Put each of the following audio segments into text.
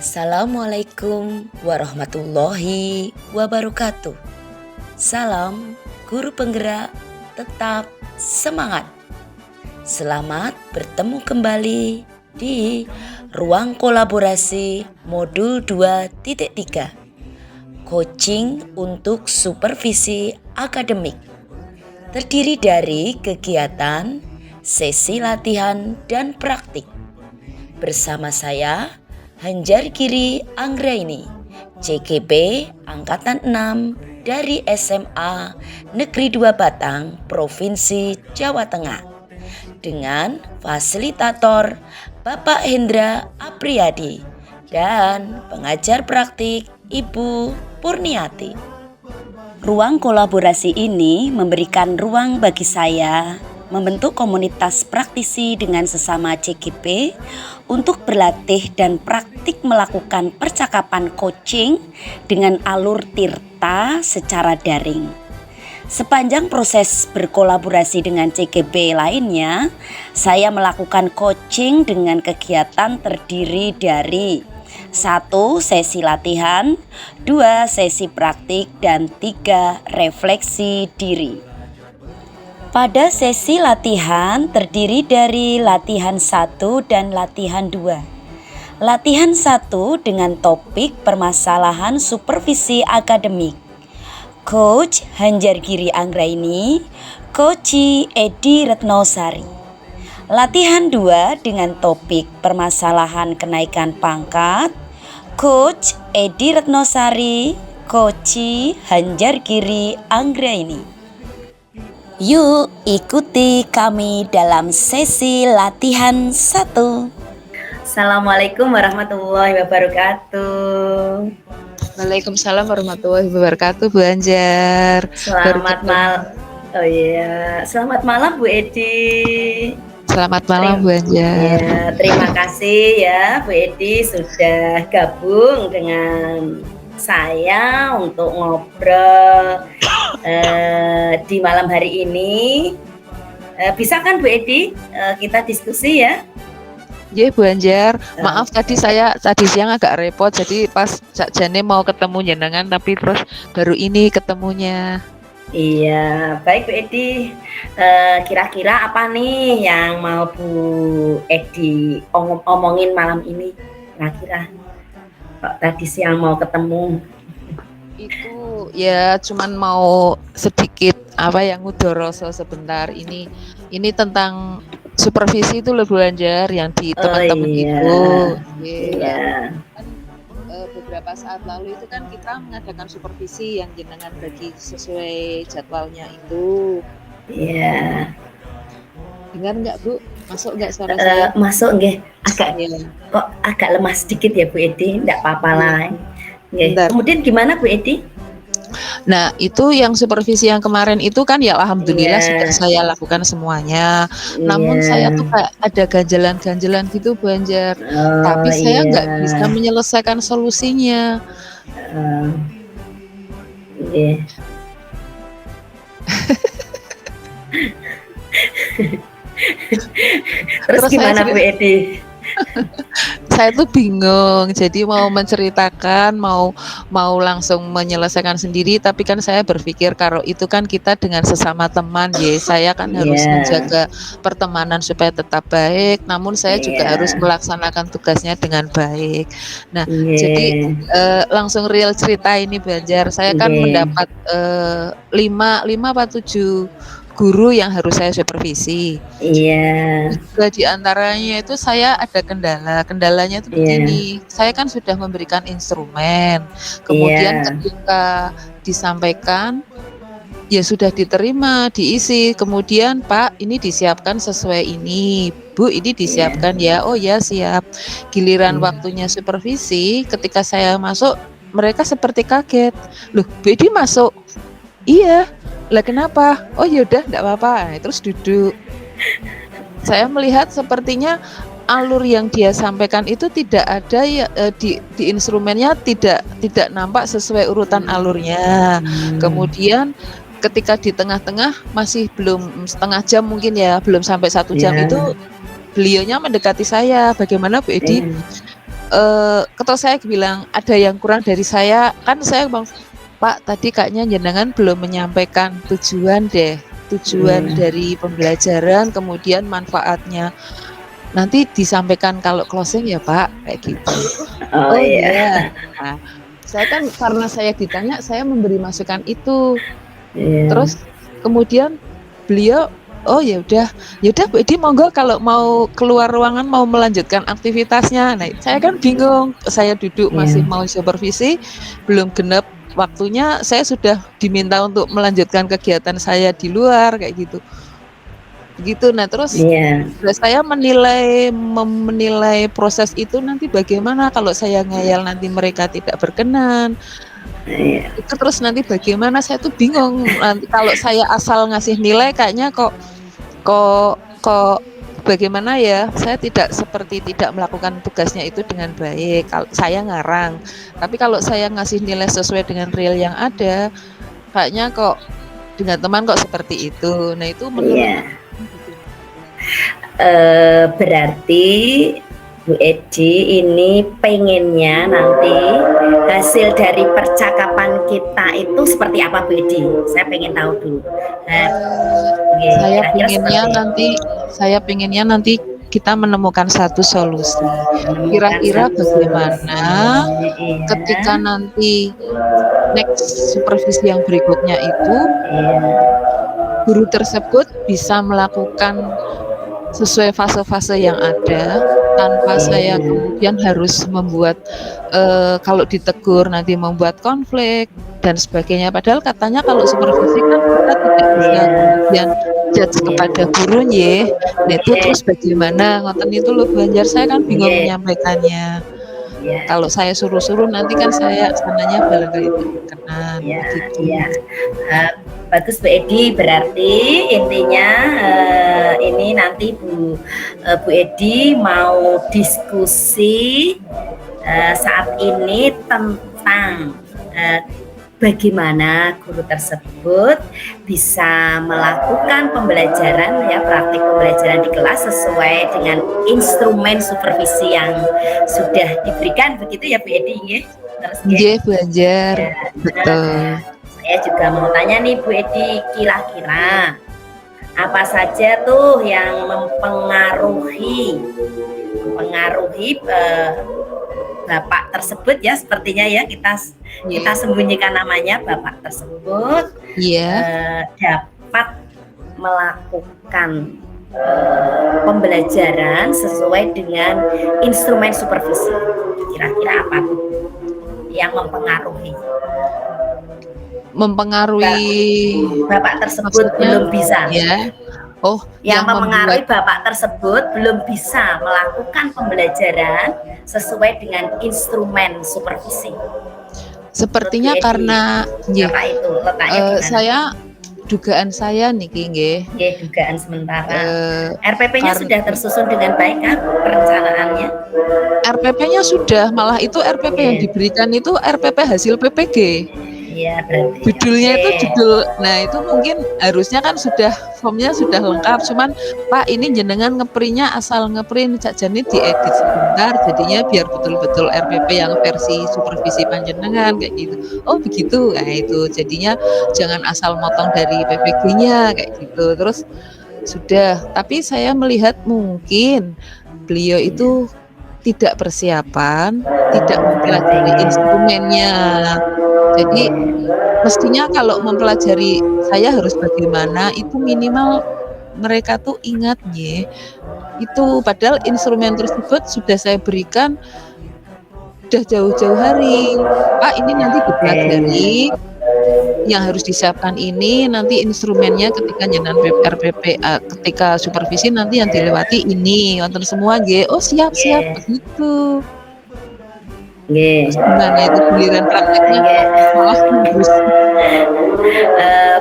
Assalamualaikum warahmatullahi wabarakatuh. Salam guru penggerak, tetap semangat. Selamat bertemu kembali di ruang kolaborasi modul 2.3 Coaching untuk supervisi akademik. Terdiri dari kegiatan, sesi latihan, dan praktik. Bersama saya Hanjar Giri Anggraini, CGP Angkatan 6 dari SMA Negeri 2 Batang, Provinsi Jawa Tengah. Dengan fasilitator Bapak Hendra Apriyadi dan pengajar praktik Ibu Purniati. Ruang kolaborasi ini memberikan ruang bagi saya membentuk komunitas praktisi dengan sesama CGP untuk berlatih dan praktik melakukan percakapan coaching dengan alur tirta secara daring. Sepanjang proses berkolaborasi dengan CGP lainnya, saya melakukan coaching dengan kegiatan terdiri dari 1. Sesi latihan, 2. Sesi praktik, dan 3. Refleksi diri. Pada sesi latihan terdiri dari latihan 1 dan latihan 2. Latihan 1 dengan topik permasalahan supervisi akademik. Coach Hanjar Giri Anggraini, Coach Edi Retnosari. Latihan 2 dengan topik permasalahan kenaikan pangkat. Coach Edi Retnosari, Coach Hanjar Giri Anggraini. Yuk ikuti kami dalam sesi latihan 1. Assalamualaikum warahmatullahi wabarakatuh. Waalaikumsalam warahmatullahi wabarakatuh, Bu Hanjar. Selamat malam. Oh iya, selamat malam Bu Edi. Selamat malam Bu Hanjar. Ya, terima kasih ya Bu Edi sudah gabung dengan saya untuk ngobrol di malam hari ini. Bisa kan Bu Edi kita diskusi ya? Iya Bu Hanjar, maaf tadi saya tadi siang agak repot, jadi pas Jane mau ketemu jenengan tapi terus baru ini ketemunya. Iya, baik Bu Edi. Kira-kira apa nih yang mau Bu Edi omongin malam ini? Kira-kira kok tadi siang mau ketemu? Itu ya cuman mau sedikit ngudoroso sebentar ini tentang supervisi itu loh Bu Hanjar yang di teman-teman itu. Iya. Kan, beberapa saat lalu itu kan kita mengadakan supervisi yang jenengan bagi sesuai jadwalnya itu. Iya. Dengar nggak Bu? Masuk nggak suara saya? Masuk nggih. Kok agak lemah sedikit ya Bu Edi? Nggak apa-apa lah. Kemudian gimana Bu Edi? Nah itu yang supervisi yang kemarin itu kan ya alhamdulillah sudah saya lakukan semuanya. Namun saya tuh kayak ada ganjalan-ganjalan gitu Bu Hanjar. Tapi saya nggak bisa menyelesaikan solusinya. Terus gimana Bu Edi? Saya tuh bingung, jadi mau menceritakan, mau langsung menyelesaikan sendiri, tapi kan saya berpikir kalau itu kan kita dengan sesama teman, ya saya kan harus menjaga pertemanan supaya tetap baik, namun saya juga harus melaksanakan tugasnya dengan baik. Nah, jadi langsung real cerita ini Bu Hanjar, saya kan mendapat 5 atau 7 guru yang harus saya supervisi. Iya. Juga di antaranya itu saya ada kendalanya itu begini. Saya kan sudah memberikan instrumen. Kemudian ketika disampaikan ya sudah diterima, diisi. Kemudian Pak, ini disiapkan sesuai ini. Bu, ini disiapkan ya. Oh ya, siap. Giliran waktunya supervisi, ketika saya masuk, mereka seperti kaget. Loh, Bu Edi masuk. Iya. Lah kenapa? Oh yaudah enggak apa-apa. Terus duduk. Saya melihat sepertinya alur yang dia sampaikan itu tidak ada ya di instrumennya tidak nampak sesuai urutan alurnya. Kemudian ketika di tengah-tengah masih belum setengah jam mungkin ya, belum sampai 1 jam itu beliaunya mendekati saya. Bagaimana Bu Edi? ketua saya bilang ada yang kurang dari saya, kan saya bilang, Pak tadi kayaknya jenengan belum menyampaikan tujuan dari pembelajaran, kemudian manfaatnya. Nanti disampaikan kalau closing ya Pak, kayak gitu. Oh iya. Nah, saya kan karena saya ditanya, saya memberi masukan itu. Iya. Terus kemudian beliau, oh ya udah Bu Edi monggo kalau mau keluar ruangan mau melanjutkan aktivitasnya. Nah, saya kan bingung, saya duduk masih mau supervisi, belum genap waktunya, saya sudah diminta untuk melanjutkan kegiatan saya di luar kayak gitu. Begitu. Nah, terus saya menilai proses itu nanti bagaimana kalau saya ngeyel nanti mereka tidak berkenan. Itu terus nanti bagaimana, saya tuh bingung. Nanti kalau saya asal ngasih nilai kayaknya kok bagaimana ya, saya tidak melakukan tugasnya itu dengan baik. Kalau saya ngarang, tapi kalau saya ngasih nilai sesuai dengan real yang ada, kayaknya kok dengan teman kok seperti itu. Nah, itu menurut berarti Bu Edi ini pengennya nanti hasil dari percakapan kita itu seperti apa Bu Edi? Saya pengen tahu dulu. Saya pengennya nanti kita menemukan satu solusi. Kira-kira bagaimana ketika nanti next supervisi yang berikutnya itu guru tersebut bisa melakukan sesuai fase-fase yang ada tanpa saya kemudian harus membuat kalau ditegur nanti membuat konflik dan sebagainya. Padahal katanya kalau supervisi kan kita tidak bisa kemudian judge kepada gurunya. Nah, itu terus bagaimana ngoten itu loh Banjar, saya kan bingung menyampaikannya. Kalau saya suruh-suruh nanti kan saya sananya barangkali berkenan begitu. Bagus Bu Edi, berarti intinya ini nanti Bu Edi mau diskusi saat ini tentang bagaimana guru tersebut bisa melakukan pembelajaran praktik pembelajaran di kelas sesuai dengan instrumen supervisi yang sudah diberikan, begitu ya Bu Edi nggih? Nggih Banjar, betul. Saya juga mau tanya nih Bu Edi, kira-kira apa saja tuh yang mempengaruhi Bapak tersebut ya, sepertinya ya kita sembunyikan namanya Bapak tersebut dapat melakukan pembelajaran sesuai dengan instrumen supervisi. Kira-kira apa tuh yang mempengaruhi Bapak tersebut belum bisa yang mempengaruhi Bapak tersebut belum bisa melakukan pembelajaran sesuai dengan instrumen supervisi. Sepertinya karena itu letaknya dugaan saya niki nggih. Dugaan sementara. RPP-nya sudah tersusun dengan baik kan perencanaannya? RPP-nya sudah, malah itu RPP yang diberikan itu RPP hasil PPG. Iya, berarti. Judulnya itu judul. Nah, itu mungkin harusnya kan sudah formnya sudah lengkap, cuman Pak ini jenengan ngeprintnya asal ngeprint sakjane diedit sebentar, jadinya biar betul-betul RPP yang versi supervisi panjenengan kayak gitu. Oh, begitu. Nah, itu jadinya jangan asal motong dari PPG-nya kayak gitu. Terus sudah, tapi saya melihat mungkin beliau itu tidak persiapan, tidak mempelajari instrumennya. Jadi mestinya kalau mempelajari saya harus bagaimana, itu minimal mereka tuh ingatnya itu, padahal instrumen tersebut sudah saya berikan udah jauh-jauh hari. Pak ini nanti dipelajari, yang harus disiapkan ini, nanti instrumennya ketika nyenan RPP, ketika supervisi nanti yang dilewati ini, wonten semua nggih. Oh siap begitu. Gimana itu giliran prakteknya malah terus.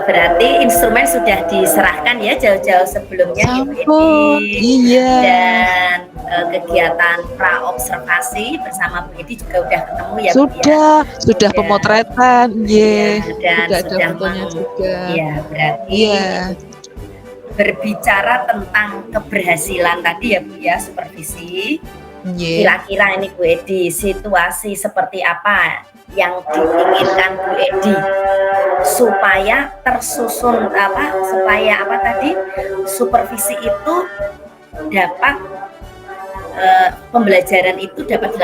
Berarti instrumen sudah diserahkan ya jauh-jauh sebelumnya. Iya. Dan kegiatan praobservasi bersama Bu Edi juga udah ketemu ya. Sudah pemotretan, dan sudah fotonya juga. Iya, berarti berbicara tentang keberhasilan tadi ya Bu ya, supervisi. Nggih. Kira-kira ini Bu Edi, situasi seperti apa yang diinginkan Bu Edi supaya tersusun supaya tadi, supervisi itu dapat pembelajaran itu dapat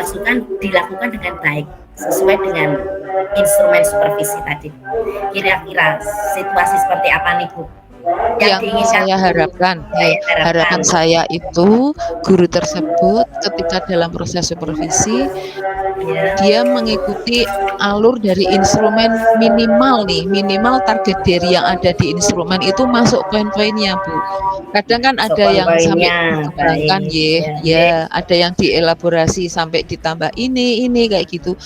dilakukan dengan baik sesuai dengan instrumen supervisi tadi. Kira-kira situasi seperti apa nih Bu? Yang saya harapkan, harapan saya itu guru tersebut ketika dalam proses supervisi dia mengikuti alur dari instrumen minimal target dari yang ada di instrumen itu masuk poin-poinnya Bu. Kadang kan ada yang sampai dikembangkan ya, ada yang dielaborasi sampai ditambah ini kayak gitu.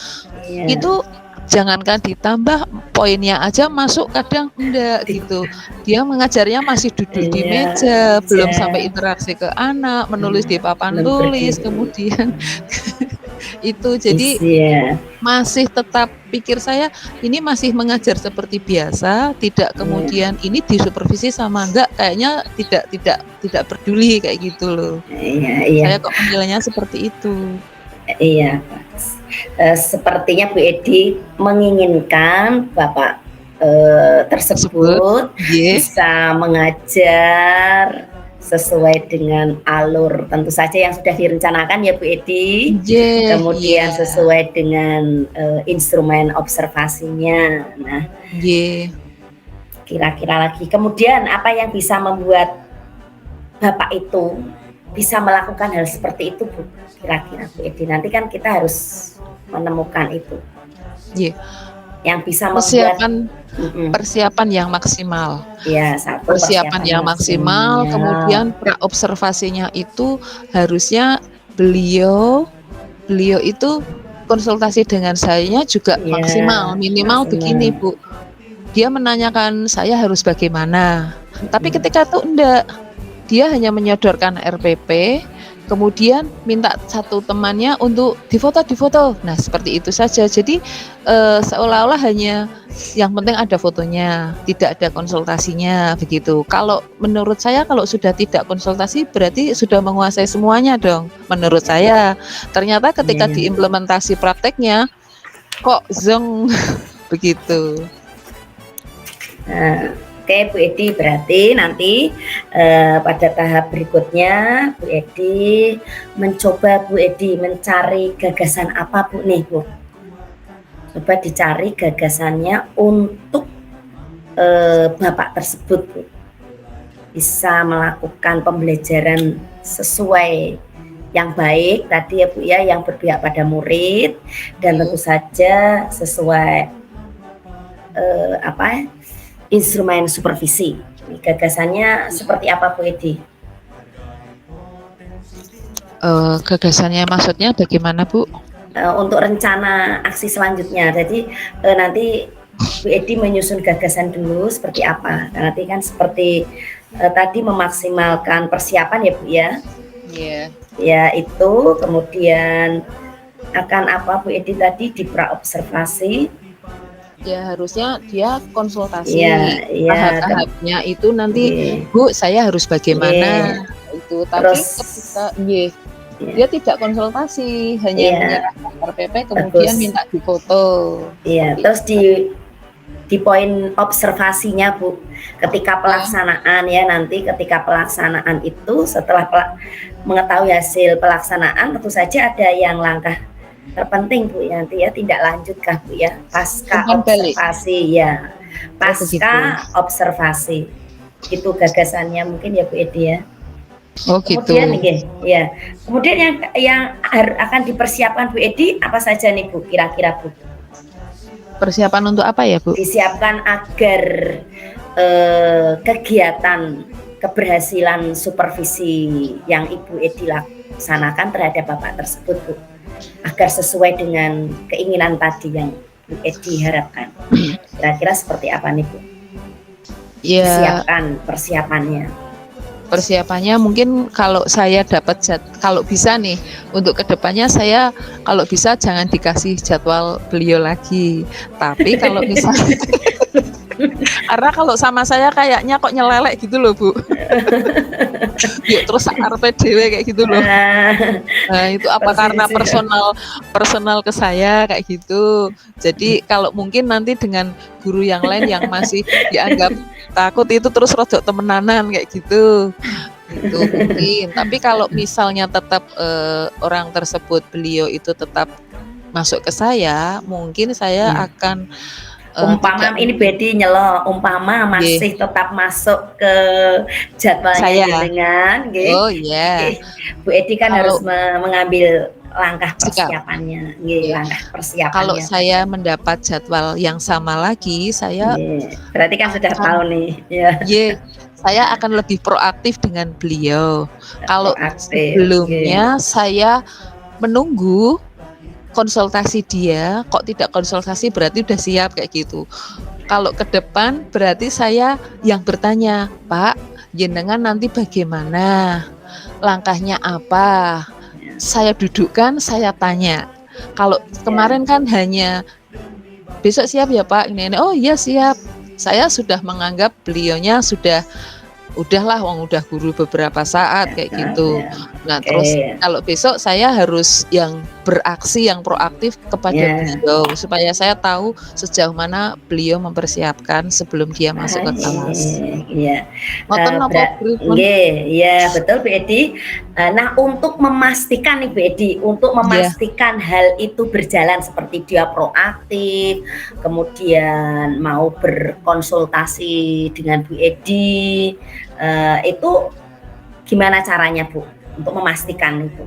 Itu jangankan ditambah, poinnya aja masuk kadang enggak gitu. Dia mengajarnya masih duduk di meja, belum sampai interaksi ke anak, menulis di papan tulis, kemudian itu jadi masih tetap pikir saya ini masih mengajar seperti biasa, tidak kemudian ini disupervisi sama enggak, kayaknya tidak peduli kayak gitu loh. Saya kok menilainya seperti itu. Iya, sepertinya Bu Edi menginginkan Bapak tersebut bisa mengajar sesuai dengan alur tentu saja yang sudah direncanakan ya Bu Edi, kemudian sesuai dengan instrumen observasinya. Nah, kira-kira lagi kemudian apa yang bisa membuat Bapak itu bisa melakukan hal seperti itu Bu? Kira-kira Bu Edi, nanti kan kita harus menemukan itu. Yang bisa membuat persiapan yang maksimal. Satu persiapan yang maksimal, kemudian praobservasinya itu harusnya beliau itu konsultasi dengan saya juga maksimal, minimal begini Bu. Dia menanyakan saya harus bagaimana. Tapi ketika itu enggak, dia hanya menyodorkan RPP, kemudian minta satu temannya untuk difoto. Nah, seperti itu saja. Jadi seolah-olah hanya yang penting ada fotonya, tidak ada konsultasinya begitu. Kalau menurut saya kalau sudah tidak konsultasi berarti sudah menguasai semuanya dong. Menurut saya. Ternyata ketika diimplementasi prakteknya kok zong begitu. Oke Bu Edi, berarti nanti pada tahap berikutnya Bu Edi mencoba Bu Edi mencari gagasan apa Bu nih Bu? Coba dicari gagasannya untuk Bapak tersebut Bu. Bisa melakukan pembelajaran sesuai yang baik tadi ya Bu ya, yang berpihak pada murid dan tentu saja sesuai instrumen supervisi. Gagasannya seperti apa Bu Edi? Gagasannya maksudnya bagaimana Bu? Untuk rencana aksi selanjutnya. Jadi nanti Bu Edi menyusun gagasan dulu seperti apa. Nanti kan seperti tadi memaksimalkan persiapan ya Bu ya. Ya itu, kemudian akan apa Bu Edi tadi di praobservasi. Ya harusnya dia konsultasi tahap-tahapnya itu nanti Bu saya harus bagaimana itu, tapi ketika dia tidak konsultasi, hanya menyerahkan RPP kemudian minta difoto. Terus di poin observasinya Bu, ketika pelaksanaan nanti ketika pelaksanaan itu setelah mengetahui hasil pelaksanaan tentu saja ada yang langkah terpenting Bu nanti tindak lanjutkah Bu pasca observasi pasca observasi itu gagasannya mungkin ya Bu Edi ya. Kemudian kemudian yang akan dipersiapkan Bu Edi apa saja nih Bu kira-kira Bu? Persiapan untuk apa ya Bu? Disiapkan agar kegiatan keberhasilan supervisi yang Ibu Edi laksanakan terhadap Bapak tersebut Bu, agar sesuai dengan keinginan tadi yang Bu Edi harapkan. Kira-kira seperti apa nih Bu? Siapkan persiapannya mungkin kalau saya dapat kalau bisa nih untuk kedepannya saya kalau bisa jangan dikasih jadwal beliau lagi, tapi kalau misalnya Karena kalau sama saya kayaknya kok nyelelek gitu loh, Bu. Yuk terus arepe dhewe kayak gitu loh. Nah, itu apa karena Persisih. personal ke saya kayak gitu. Jadi kalau mungkin nanti dengan guru yang lain yang masih dianggap takut itu terus rodok temenanan kayak gitu. Itu mungkin. Tapi kalau misalnya tetap orang tersebut beliau itu tetap masuk ke saya, mungkin saya akan Umpama ini Bedi nyelo, umpama masih tetap masuk ke jadwalnya saya. jenengan, nggih. Oh iya. Bu Edi kan Kalau, harus mengambil langkah sikap. persiapannya, nggih, langkah persiapannya. Kalau saya mendapat jadwal yang sama lagi, saya berarti kan sudah tahu nih, ya. Saya akan lebih proaktif dengan beliau. Kalau sebelumnya saya menunggu konsultasi dia, kok tidak konsultasi berarti udah siap kayak gitu. Kalau ke depan berarti saya yang bertanya, Pak, jenengan nanti bagaimana? Langkahnya apa? Saya dudukkan, saya tanya. Kalau kemarin kan hanya besok siap ya Pak, ini. Oh iya siap. Saya sudah menganggap beliaunya udahlah wong udah guru beberapa saat kayak gitu. Nah, terus kalau besok saya harus yang beraksi, yang proaktif kepada beliau supaya saya tahu sejauh mana beliau mempersiapkan sebelum dia masuk ke kelas. Iya. Nggih, iya betul Bu Edi. Nah, untuk memastikan nih Bu Edi, untuk memastikan hal itu berjalan seperti dia proaktif, kemudian mau berkonsultasi dengan Bu Edi, itu gimana caranya Bu untuk memastikan itu?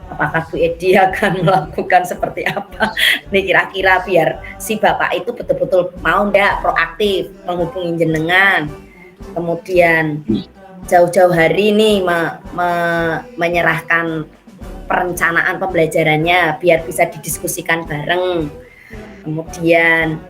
Apakah Bu Edi akan melakukan seperti apa nih kira-kira biar si Bapak itu betul-betul mau ndak proaktif menghubungi jenengan, kemudian jauh-jauh hari nih menyerahkan perencanaan pembelajarannya biar bisa didiskusikan bareng, kemudian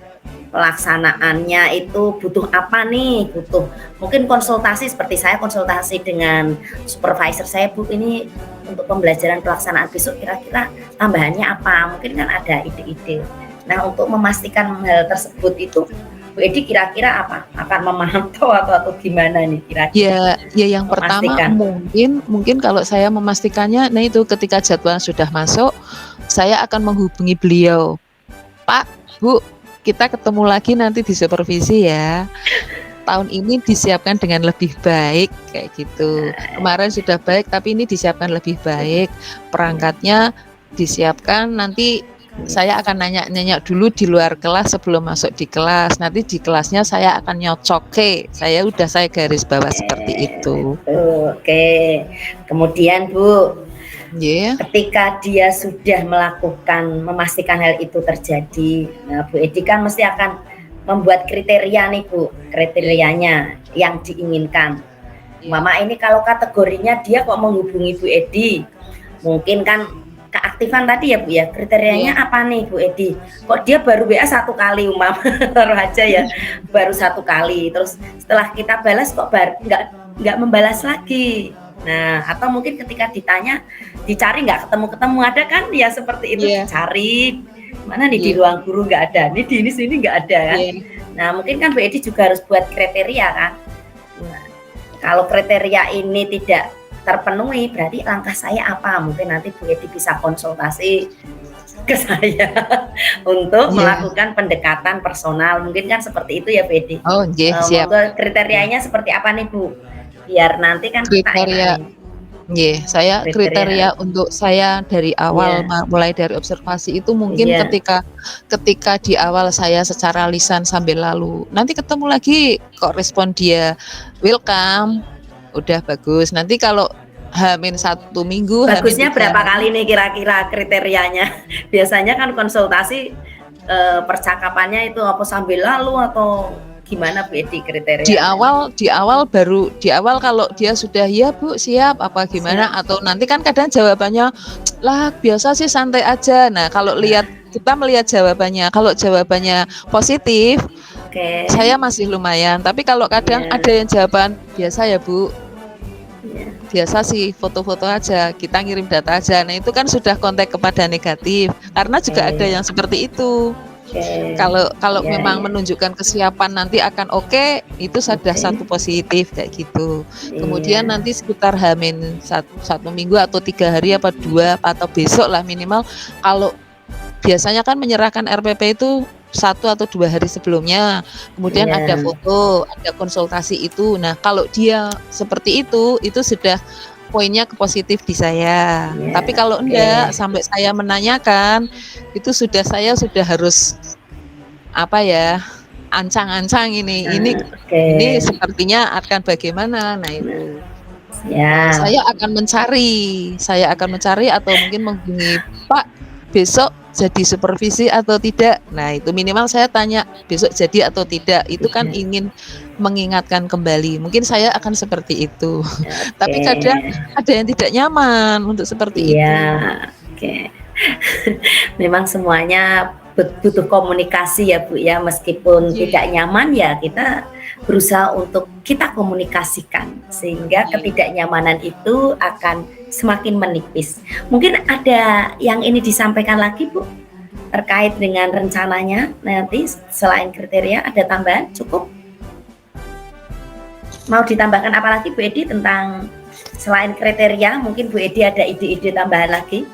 pelaksanaannya itu butuh apa nih, butuh mungkin konsultasi seperti saya konsultasi dengan supervisor saya, Bu ini untuk pembelajaran pelaksanaan besok kira-kira tambahannya apa, mungkin kan ada ide-ide. Nah, untuk memastikan hal tersebut itu Bu Edi kira-kira apa, akan memantau atau gimana nih kira-kira? Ya yang pertama mungkin kalau saya memastikannya, nah itu ketika jadwal sudah masuk saya akan menghubungi beliau, Pak, Bu, kita ketemu lagi nanti di supervisi ya. Tahun ini disiapkan dengan lebih baik kayak gitu. Kemarin sudah baik tapi ini disiapkan lebih baik. Perangkatnya disiapkan, nanti saya akan nanya-nanya dulu di luar kelas sebelum masuk di kelas. Nanti di kelasnya saya akan nyocoke. Saya garis bawah seperti itu. Oke. Kemudian Bu, ketika dia sudah memastikan hal itu terjadi, nah Bu Edi kan mesti akan membuat kriteria nih Bu, kriterianya yang diinginkan. Mama ini kalau kategorinya dia kok menghubungi Bu Edi, mungkin kan keaktifan tadi ya Bu ya, kriterianya apa nih Bu Edi? Kok dia baru WA 1 kali umpama taruh aja ya, baru 1 kali, terus setelah kita balas kok nggak membalas lagi. Nah, atau mungkin ketika ditanya, dicari nggak ketemu-ketemu, ada kan ya seperti itu, dicari mana nih di ruang guru nggak ada, nih di sini nggak ada kan. Nah, mungkin kan Bu Edi juga harus buat kriteria kan. Nah, kalau kriteria ini tidak terpenuhi, berarti langkah saya apa? Mungkin nanti Bu Edi bisa konsultasi ke saya untuk melakukan pendekatan personal, mungkin kan seperti itu ya Bu Edi. Oh, siap. Kriterianya seperti apa nih Bu? Biar nanti kan kriteria untuk saya dari awal mulai dari observasi itu mungkin ketika di awal saya secara lisan sambil lalu nanti ketemu lagi kok respon dia welcome, udah bagus. Nanti kalau H-1 minggu bagusnya berapa kali nih kira-kira kriterianya? Biasanya kan konsultasi percakapannya itu apa sambil lalu atau gimana Bu Edi kriteria? Di awal kalau dia sudah ya Bu siap apa gimana atau nanti kan kadang jawabannya lah biasa sih santai aja. Nah, kalau kita melihat jawabannya, kalau jawabannya positif, saya masih lumayan. Tapi kalau kadang ada yang jawaban biasa ya Bu, biasa sih foto-foto aja, kita ngirim data aja. Nah, itu kan sudah kontak kepada negatif karena juga ada yang seperti itu. Oke. Kalau kalau Iya memang iya. menunjukkan kesiapan nanti akan oke, itu sudah Oke. satu positif kayak gitu. Kemudian Iya. nanti sekitar H-1 minggu atau 3 hari apa 2 atau besok lah minimal, kalau biasanya kan menyerahkan RPP itu 1 atau 2 hari sebelumnya, kemudian ada Iya. foto, ada konsultasi itu. Nah, kalau dia seperti itu sudah poinnya ke positif di saya. Iya, Tapi kalau oke. enggak, sampai saya menanyakan, itu saya sudah harus, apa ya, ancang-ancang Oke. ini sepertinya akan bagaimana. Nah Nah, itu. siap. Saya akan mencari atau mungkin menghubungi, "Pak, besok jadi supervisi atau tidak?" Nah, itu minimal saya tanya, "Besok jadi atau tidak?" Itu kan Iya. ingin mengingatkan kembali. Mungkin saya akan seperti itu. Tapi Oke. kadang ada yang tidak nyaman untuk seperti Iya, itu. oke. Memang semuanya butuh komunikasi ya, Bu, ya, meskipun tidak Iya, nyaman ya kita berusaha untuk kita komunikasikan, sehingga iya. ketidaknyamanan itu akan semakin menipis. Mungkin ada yang ini disampaikan lagi, Bu, terkait dengan rencananya nanti selain kriteria ada tambahan, cukup? Mau ditambahkan apa lagi Bu Edi tentang selain kriteria, mungkin Bu Edi ada ide-ide tambahan lagi?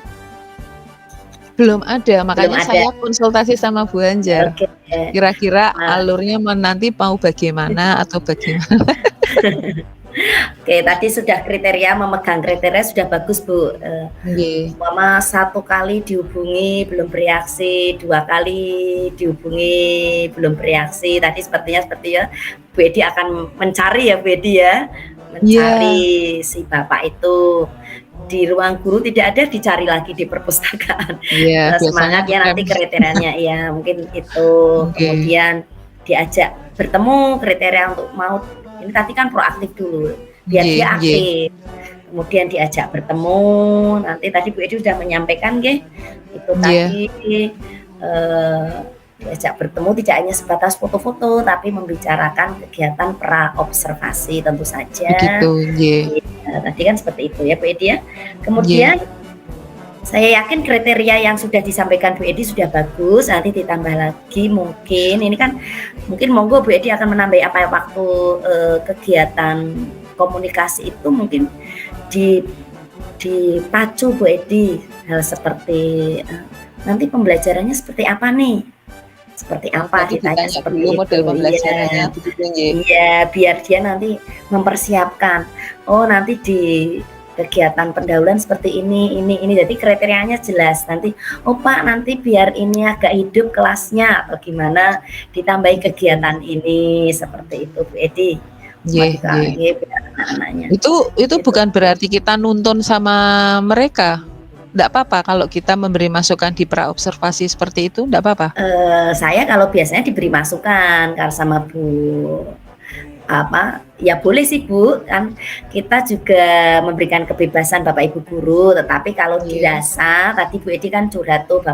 Belum ada, Belum makanya ada. saya konsultasi sama Bu Anjar. Oke. Kira-kira Nah, alurnya nanti mau bagaimana atau bagaimana? oke, tadi sudah kriteria, memegang kriteria sudah bagus, Bu. Nggih, Umpama 1 kali dihubungi belum bereaksi, 2 kali dihubungi belum bereaksi, tadi sepertinya Bu Edi akan mencari ya, Bu Edi ya, iya, mencari si bapak itu. Di ruang guru tidak ada, dicari lagi di perpustakaan. iya, biasanya Semangat ya ngetem. nanti kriterianya, iya mungkin itu. Oke, Kemudian diajak bertemu kriteria untuk mau ini tadi kan proaktif dulu, biar nggih dia nggih, aktif. Kemudian diajak bertemu, nanti tadi Bu Edi sudah menyampaikan nggih, itu iya, tadi, diajak bertemu tidak hanya sebatas foto-foto, tapi membicarakan kegiatan pra-observasi tentu begitu, saja. nggih Iya, tadi kan seperti itu ya Bu Edi ya. nggih, Kemudian saya yakin kriteria yang sudah disampaikan Bu Edi sudah bagus, nanti ditambah lagi mungkin, ini kan mungkin monggo Bu Edi akan menambah apa ya waktu, kegiatan komunikasi itu mungkin di dipacu Bu Edi, hal seperti, nanti pembelajarannya seperti apa nih? Seperti oh apa? tadi Ditanya ditanya dulu seperti itu, model iya. pembelajarannya, begitu nggih? Iya, biar dia nanti mempersiapkan, oh nanti di kegiatan pendahuluan seperti ini. Jadi kriterianya jelas, nanti, "Oh Pak, nanti biar ini agak hidup kelasnya," atau gimana, ditambahi Begitu, kegiatan ini, seperti itu Bu Edi. Cuma nggih juga nggih. nggih biar anak-anaknya, Itu gitu. bukan berarti kita nuntun sama mereka? Ndak apa-apa kalau kita memberi masukan di pra-observasi seperti itu, ndak apa-apa? Saya kalau biasanya diberi masukan sama Bu apa, ya boleh sih Bu, kan kita juga memberikan kebebasan Bapak Ibu guru, tetapi kalau Iya, dirasa tadi Bu Edi kan curhat tuh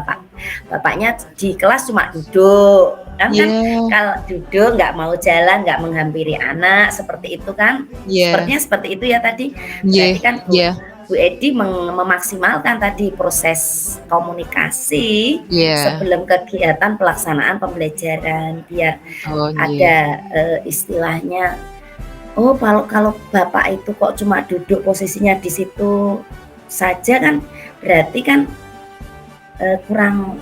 bapaknya di kelas cuma duduk, kan iya, kalau duduk nggak mau jalan, nggak menghampiri anak, seperti itu kan, iya, sepertinya seperti itu ya tadi. nggih, Berarti kan Bu iya, Bu Edi memaksimalkan tadi proses komunikasi iya. sebelum kegiatan pelaksanaan pembelajaran, biar Oh, nggih. ada, istilahnya, oh kalau kalau Bapak itu kok cuma duduk posisinya di situ saja kan, berarti kan, kurang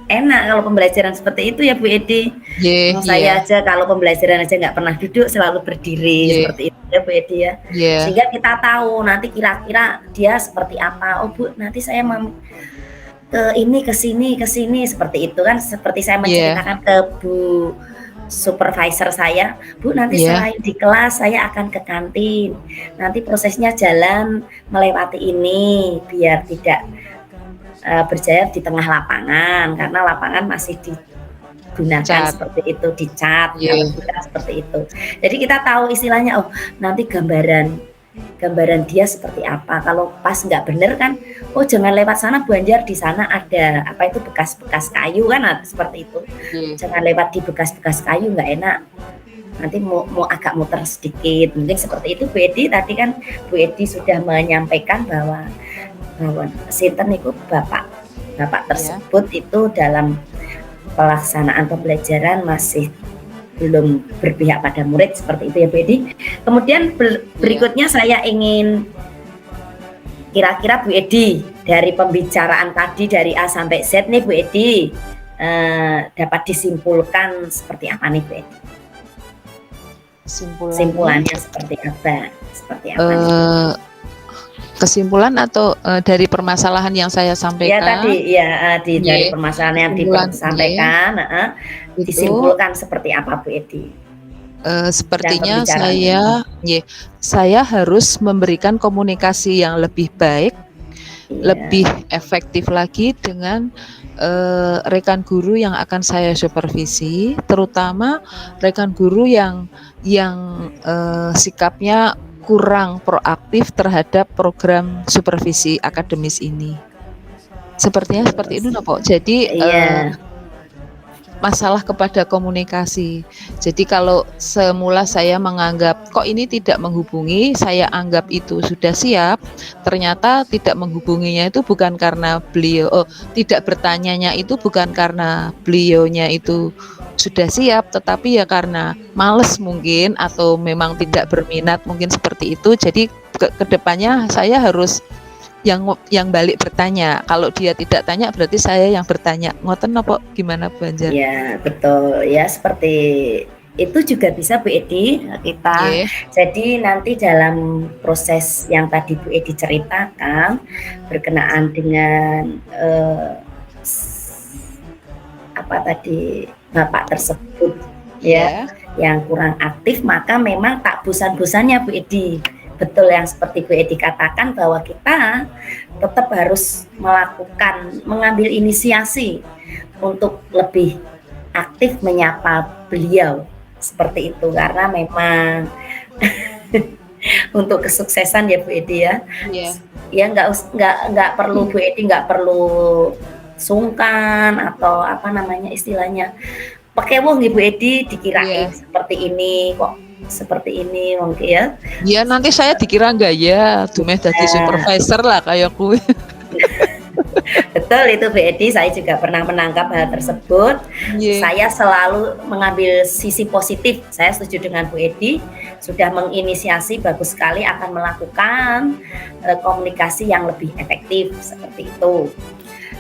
enak kalau pembelajaran seperti itu ya Bu Edi. Nggih, Oh iya, saya aja kalau pembelajaran aja nggak pernah duduk, selalu berdiri, nggih, seperti itu ya Bu Edi ya. iya. Sehingga kita tahu nanti kira-kira dia seperti apa, "Oh Bu, nanti saya ke ini, ke sini," seperti itu kan, seperti saya Iya, menceritakan ke Bu supervisor saya, "Bu, nanti iya, selain di kelas saya akan ke kantin. Nanti prosesnya jalan melewati ini, biar tidak, berjaya di tengah lapangan, karena lapangan masih digunakan cat, seperti itu, dicat kalau iya, kita seperti itu." Jadi kita tahu istilahnya, oh nanti gambaran dia seperti apa. Kalau pas nggak bener kan, oh jangan lewat sana Bu Anjar, di sana ada apa itu bekas-bekas kayu kan, nah, seperti itu. nggih, Jangan lewat di bekas-bekas kayu nggak enak. Nanti mau agak muter sedikit, mungkin seperti itu Bu Edi. Tadi kan Bu Edi sudah menyampaikan bahwa bahwa sinten niku bapak bapak iya, tersebut itu dalam pelaksanaan pembelajaran masih belum berpihak pada murid, seperti itu ya Bu Edi. Kemudian berikutnya saya ingin kira-kira Bu Edi dari pembicaraan tadi dari A sampai Z nih Bu Edi dapat disimpulkan seperti apa nih Bu Edi? Kesimpulannya seperti apa? Seperti apa nih? Kesimpulan atau dari permasalahan yang saya sampaikan? Ya tadi ya dari permasalahan yang disampaikan, disimpulkan seperti apa Bu Edi? Sepertinya saya harus memberikan komunikasi yang lebih baik, lebih efektif lagi dengan rekan guru yang akan saya supervisi, terutama rekan guru yang sikapnya kurang proaktif terhadap program supervisi akademis ini. Sepertinya seperti itu, Pak. Jadi masalah kepada komunikasi. Jadi kalau semula saya menganggap kok ini tidak menghubungi, saya anggap itu sudah siap, ternyata tidak menghubunginya itu bukan karena beliau tidak bertanyanya itu bukan karena beliaunya itu sudah siap, tetapi ya karena males mungkin atau memang tidak berminat mungkin seperti itu. Jadi kedepannya saya harus yang balik bertanya. Kalau dia tidak tanya berarti saya yang bertanya. Ngoten apa gimana Bu Anjar? Ya betul ya, seperti itu juga bisa Bu Edi kita. Jadi nanti dalam proses yang tadi Bu Edi ceritakan berkenaan dengan apa tadi Bapak tersebut yang kurang aktif, maka memang tak bosan-bosannya Bu Edi. Betul yang seperti Bu Edi katakan bahwa kita tetap harus mengambil inisiasi untuk lebih aktif menyapa beliau seperti itu, karena memang untuk kesuksesan ya Bu Edi ya. Ya nggak perlu Bu Edi nggak perlu sungkan atau apa namanya istilahnya pakai wong Ibu Edi dikirain seperti ini kok seperti ini mungkin ya. Ya nanti saya dikira enggak ya dumeh dadi supervisor lah kayak kuwi. Betul itu Bu Edi, saya juga pernah menangkap hal tersebut. Saya selalu mengambil sisi positif. Saya setuju dengan Bu Edi, sudah menginisiasi bagus sekali akan melakukan komunikasi yang lebih efektif seperti itu.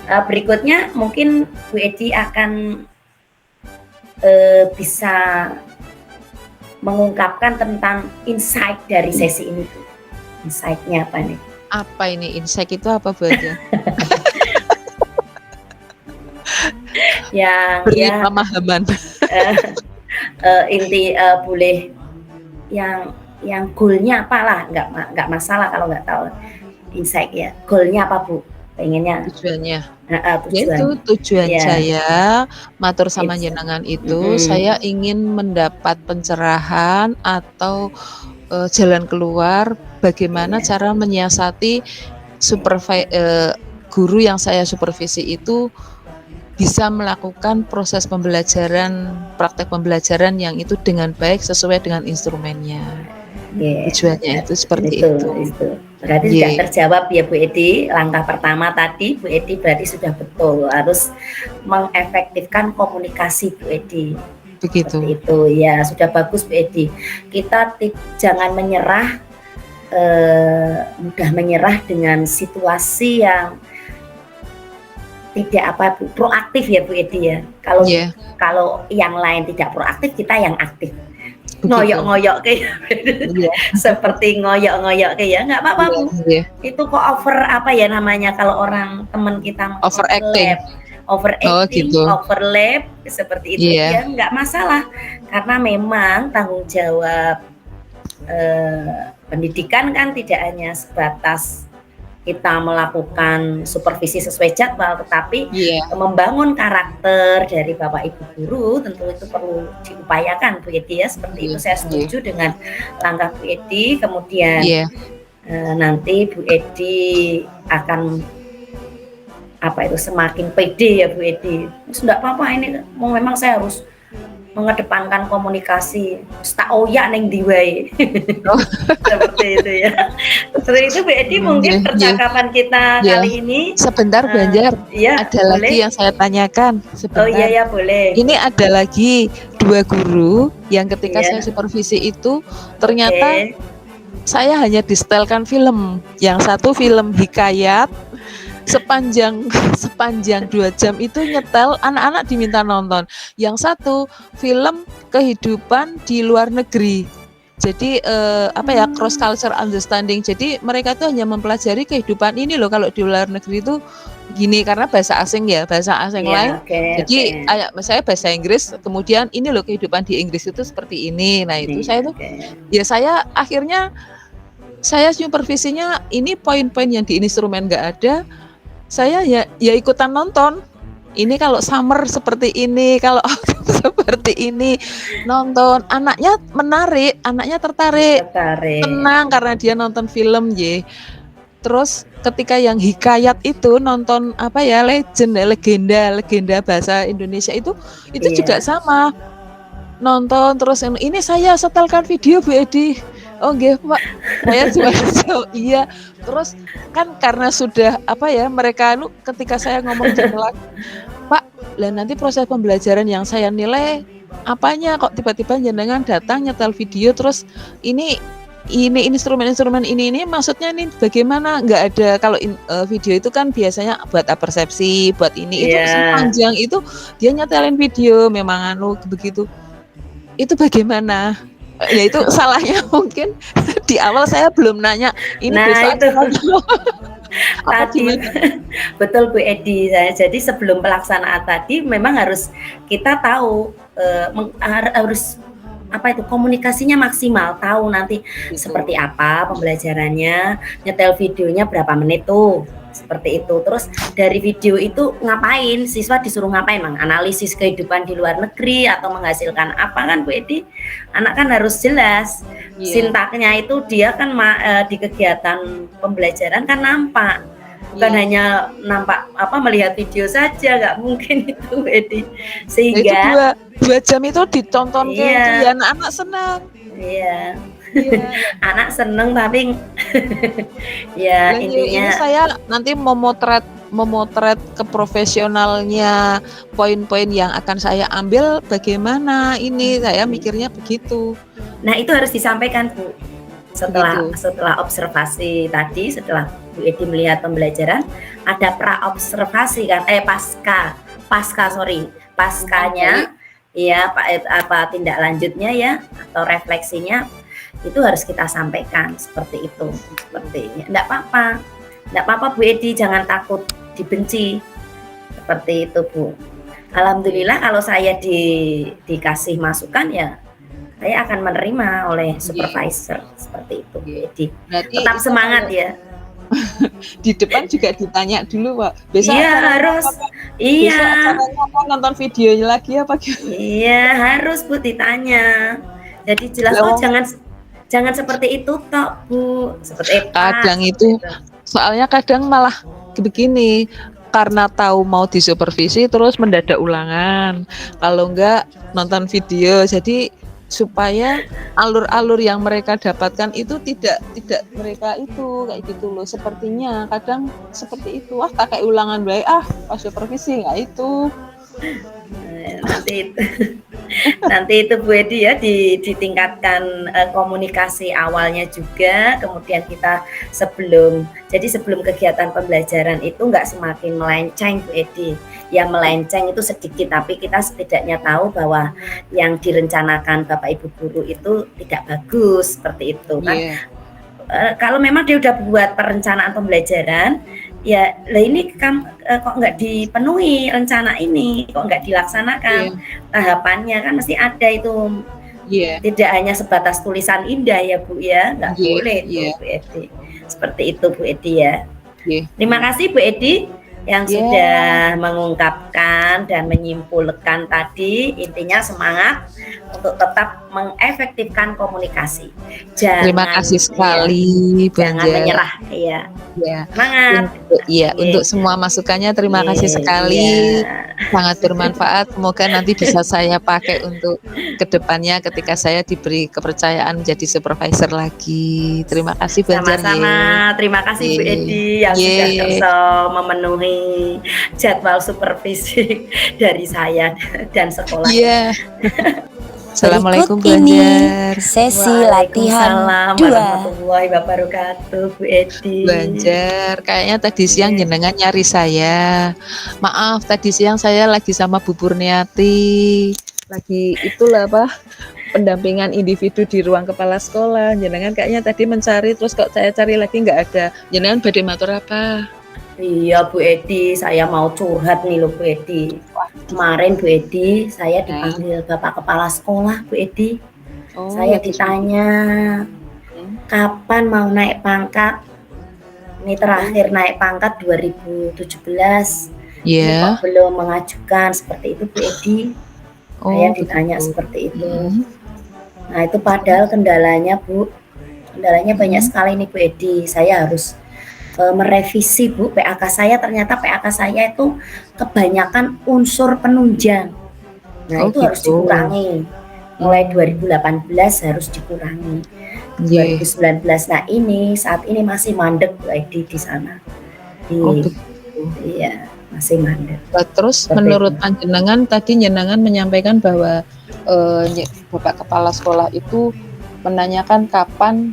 Berikutnya mungkin Bu Edi akan bisa mengungkapkan tentang insight dari sesi ini. Insight-nya apa nih? Apa ini insight itu apa Bu Anjar? Beri pemahaman. Inti boleh yang goalnya apalah, nggak masalah kalau nggak tahu insight ya. Goalnya apa Bu? Pengennya tujuannya itu tujuan saya matur sama jenengan itu saya ingin mendapat pencerahan atau jalan keluar bagaimana cara menyiasati guru yang saya supervisi itu bisa melakukan proses pembelajaran, praktek pembelajaran yang itu dengan baik sesuai dengan instrumennya. Tujuannya itu seperti itu. Berarti sudah terjawab ya Bu Edi. Langkah pertama tadi Bu Edi berarti sudah betul harus mengefektifkan komunikasi Bu Edi. Begitu. Seperti itu ya, sudah bagus Bu Edi. Kita jangan menyerah, mudah menyerah dengan situasi yang tidak proaktif ya Bu Edi ya. Kalau yang lain tidak proaktif, kita yang aktif. Ngoyok-ngoyok kayak seperti ngoyok-ngoyok kayak nggak apa-apa Bu. Itu kok over apa ya namanya kalau orang teman kita overacting, overlap seperti itu ya nggak masalah, karena memang tanggung jawab pendidikan kan tidak hanya sebatas kita melakukan supervisi sesuai jadwal, tetapi membangun karakter dari Bapak Ibu guru tentu itu perlu diupayakan Bu Edi ya, seperti itu. Saya setuju dengan langkah Bu Edi. Kemudian nanti Bu Edi akan semakin pede ya Bu Edi. Enggak apa-apa ini memang saya harus mengedepankan komunikasi. Tak oyak neng ndi wae. Oh. Seperti itu ya. Seperti itu Bu Edi mungkin Iya, percakapan kita iya. kali ini. Sebentar Banjar, Iya, ada boleh. lagi yang saya tanyakan. Oh iya Sebentar. ya boleh. Ini ada lagi 2 guru yang ketika Iya. saya supervisi itu ternyata saya hanya disetelkan film. Yang satu film hikayat sepanjang 2 jam itu nyetel, anak-anak diminta nonton. Yang satu film kehidupan di luar negeri. Jadi cross culture understanding. Jadi mereka tuh hanya mempelajari kehidupan ini loh kalau di luar negeri itu gini, karena bahasa asing ya, bahasa asing lain. Jadi misalnya bahasa Inggris, kemudian ini loh kehidupan di Inggris itu seperti ini. Nah, itu saya tuh ya saya akhirnya saya supervisinya ini poin-poin yang di instrumen nggak ada. Saya ya ikutan nonton. Ini kalau summer seperti ini, kalau seperti ini, nonton. Anaknya menarik, anaknya tertarik. Tenang karena dia nonton film ye. Terus ketika yang hikayat itu nonton legenda bahasa Indonesia itu juga sama. Nonton terus ini saya setelkan video Bu Edi. Oh nggih Pak, saya cuma iya. Terus kan karena sudah mereka ketika saya ngomong jendelak, Pak, lah nanti proses pembelajaran yang saya nilai apanya kok tiba-tiba jenengan datang nyetel video terus ini instrumen-instrumen ini maksudnya ini bagaimana? Nggak ada kalau video itu kan biasanya buat persepsi, buat ini itu sepanjang itu dia nyetelin video memang begitu. Itu bagaimana? Ya itu salahnya mungkin di awal saya belum nanya ini itu tadi betul Bu Edi. Jadi sebelum pelaksanaan tadi memang harus kita tahu harus komunikasinya maksimal, tahu nanti seperti apa pembelajarannya, nyetel videonya berapa menit tuh. Seperti itu. Terus dari video itu ngapain? Siswa disuruh ngapain? Menganalisis kehidupan di luar negeri atau menghasilkan apa kan Bu Edi? Anak kan harus jelas. Sintaknya itu dia kan di kegiatan pembelajaran kan nampak. Bukan hanya nampak melihat video saja, nggak mungkin itu Bu Edi. Sehingga itu 2 jam itu ditonton ya anak-anak senang. Iya. Anak seneng tapi ya intinya ini saya nanti memotret keprofesionalnya, poin-poin yang akan saya ambil bagaimana ini saya mikirnya begitu. Nah itu harus disampaikan Bu setelah observasi tadi, setelah Bu Edi melihat pembelajaran ada pra-observasi kan paskanya ya tindak lanjutnya ya atau refleksinya itu harus kita sampaikan seperti itu. Enggak apa-apa Bu Edi, jangan takut dibenci seperti itu Bu. Alhamdulillah kalau saya dikasih masukan ya saya akan menerima oleh supervisor seperti itu Bu Edi. Tetap semangat ya. Di depan juga ditanya dulu Pak. Besok harus. Besok nonton videonya lagi apa gimana? Iya harus Bu ditanya. Jadi jelas jangan seperti itu toh Bu, seperti kadang itu soalnya kadang malah begini karena tahu mau disupervisi terus mendadak ulangan, kalau enggak nonton video, jadi supaya alur-alur yang mereka dapatkan itu tidak mereka itu kayak gitu loh, sepertinya kadang seperti itu, tak kayak ulangan baik pas supervisi nggak itu. Nanti itu Bu Edi ya ditingkatkan komunikasi awalnya juga, kemudian kita sebelum kegiatan pembelajaran itu nggak semakin melenceng Bu Edi. Yang melenceng itu sedikit, tapi kita setidaknya tahu bahwa yang direncanakan Bapak Ibu guru itu tidak bagus seperti itu kan. Kalau memang dia udah buat perencanaan pembelajaran ya, lah ini kok nggak dipenuhi rencana ini, kok nggak dilaksanakan tahapannya kan mesti ada itu. Tidak hanya sebatas tulisan indah ya Bu ya, nggak boleh itu Bu Edi. Seperti itu Bu Edi ya. Terima kasih Bu Edi yang sudah mengungkapkan dan menyimpulkan tadi. Intinya semangat untuk tetap mengefektifkan komunikasi. Terima kasih sekali, jangan Banjar. menyerah. Iya. Ya. Semangat. Untuk semua masukannya terima kasih sekali. Sangat bermanfaat. Semoga nanti bisa saya pakai untuk kedepannya ketika saya diberi kepercayaan menjadi supervisor lagi. Terima kasih, Banjar. Sama-sama. Terima kasih Bu Edi yang sudah bisa memenuhi jadwal supervisi dari saya dan sekolah. Iya. Assalamualaikum, Berikut ini Banjar. sesi latihan 2. Warahmatullahi wabarakatuh, Bu Edi. Banjar, kayaknya tadi siang jenengan nyari saya. Maaf, tadi siang saya lagi sama Bu Purniati. Lagi itulah pendampingan individu di ruang kepala sekolah. Jenengan kayaknya tadi mencari, terus kok saya cari lagi nggak ada. Jenengan badhe matur apa? Iya Bu Edi, saya mau curhat nih loh Bu Edi. Kemarin Bu Edi, saya dipanggil Bapak Kepala Sekolah Bu Edi. Saya ditanya kapan mau naik pangkat. Ini terakhir naik pangkat 2017. Iya. Kok belum mengajukan seperti itu Bu Edi. Saya ditanya seperti itu. Nah itu padahal kendalanya Bu, kendalanya banyak sekali nih Bu Edi. Saya harus merevisi Bu PAK saya, ternyata PAK saya itu kebanyakan unsur penunjang. Nah itu harus dikurangi. Mulai 2018 harus dikurangi. 2019. Nah ini saat ini masih mandek Bu Edi di sana. Iya, masih mandek. Terus menurut panjenengan tadi jenengan menyampaikan bahwa Bapak Kepala Sekolah itu menanyakan kapan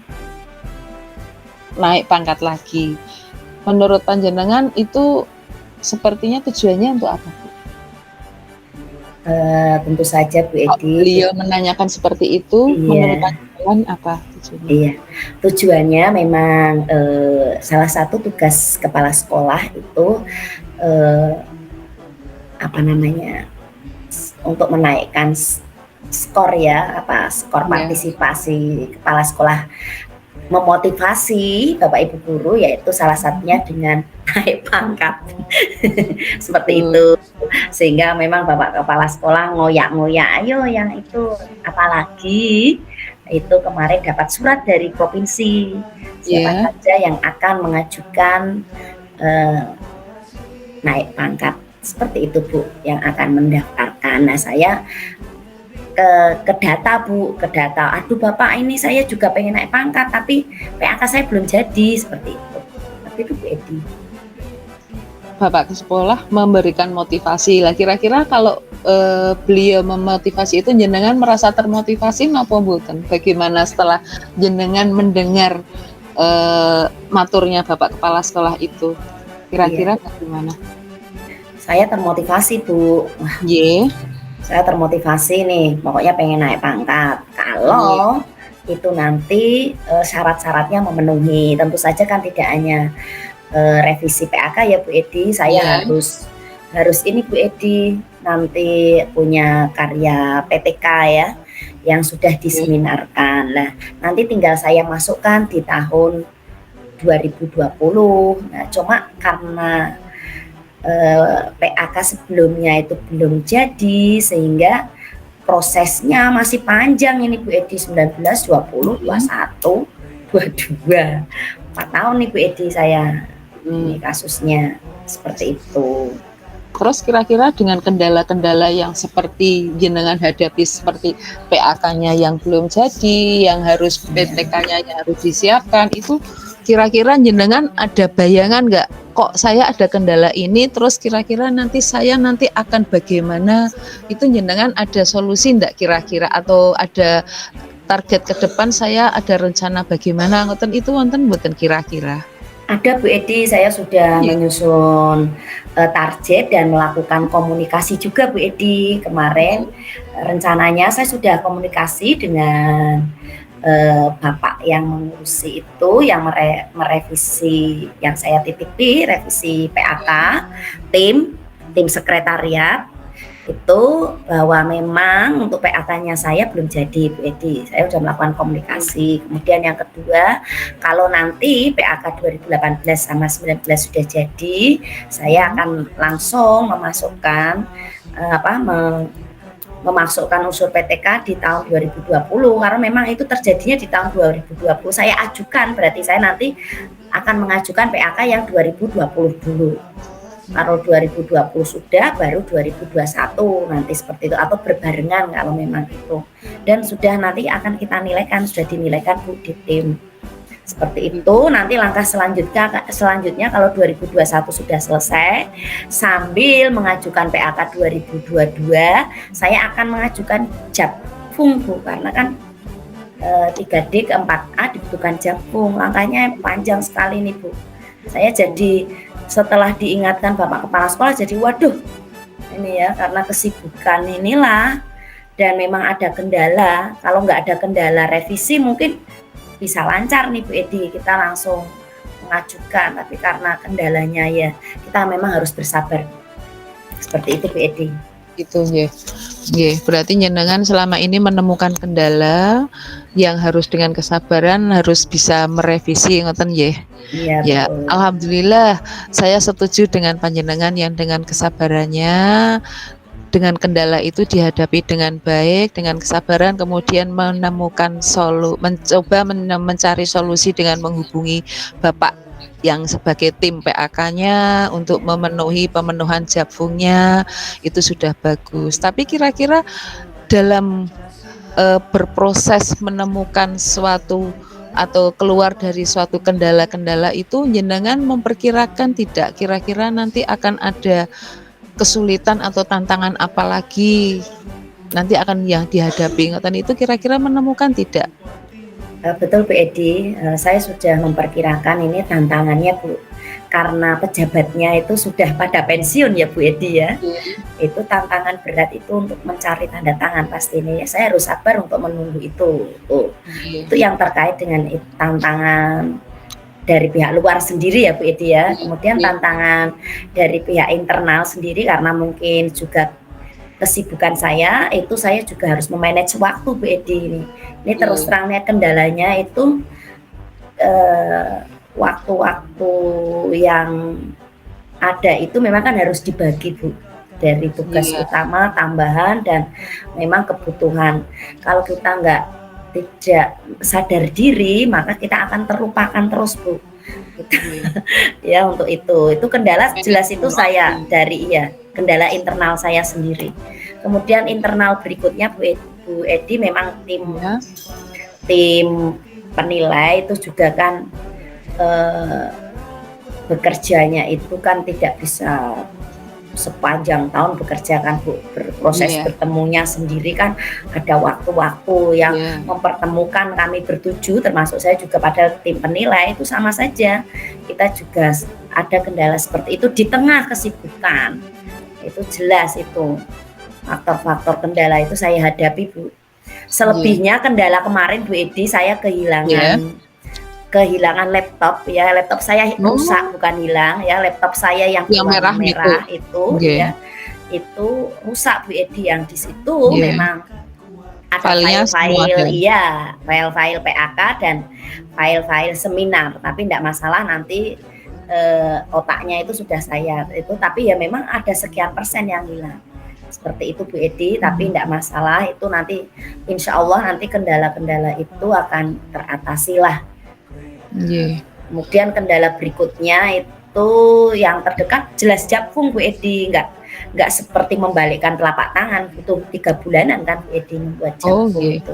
naik pangkat lagi. Menurut panjenengan itu sepertinya tujuannya untuk apa, Bu? Tentu saja Bu Edi. Beliau menanyakan seperti itu, menurut panjenengan apa tujuannya? Iya, tujuannya memang salah satu tugas kepala sekolah itu untuk menaikkan skor skor partisipasi kepala sekolah, memotivasi Bapak Ibu guru, yaitu salah satunya dengan naik pangkat seperti itu, sehingga memang Bapak Kepala Sekolah ngoyak-ngoyak, ayo yang itu, apalagi itu kemarin dapat surat dari provinsi siapa saja yang akan mengajukan naik pangkat, seperti itu Bu, yang akan mendaftarkan. Nah saya ke data Bu, ke data, aduh Bapak ini saya juga pengen naik pangkat tapi PAK saya belum jadi, seperti itu. Tapi itu Bu Edi. Bapak ke sekolah memberikan motivasi lah, kira-kira kalau beliau memotivasi itu jenengan merasa termotivasi napa mboten? Bagaimana setelah jenengan mendengar maturnya Bapak Kepala Sekolah itu? Kira-kira bagaimana? Saya termotivasi Bu. Saya termotivasi nih, pokoknya pengen naik pangkat. Kalau itu nanti syarat-syaratnya memenuhi, tentu saja kan tidak hanya revisi PAK ya Bu Edi, saya harus ini Bu Edi, nanti punya karya PTK ya yang sudah diseminarkan. Nah nanti tinggal saya masukkan di tahun 2020. Nah cuma karena PAK sebelumnya itu belum jadi, sehingga prosesnya masih panjang ini Bu Edi, 19, 20, 21, 22, 4 tahun nih Bu Edi saya ini kasusnya seperti itu. Terus kira-kira dengan kendala-kendala yang seperti jenengan hadapi, seperti PAK-nya yang belum jadi, yang harus PTK-nya yang harus disiapkan, itu kira-kira jenengan ada bayangan nggak, kok saya ada kendala ini, terus kira-kira nanti saya akan bagaimana? Itu jenengan ada solusi nggak kira-kira, atau ada target ke depan, saya ada rencana bagaimana ngoten itu wonten mboten kira-kira? Ada Bu Edi, saya sudah menyusun target dan melakukan komunikasi juga Bu Edi. Kemarin rencananya saya sudah komunikasi dengan Bapak yang mengurusi itu, yang merevisi, yang saya titipi revisi PAK, tim sekretariat. itu bahwa memang untuk PAK-nya saya belum jadi Bu Edi. Saya sudah melakukan komunikasi. Kemudian yang kedua, kalau nanti PAK 2018 sama 19 sudah jadi, saya akan langsung memasukkan memasukkan unsur PTK di tahun 2020 karena memang itu terjadinya di tahun 2020. Saya ajukan, berarti saya nanti akan mengajukan PAK yang 2020 dulu. Kalau 2020 sudah, baru 2021 nanti seperti itu, atau berbarengan kalau memang itu. Dan sudah nanti akan kita nilaikan, sudah dinilaikan Bu di tim. Seperti itu, nanti langkah selanjutnya kalau 2021 sudah selesai, sambil mengajukan PAK 2022, saya akan mengajukan Japfung Bu, karena kan 3D ke 4A dibutuhkan Japfung, langkahnya panjang sekali nih Bu. Saya jadi setelah diingatkan Bapak Kepala Sekolah jadi waduh, ini ya karena kesibukan inilah, dan memang ada kendala. Kalau nggak ada kendala revisi mungkin bisa lancar nih Bu Edi, kita langsung mengajukan, tapi karena kendalanya ya kita memang harus bersabar. Seperti itu Bu Edi. Itu ya. Berarti jenengan selama ini menemukan kendala yang harus dengan kesabaran harus bisa merevisi, ngoten nggih. Iya, Ya, betul. alhamdulillah saya setuju dengan panjenengan yang dengan kesabarannya, dengan kendala itu dihadapi dengan baik, dengan kesabaran, kemudian menemukan mencoba mencari solusi dengan menghubungi Bapak yang sebagai tim PAK-nya untuk memenuhi pemenuhan Japfungnya, itu sudah bagus. Tapi kira-kira dalam berproses menemukan suatu atau keluar dari suatu kendala-kendala itu, jenengan memperkirakan tidak kira-kira nanti akan ada kesulitan atau tantangan apa lagi nanti akan yang dihadapi, ngoten itu kira-kira menemukan tidak? Betul Bu Edi, saya sudah memperkirakan ini tantangannya Bu, karena pejabatnya itu sudah pada pensiun ya Bu Edi ya. Itu tantangan berat itu untuk mencari tanda tangan pasti ini. Saya harus sabar untuk menunggu itu. Itu yang terkait dengan tantangan dari pihak luar sendiri ya Bu Edi ya. Kemudian tantangan dari pihak internal sendiri karena mungkin juga kesibukan saya, itu saya juga harus memanage waktu Bu Edi ini. Ini terus terangnya kendalanya itu waktu-waktu yang ada itu memang kan harus dibagi Bu, dari tugas utama, tambahan, dan memang kebutuhan. Kalau kita tidak sadar diri, maka kita akan terlupakan terus Bu. Ya untuk itu kendala jelas itu saya dari kendala internal saya sendiri. Kemudian internal berikutnya Bu Edi memang tim penilai itu juga kan bekerjanya itu kan tidak bisa sepanjang tahun bekerja kan Bu, berproses bertemunya sendiri kan ada waktu-waktu yang mempertemukan kami bertujuh, termasuk saya juga pada tim penilai, itu sama saja kita juga ada kendala seperti itu di tengah kesibukan. Itu jelas itu faktor-faktor kendala itu saya hadapi Bu. Selebihnya kendala kemarin Bu Edi, saya kehilangan laptop ya, laptop saya rusak, bukan hilang ya, laptop saya yang merah itu ya, itu rusak Bu Edi, yang di situ memang ada file-file PAK dan file-file seminar, tapi tidak masalah nanti otaknya itu sudah saya itu, tapi ya memang ada sekian persen yang hilang. Seperti itu Bu Edi, tapi tidak masalah, itu nanti insya Allah nanti kendala-kendala itu akan teratasi lah. Kemudian kendala berikutnya itu yang terdekat jelas Japfung Bu Edi, nggak seperti membalikkan telapak tangan, butuh 3 bulanan kan Bu Edi membuat Japfung itu.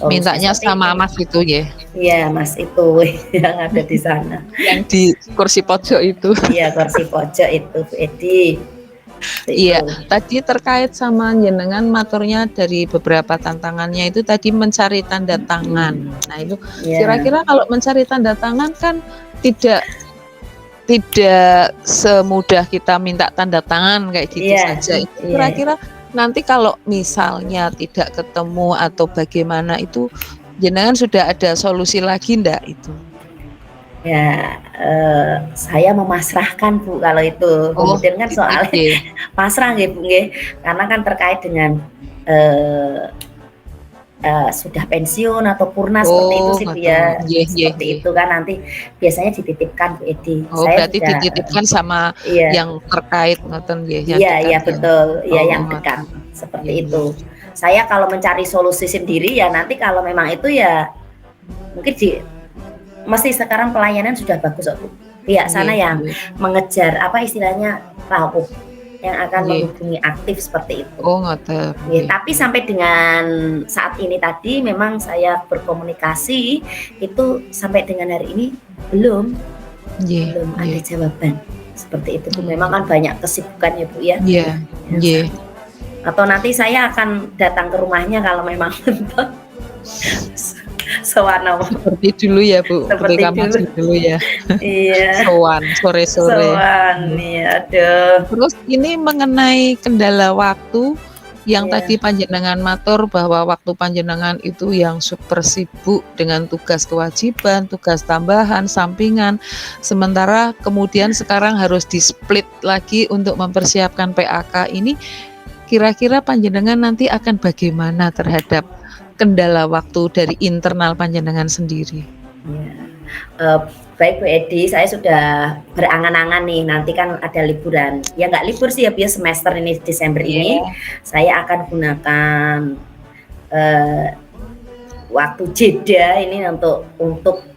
Mintanya sama itu. Mas itu ya? Iya Mas itu yang ada di sana. Yang di kursi pojok itu. Iya kursi pojok itu Bu Edi. Iya, tadi terkait sama jenengan maturnya dari beberapa tantangannya itu tadi mencari tanda tangan. Nah itu kira-kira kalau mencari tanda tangan kan tidak semudah kita minta tanda tangan kayak gitu saja. Kira-kira nanti kalau misalnya tidak ketemu atau bagaimana itu, jenengan sudah ada solusi lagi ndak itu? Ya, saya memasrahkan Bu kalau itu. Oh, Kemudian kan soalnya nggih. pasrah nggih Bu nggih, karena kan terkait dengan, eee sudah pensiun atau purna seperti itu Oh, sih Bu ngoten. ya, Nggih nggih seperti nggih. itu kan nanti biasanya dititipkan Bu Edi. Oh, Saya berarti sudah dititipkan sama iya. yang terkait ngoten nggih, yang Iya dekat iya ya? betul, iya Oh, yang dekat, ngoten. seperti Nggih nggih. itu. Saya kalau mencari solusi sendiri ya nanti kalau memang itu ya mungkin mesti sekarang pelayanan sudah bagus kok Bu. Pihak sana Nggih yang nggih. mengejar apa istilahnya raup, yang akan Nggih. menghubungi aktif seperti itu. Oh, ngoten. Ya, Nggih. tapi sampai dengan saat ini tadi memang saya berkomunikasi itu sampai dengan hari ini belum Nggih belum ada nggih. jawaban. Seperti itu Bu. Memang Mmm. kan banyak kesibukan ya Bu ya. Iya, Yang nggih. atau nanti saya akan datang ke rumahnya kalau memang mentok. Sewanowo. Seperti dulu ya Bu, Seperti ketika dulu. masih dulu ya. Iya. Sowan sore-sore. Sowan, Mmm. iya aduh. Terus ini mengenai kendala waktu yang tadi Iya. panjenengan matur bahwa waktu panjenengan itu yang super sibuk dengan tugas kewajiban, tugas tambahan, sampingan, sementara kemudian sekarang harus di-split lagi untuk mempersiapkan PAK ini, kira-kira panjenengan nanti akan bagaimana terhadap kendala waktu dari internal panjenengan sendiri? Iya. Baik Bu Edi, saya sudah berangan-angan nih, nanti kan ada liburan. Ya nggak libur sih ya Bu ya, semester ini Desember ini, Iya. saya akan gunakan, eee, waktu jeda ini untuk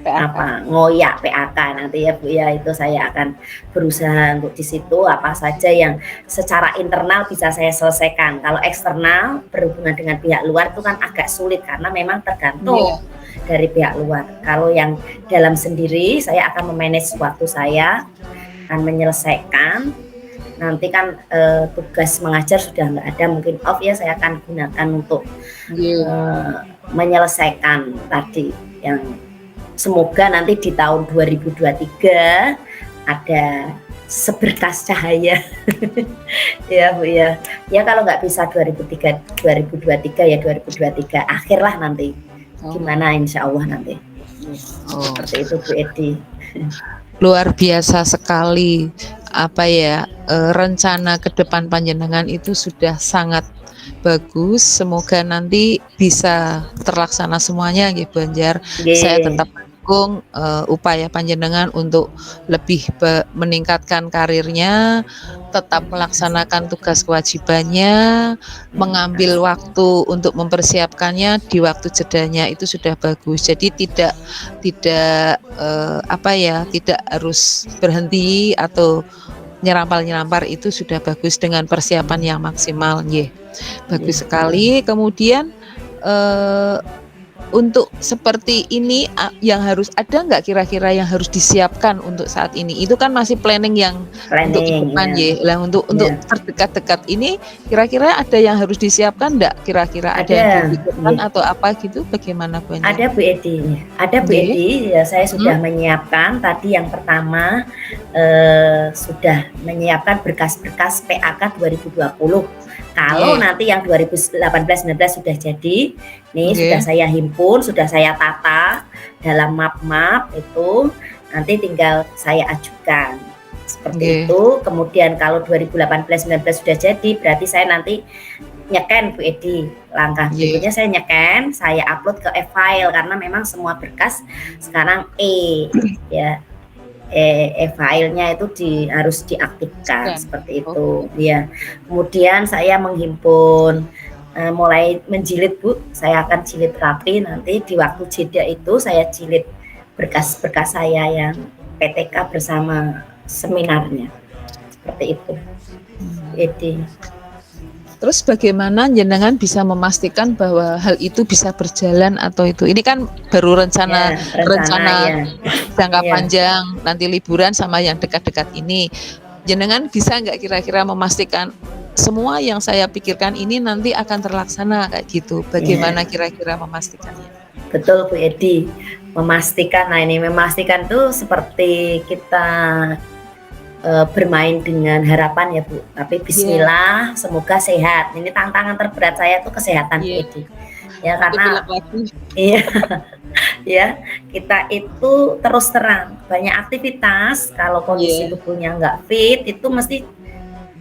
PAK. ngoyak PAK nanti ya Bu ya, itu saya akan berusaha untuk di situ apa saja yang secara internal bisa saya selesaikan. Kalau eksternal berhubungan dengan pihak luar itu kan agak sulit karena memang tergantung Iya. dari pihak luar. Kalau yang dalam sendiri saya akan me-manage waktu saya, akan menyelesaikan. Nanti kan, tugas mengajar sudah nggak ada, mungkin off ya saya akan gunakan untuk, Nggih. menyelesaikan tadi yang semoga nanti di tahun 2023 ada seberkas cahaya. Ya Bu ya. Ya kalau nggak bisa 2023 ya 2023 akhir lah nanti. Oh. Gimana insya Allah nanti. Oh. Seperti itu Bu Edi. Luar biasa sekali, apa ya, rencana ke depan panjenengan itu sudah sangat bagus, semoga nanti bisa terlaksana semuanya nggih Banjar. Saya Nggih. tetap mendukung, upaya panjenengan untuk lebih meningkatkan karirnya, tetap melaksanakan tugas kewajibannya, mengambil waktu untuk mempersiapkannya di waktu jedanya itu sudah bagus. Jadi tidak, apa ya, tidak harus berhenti atau nyerampal-nyerampar itu sudah bagus dengan persiapan yang maksimal, nggih. Bagus sekali. Kemudian, untuk seperti ini yang harus ada nggak kira-kira yang harus disiapkan untuk saat ini? Itu kan masih planning yang untuk ke depan Planning, nggih. Lah untuk iya. terdekat-dekat ini kira-kira ada yang harus disiapkan nggak? Kira-kira ada yang Ada, dipikirkan iya. atau apa gitu? Bagaimana Bu Eni? Ada Bu Edi, ada Bu Nggih. Edi, ya saya sudah menyiapkan tadi yang pertama, sudah menyiapkan berkas-berkas PAK 2020. Kalau Nggih. nanti yang 2018-19 sudah jadi, nih Nggih. sudah saya himpun, sudah saya tata dalam map-map itu, nanti tinggal saya ajukan. Seperti Nggih. itu. Kemudian kalau 2018-19 sudah jadi, berarti saya nanti nyeken Bu Edi. Langkah Nggih. berikutnya saya nyeken, saya upload ke e-file karena memang semua berkas sekarang ya. E-file-nya itu harus diaktifkan seperti itu, ya. Kemudian saya menghimpun, mulai menjilid Bu, saya akan jilid rapi nanti di waktu jeda itu saya jilid berkas-berkas saya yang PTK bersama seminarnya, seperti itu. Edi. Terus bagaimana jenengan bisa memastikan bahwa hal itu bisa berjalan atau itu? Ini kan baru rencana Ya. jangka Iya. panjang, nanti liburan sama yang dekat-dekat ini. Jenengan bisa nggak kira-kira memastikan semua yang saya pikirkan ini nanti akan terlaksana kayak gitu? Bagaimana kira-kira memastikannya? Betul Bu Edi, memastikan. Nah ini memastikan tuh seperti kita bermain dengan harapan ya Bu. Tapi Bismillah, semoga sehat. Ini tantangan terberat saya tuh kesehatan Bu Edi. Ya karena iya ya, kita itu terus terang banyak aktivitas kalau kondisi tubuhnya nggak fit itu mesti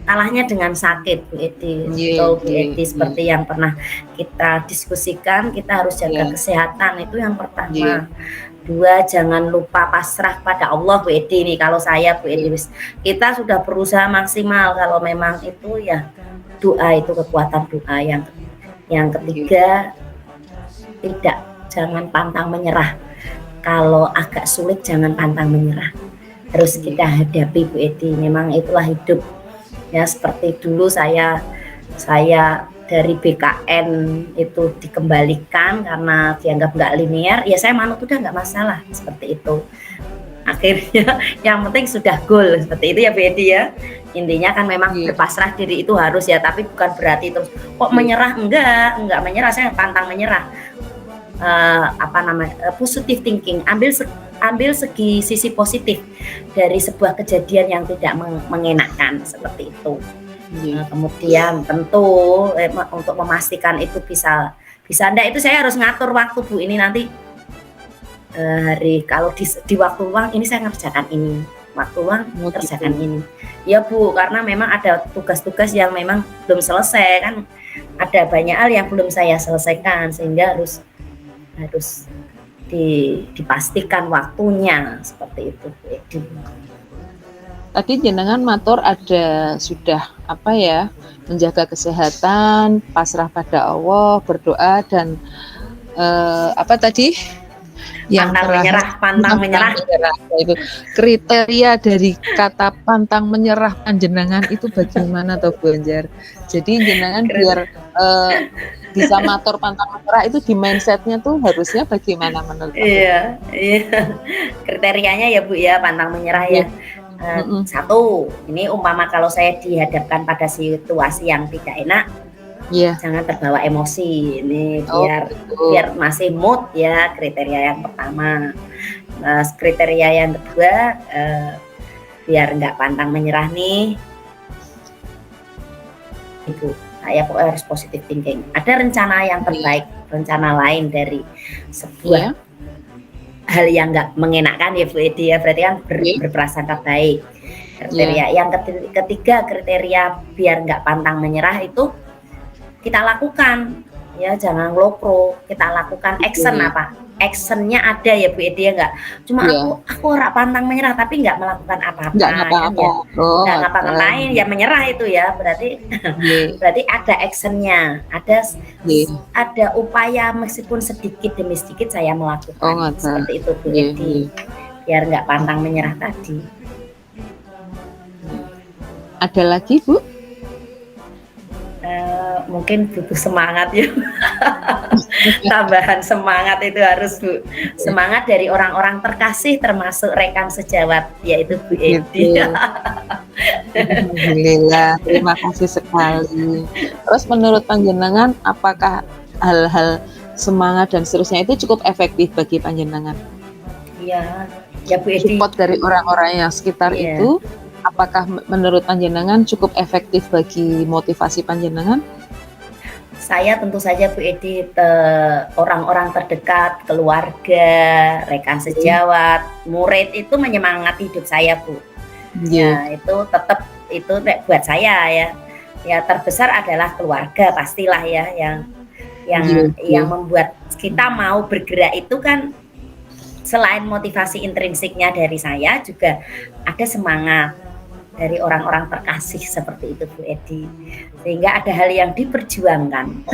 kalahnya dengan sakit Bu Edi. Betul Bu Edi, seperti yang pernah kita diskusikan, kita harus jaga kesehatan itu yang pertama. Dua, jangan lupa pasrah pada Allah Bu Edi nih. Kalau saya Bu Edi, kita sudah berusaha maksimal, kalau memang itu ya doa, itu kekuatan doa. Yang ketiga, jangan pantang menyerah. Kalau agak sulit jangan pantang menyerah, terus kita hadapi Bu Edi. Memang itulah hidup ya. Seperti dulu saya dari BKN itu dikembalikan karena dianggap nggak linear, ya saya manut udah nggak masalah, seperti itu. Akhirnya yang penting sudah goal, seperti itu ya Bu Edi ya. Intinya kan memang berpasrah diri itu harus ya, tapi bukan berarti terus kok menyerah, enggak menyerah, saya pantang menyerah. Positive thinking, ambil sisi positif dari sebuah kejadian yang tidak mengenakan, seperti itu. Kemudian tentu untuk memastikan itu bisa enggak, itu saya harus ngatur waktu Bu. Ini nanti kalau di waktu luang ini saya ngerjakan ini, waktu luang kerjakan ini ya Bu, karena memang ada tugas-tugas yang memang belum selesai kan, ada banyak hal yang belum saya selesaikan, sehingga harus dipastikan waktunya, seperti itu Bu Edi. Tadi jenengan matur ada sudah menjaga kesehatan, pasrah pada Allah, berdoa, dan apa tadi yang pantang menyerah. Itu kriteria dari kata pantang menyerah panjenengan itu bagaimana toh Bu Anjar? Jadi jenengan biar bisa matur pantang menyerah itu di mindsetnya tuh harusnya bagaimana menurut Iya. Kriterianya ya Bu ya, pantang menyerah ya. Satu, ini umpama kalau saya dihadapkan pada situasi yang tidak enak, jangan terbawa emosi. Ini biar masih mood ya, kriteria yang pertama. Kriteria yang kedua, biar nggak pantang menyerah nih, Ibu, saya pokoknya harus positive thinking. Ada rencana yang terbaik, rencana lain dari sebuah hal yang nggak mengenakan ya Bu Edi ya, berarti kan berprasangka baik. Kriteria yang ketiga, kriteria biar nggak pantang menyerah itu kita lakukan ya, jangan ngelopro, kita lakukan action. Actionnya ada ya Bu Edi ya, nggak cuma aku ora pantang menyerah tapi nggak melakukan apa-apa, nggak ngapa-ngapain ya menyerah itu ya, berarti berarti ada actionnya, ada upaya meskipun sedikit demi sedikit saya melakukan, seperti itu Bu Edi, biar nggak pantang menyerah tadi. Ada lagi Bu? Mungkin butuh semangat ya. Tambahan semangat itu harus Bu, semangat dari orang-orang terkasih termasuk rekan sejawat yaitu Bu Edi. Alhamdulillah, terima kasih sekali. Terus menurut panjenengan apakah hal-hal semangat dan seterusnya itu cukup efektif bagi panjenengan? Iya, ya Bu Edi. Support dari orang-orang yang sekitar itu apakah menurut panjenengan cukup efektif bagi motivasi panjenengan? Saya tentu saja Bu Edi, orang-orang terdekat, keluarga, rekan sejawat, murid itu menyemangati hidup saya Bu. Ya itu tetap itu buat saya ya terbesar adalah keluarga, pastilah ya, yang membuat kita mau bergerak itu kan. Selain motivasi intrinsiknya dari saya, juga ada semangat dari orang-orang terkasih, seperti itu Bu Edi, sehingga ada hal yang diperjuangkan.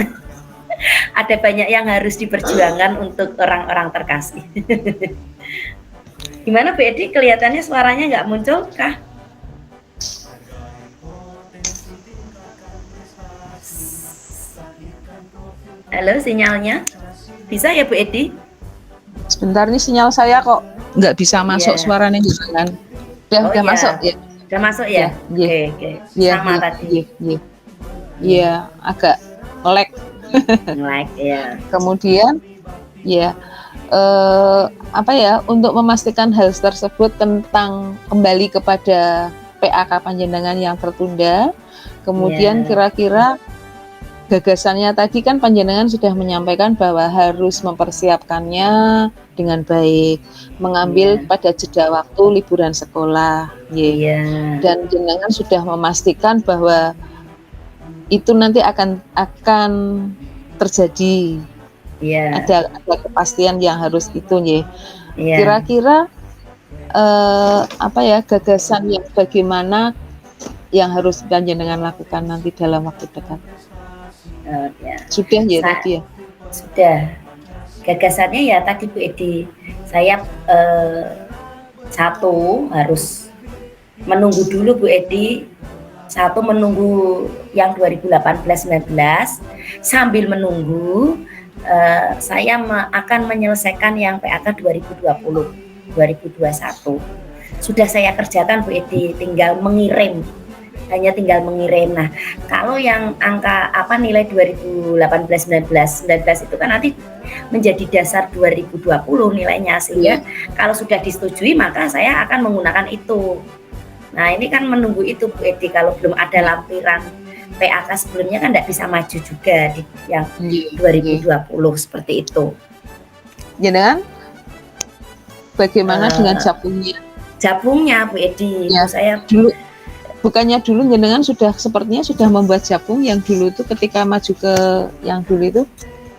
Ada banyak yang harus diperjuangkan untuk orang-orang terkasih. Gimana Bu Edi, kelihatannya suaranya nggak muncul kah? Halo, sinyalnya bisa ya Bu Edi? Sebentar nih, sinyal saya kok nggak bisa masuk suaranya juga kan? Udah masuk ya? Udah masuk ya? Oke. Sama tadi. Iya, agak lag. Ya. Kemudian untuk memastikan hal tersebut tentang kembali kepada PAK panjenengan yang tertunda, kemudian kira-kira gagasannya tadi kan panjenengan sudah menyampaikan bahwa harus mempersiapkannya dengan baik, mengambil Iya. pada jeda waktu liburan sekolah, nggih. Iya. Dan jenengan sudah memastikan bahwa itu nanti akan terjadi. Iya. Ada kepastian yang harus itu, nggih. Iya. Kira-kira apa ya, gagasan yang bagaimana yang harus panjenengan lakukan nanti dalam waktu dekat? Ya. Sudah ya Sa tadi ya? Sudah. Gagasannya ya tadi Bu Edi, saya satu harus menunggu dulu Bu Edi, satu menunggu yang 2018-19, sambil menunggu saya akan menyelesaikan yang PAK 2020-2021. Sudah saya kerjakan Bu Edi, tinggal mengirim. Hanya tinggal mengirim. Nah, kalau yang angka nilai 2018, 19 itu kan nanti menjadi dasar 2020 nilainya, sehingga kalau sudah disetujui maka saya akan menggunakan itu. Nah, ini kan menunggu itu Bu Edi, kalau belum ada lampiran PAK sebelumnya kan tidak bisa maju juga di yang 2020 seperti itu. Jenengan bagaimana dengan japungnya? Japungnya Bu Edi, ya, saya bukannya dulu jenengan sepertinya sudah membuat japung yang dulu itu ketika maju ke yang dulu itu?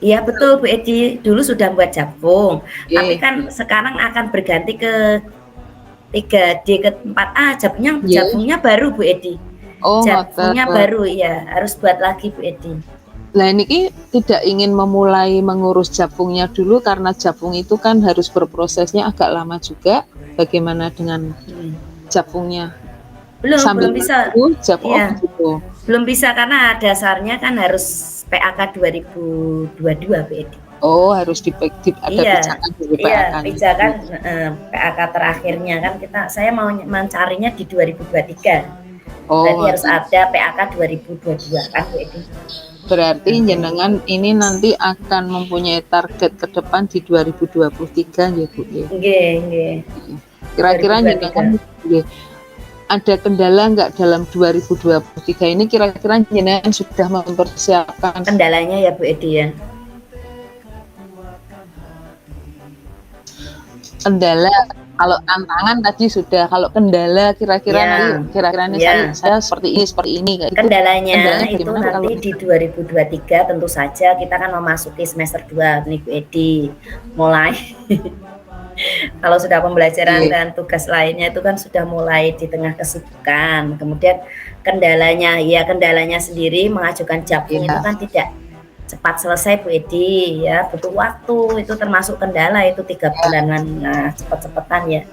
Iya betul Bu Edi, dulu sudah membuat japung, tapi kan sekarang akan berganti ke 3D ke 4A, japungnya baru Bu Edi. Japungnya baru ya, harus buat lagi Bu Edi. Nah ini tidak ingin memulai mengurus japungnya dulu karena japung itu kan harus berprosesnya agak lama juga. Bagaimana dengan japungnya? Belum bisa. Ya. Belum bisa karena dasarnya kan harus PAK 2022 Bu Edi. Oh, harus ada pijakan dari PAK. Iya, pijakan PAK terakhirnya kan saya mau mencarinya di 2023. Berarti harus ada PAK 2022 kan Bu Edi. Berarti jenengan ini nanti akan mempunyai target ke depan di 2023 ya Bu ya. Nggih. Kira-kira jenengan ada kendala nggak dalam 2023 ini, kira-kira jenengan sudah mempersiapkan kendalanya ya Bu Edi ya? Kendala, kalau tantangan tadi sudah, kalau kendala kira-kira saya seperti ini kayak kendalanya itu nanti di 2023 tentu saja kita kan memasuki semester 2 nih Bu Edi, mulai kalau sudah pembelajaran dan tugas lainnya itu kan sudah mulai di tengah kesibukan. Kemudian kendalanya sendiri mengajukan japung itu kan tidak cepat selesai Bu Edi ya, butuh waktu, itu termasuk kendala itu 3 bulanan. Nah, cepet-cepetan ya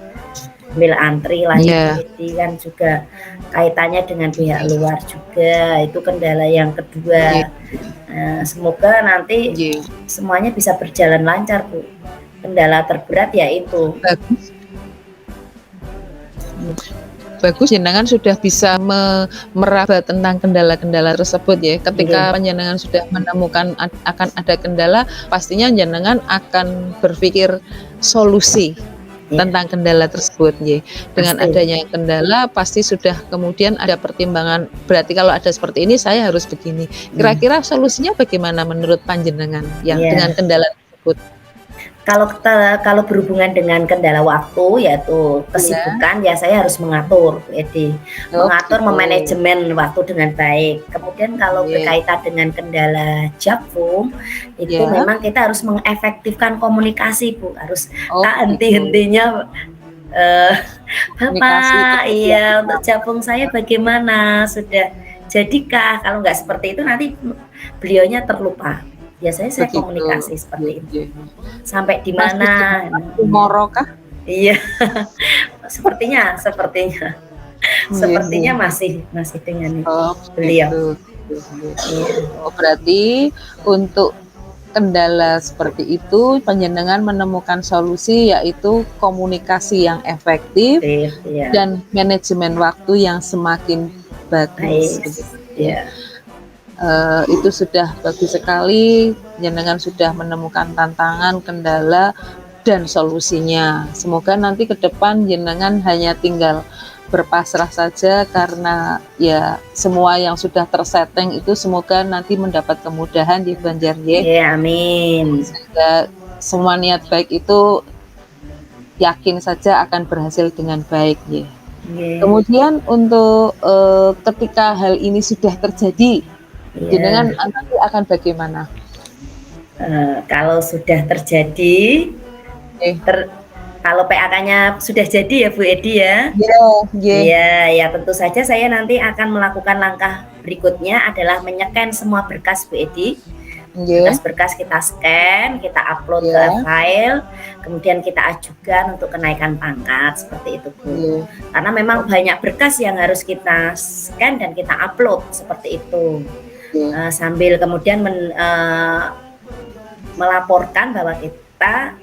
ambil antri lah Bu Edi, kan juga kaitannya dengan pihak luar juga, itu kendala yang kedua. Nah, semoga nanti semuanya bisa berjalan lancar Bu. Kendala terberat ya itu. Bagus, jenengan sudah bisa meraba tentang kendala-kendala tersebut ya. Ketika jenengan sudah menemukan akan ada kendala, pastinya jenengan akan berpikir solusi tentang kendala tersebut ya. Dengan adanya kendala pasti sudah kemudian ada pertimbangan, berarti kalau ada seperti ini saya harus begini. Kira-kira solusinya bagaimana menurut panjenengan yang dengan kendala tersebut? Kalau berhubungan dengan kendala waktu, yaitu kesibukan, ya saya harus mengatur Bu Edi, memanajemen waktu dengan baik. Kemudian kalau berkaitan dengan kendala japung, itu memang kita harus mengefektifkan komunikasi Bu, harus henti-hentinya Bapak, untuk japung saya bagaimana, sudah jadikah? Kalau nggak seperti itu nanti beliaunya terlupa. Biasanya saya komunikasi seperti itu. Sampai di mana? Morokah? Iya. Sepertinya masih dengan beliau. Berarti untuk kendala seperti itu panjenengan menemukan solusi, yaitu komunikasi yang efektif dan manajemen waktu yang semakin bagus. Itu sudah bagus sekali, jenengan sudah menemukan tantangan, kendala, dan solusinya. Semoga nanti ke depan jenengan hanya tinggal berpasrah saja karena ya semua yang sudah tersetting itu semoga nanti mendapat kemudahan di Banjar nggih. Ya, amin. Sehingga semua niat baik itu yakin saja akan berhasil dengan baik nggih. Kemudian untuk ketika hal ini sudah terjadi, jenengan nanti akan bagaimana? Kalau sudah terjadi, kalau PAK-nya sudah jadi ya Bu Edi ya? Iya, ya tentu saja saya nanti akan melakukan langkah berikutnya adalah menyeken semua berkas Bu Edi. Berkas-berkas kita scan, kita upload ke file, kemudian kita ajukan untuk kenaikan pangkat seperti itu Bu. Karena memang banyak berkas yang harus kita scan dan kita upload seperti itu. Sambil kemudian melaporkan bahwa kita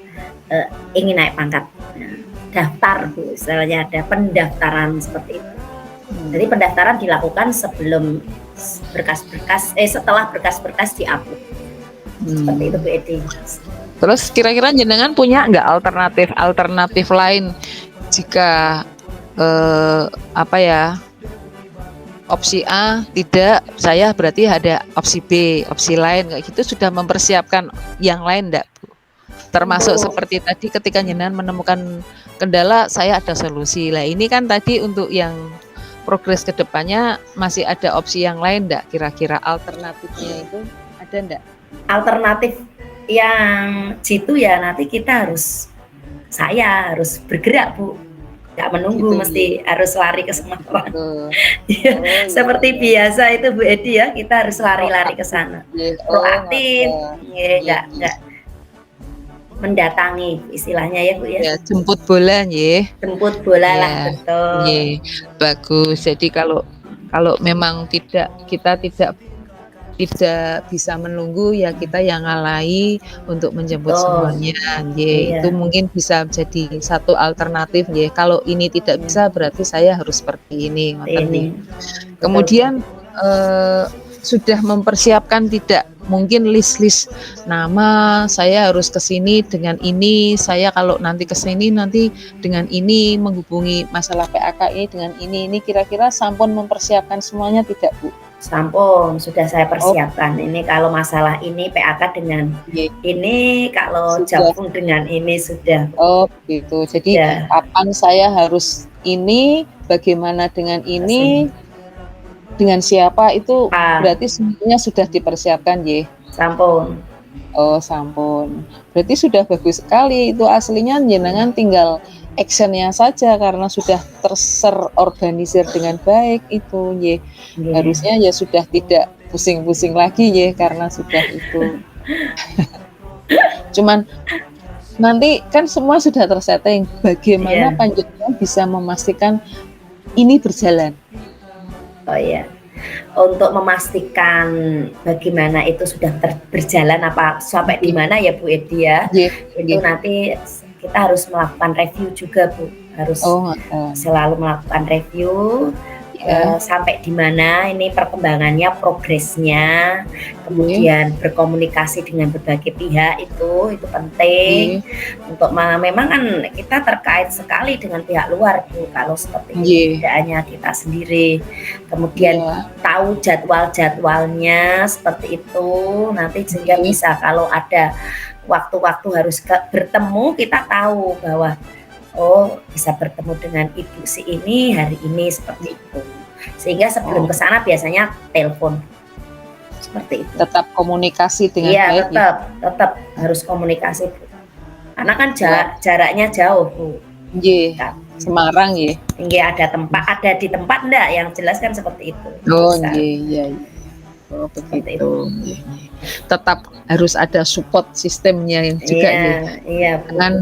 ingin naik pangkat. Daftar Bu, istilahnya ada pendaftaran seperti itu. Jadi pendaftaran dilakukan sebelum setelah berkas-berkas diupload. Seperti itu Bu Edi. Terus kira-kira jenengan punya nggak alternatif lain jika opsi A tidak, saya berarti ada opsi B, opsi lain kayak gitu, sudah mempersiapkan yang lain enggak Bu? Termasuk seperti tadi ketika jenengan menemukan kendala, saya ada solusi. Lah ini kan tadi untuk yang progres ke depannya masih ada opsi yang lain enggak, kira-kira alternatifnya itu ada enggak? Alternatif yang situ ya nanti saya harus bergerak Bu, nggak menunggu gitu, mesti harus lari ke Semarang. Seperti biasa itu Bu Edi ya, kita harus lari-lari ke sana, proaktif, nggak mendatangi istilahnya ya Bu ya. Jemput bola ya. Jemput bola lah betul. Bagus. Jadi kalau memang kita tidak bisa menunggu ya kita yang ngalahi untuk menjemput semuanya. Itu mungkin bisa jadi satu alternatif ya. Kalau ini tidak bisa berarti saya harus seperti ini. Kemudian sudah mempersiapkan tidak mungkin list nama, saya harus ke sini dengan ini, saya kalau nanti ke sini nanti dengan ini, menghubungi masalah PAKI dengan ini kira-kira sampun mempersiapkan semuanya tidak Bu? Sampun, sudah saya persiapkan. Ini kalau masalah ini PAK dengan ini, kalau Japung dengan ini sudah. Oh gitu. Jadi kapan saya harus ini, bagaimana dengan ini, dengan siapa itu berarti semuanya sudah dipersiapkan ya. Sampun. Oh sampun. Berarti sudah bagus sekali. Itu aslinya jenengan tinggal actionnya saja karena sudah terorganisir dengan baik itu harusnya ya sudah tidak pusing-pusing lagi karena sudah itu. Cuman nanti kan semua sudah tersetting, bagaimana panjenengan bisa memastikan ini berjalan? Oh iya, untuk memastikan bagaimana itu sudah berjalan apa sampai di mana ya Bu Edi ya, itu nanti kita harus melakukan review juga Bu, harus selalu melakukan review sampai di mana ini perkembangannya, progresnya, kemudian berkomunikasi dengan berbagai pihak itu penting untuk memang kan kita terkait sekali dengan pihak luar Bu, kalau seperti ini tidak hanya kita sendiri, kemudian tahu jadwalnya seperti itu nanti sehingga bisa kalau ada waktu-waktu harus bertemu kita tahu bahwa bisa bertemu dengan ibu si ini hari ini seperti itu, sehingga sebelum ke sana biasanya telepon seperti itu. Tetap komunikasi dengan baik. Tetap harus komunikasi Bu, karena kan jaraknya jauh Bu. Semarang ada di tempat enggak yang jelas kan seperti itu. Begitu. Tetap harus ada support sistemnya yang juga dengan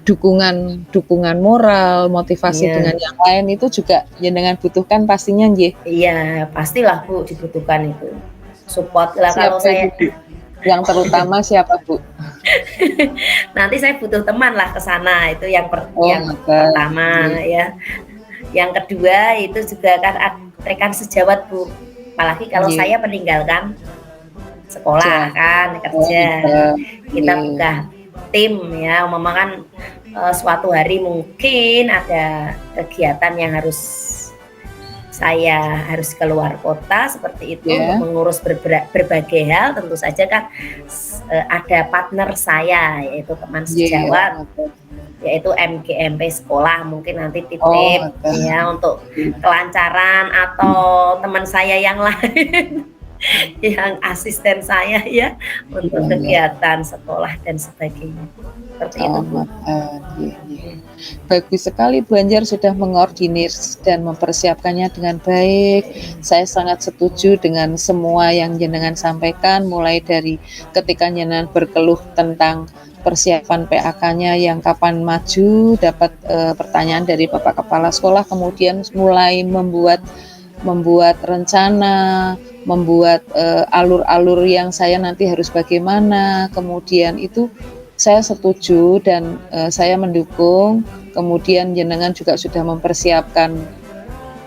dukungan moral, motivasi dengan yang lain itu juga dengan butuhkan pastinya Iya, pastilah Bu, dibutuhkan itu. Support lah kalau saya. Yang terutama siapa Bu? Nanti saya butuh teman lah ke sana, itu yang pertama ya. Yang kedua itu juga kan rekan sejawat Bu. Apalagi kalau saya meninggalkan sekolah kan kerja, kita buka tim ya, memang kan suatu hari mungkin ada kegiatan yang saya harus keluar kota seperti itu Ya. untuk mengurus berbagai hal, tentu saja kan ada partner saya yaitu teman sejawat, yaitu MGMP sekolah, mungkin nanti titip ya untuk kelancaran, atau teman saya yang lain yang asisten saya ya untuk kegiatan sekolah dan sebagainya. Seperti itu. Bagus sekali Bu Anjar sudah mengordinir dan mempersiapkannya dengan baik. Saya sangat setuju dengan semua yang jenengan sampaikan, mulai dari ketika jenengan berkeluh tentang persiapan PAK-nya yang kapan maju, dapat pertanyaan dari Bapak Kepala Sekolah, kemudian mulai membuat rencana, membuat alur-alur yang saya nanti harus bagaimana, kemudian itu saya setuju dan saya mendukung. Kemudian jenengan juga sudah mempersiapkan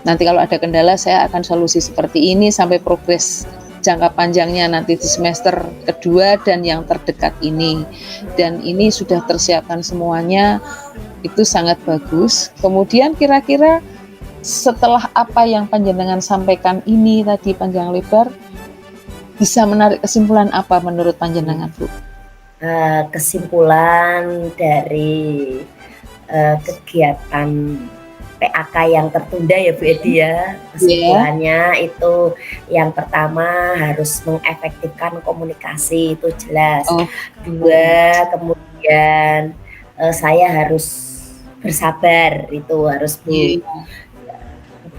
nanti kalau ada kendala saya akan solusi seperti ini sampai progres jangka panjangnya nanti di semester kedua dan yang terdekat ini, dan ini sudah tersiapkan semuanya, itu sangat bagus. Kemudian kira-kira setelah apa yang panjenengan sampaikan ini tadi panjang lebar, bisa menarik kesimpulan apa menurut panjenengan Bu? Kesimpulan dari kegiatan PAK yang tertunda ya Bu Edi ya, kesimpulannya itu yang pertama harus mengefektifkan komunikasi, itu jelas. Dua, kemudian saya harus bersabar, itu harus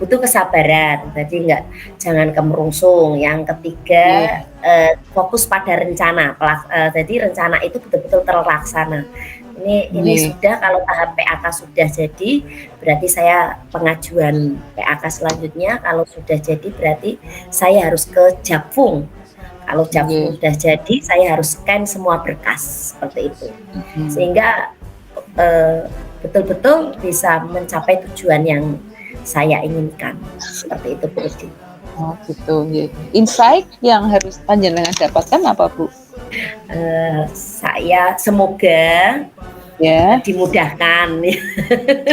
butuh kesabaran, jadi jangan kemerungsung. Yang ketiga, fokus pada rencana, jadi rencana itu betul-betul terlaksana. Ini sudah, kalau tahap PAK sudah jadi, berarti saya pengajuan PAK selanjutnya. Kalau sudah jadi berarti saya harus ke Jakfung. Kalau Jakfung sudah jadi, saya harus scan semua berkas seperti itu, sehingga betul-betul bisa mencapai tujuan yang saya inginkan, seperti itu Bu Edi. Oh gitu. Insight yang harus panjenengan dapatkan apa Bu? Saya semoga dimudahkan.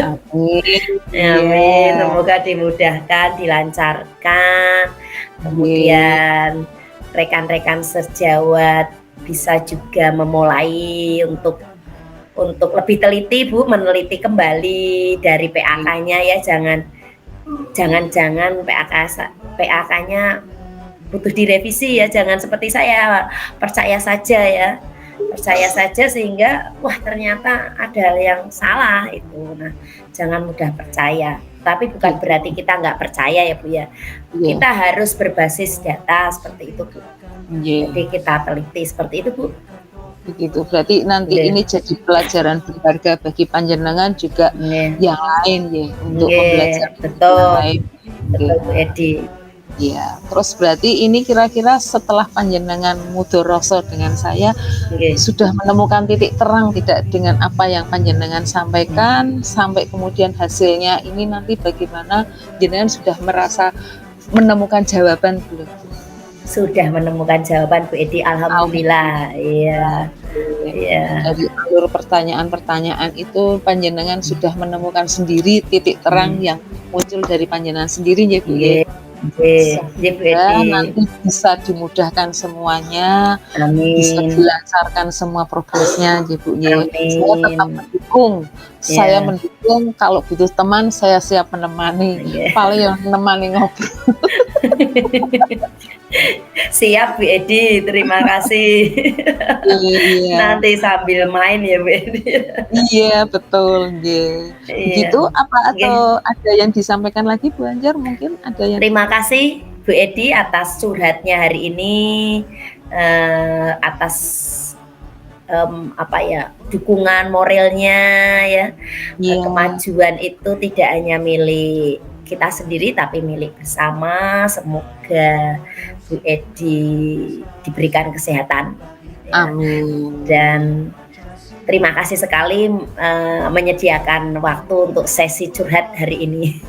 Amin. Semoga dimudahkan, dilancarkan. Kemudian rekan-rekan sejawat bisa juga memulai untuk lebih teliti Bu, meneliti kembali dari PAK-nya ya, jangan PAK-nya butuh direvisi ya, jangan seperti saya percaya saja sehingga wah ternyata ada hal yang salah itu. Nah, jangan mudah percaya, tapi bukan berarti kita nggak percaya ya Bu ya. Kita harus berbasis data seperti itu Bu. Jadi kita teliti seperti itu Bu. Begitu, berarti nanti ini jadi pelajaran berharga bagi panjenengan juga yang lain ya, untuk belajar betul Bu Edi. Ya, terus berarti ini kira-kira setelah panjenengan mudhoroso dengan saya sudah menemukan titik terang tidak dengan apa yang panjenengan sampaikan, sampai kemudian hasilnya ini nanti bagaimana, jenengan sudah merasa menemukan jawaban belum? Sudah menemukan jawaban Bu Edi, alhamdulillah. Iya. Dari alur pertanyaan-pertanyaan itu panjenengan sudah menemukan sendiri titik terang yang muncul dari panjenengan sendiri ya Bu ya. Semoga nanti bisa dimudahkan semuanya, bisa dilancarkan semua progresnya ya Bu ya. Saya tetap mendukung. Saya mendukung, kalau butuh teman saya siap menemani. Paling yang menemani ngobrol. Siap Bu Edi, terima kasih. Nanti sambil main ya Bu Edi. Iya betul. Begitu apa atau ada yang disampaikan lagi Bu Anjar? Mungkin ada yang. Terima kasih Bu Edi atas curhatnya hari ini, atas dukungan moralnya ya. Kemajuan itu tidak hanya milik kita sendiri tapi milik bersama. Semoga Bu Edi diberikan kesehatan. Amin. Dan terima kasih sekali menyediakan waktu untuk sesi curhat hari ini.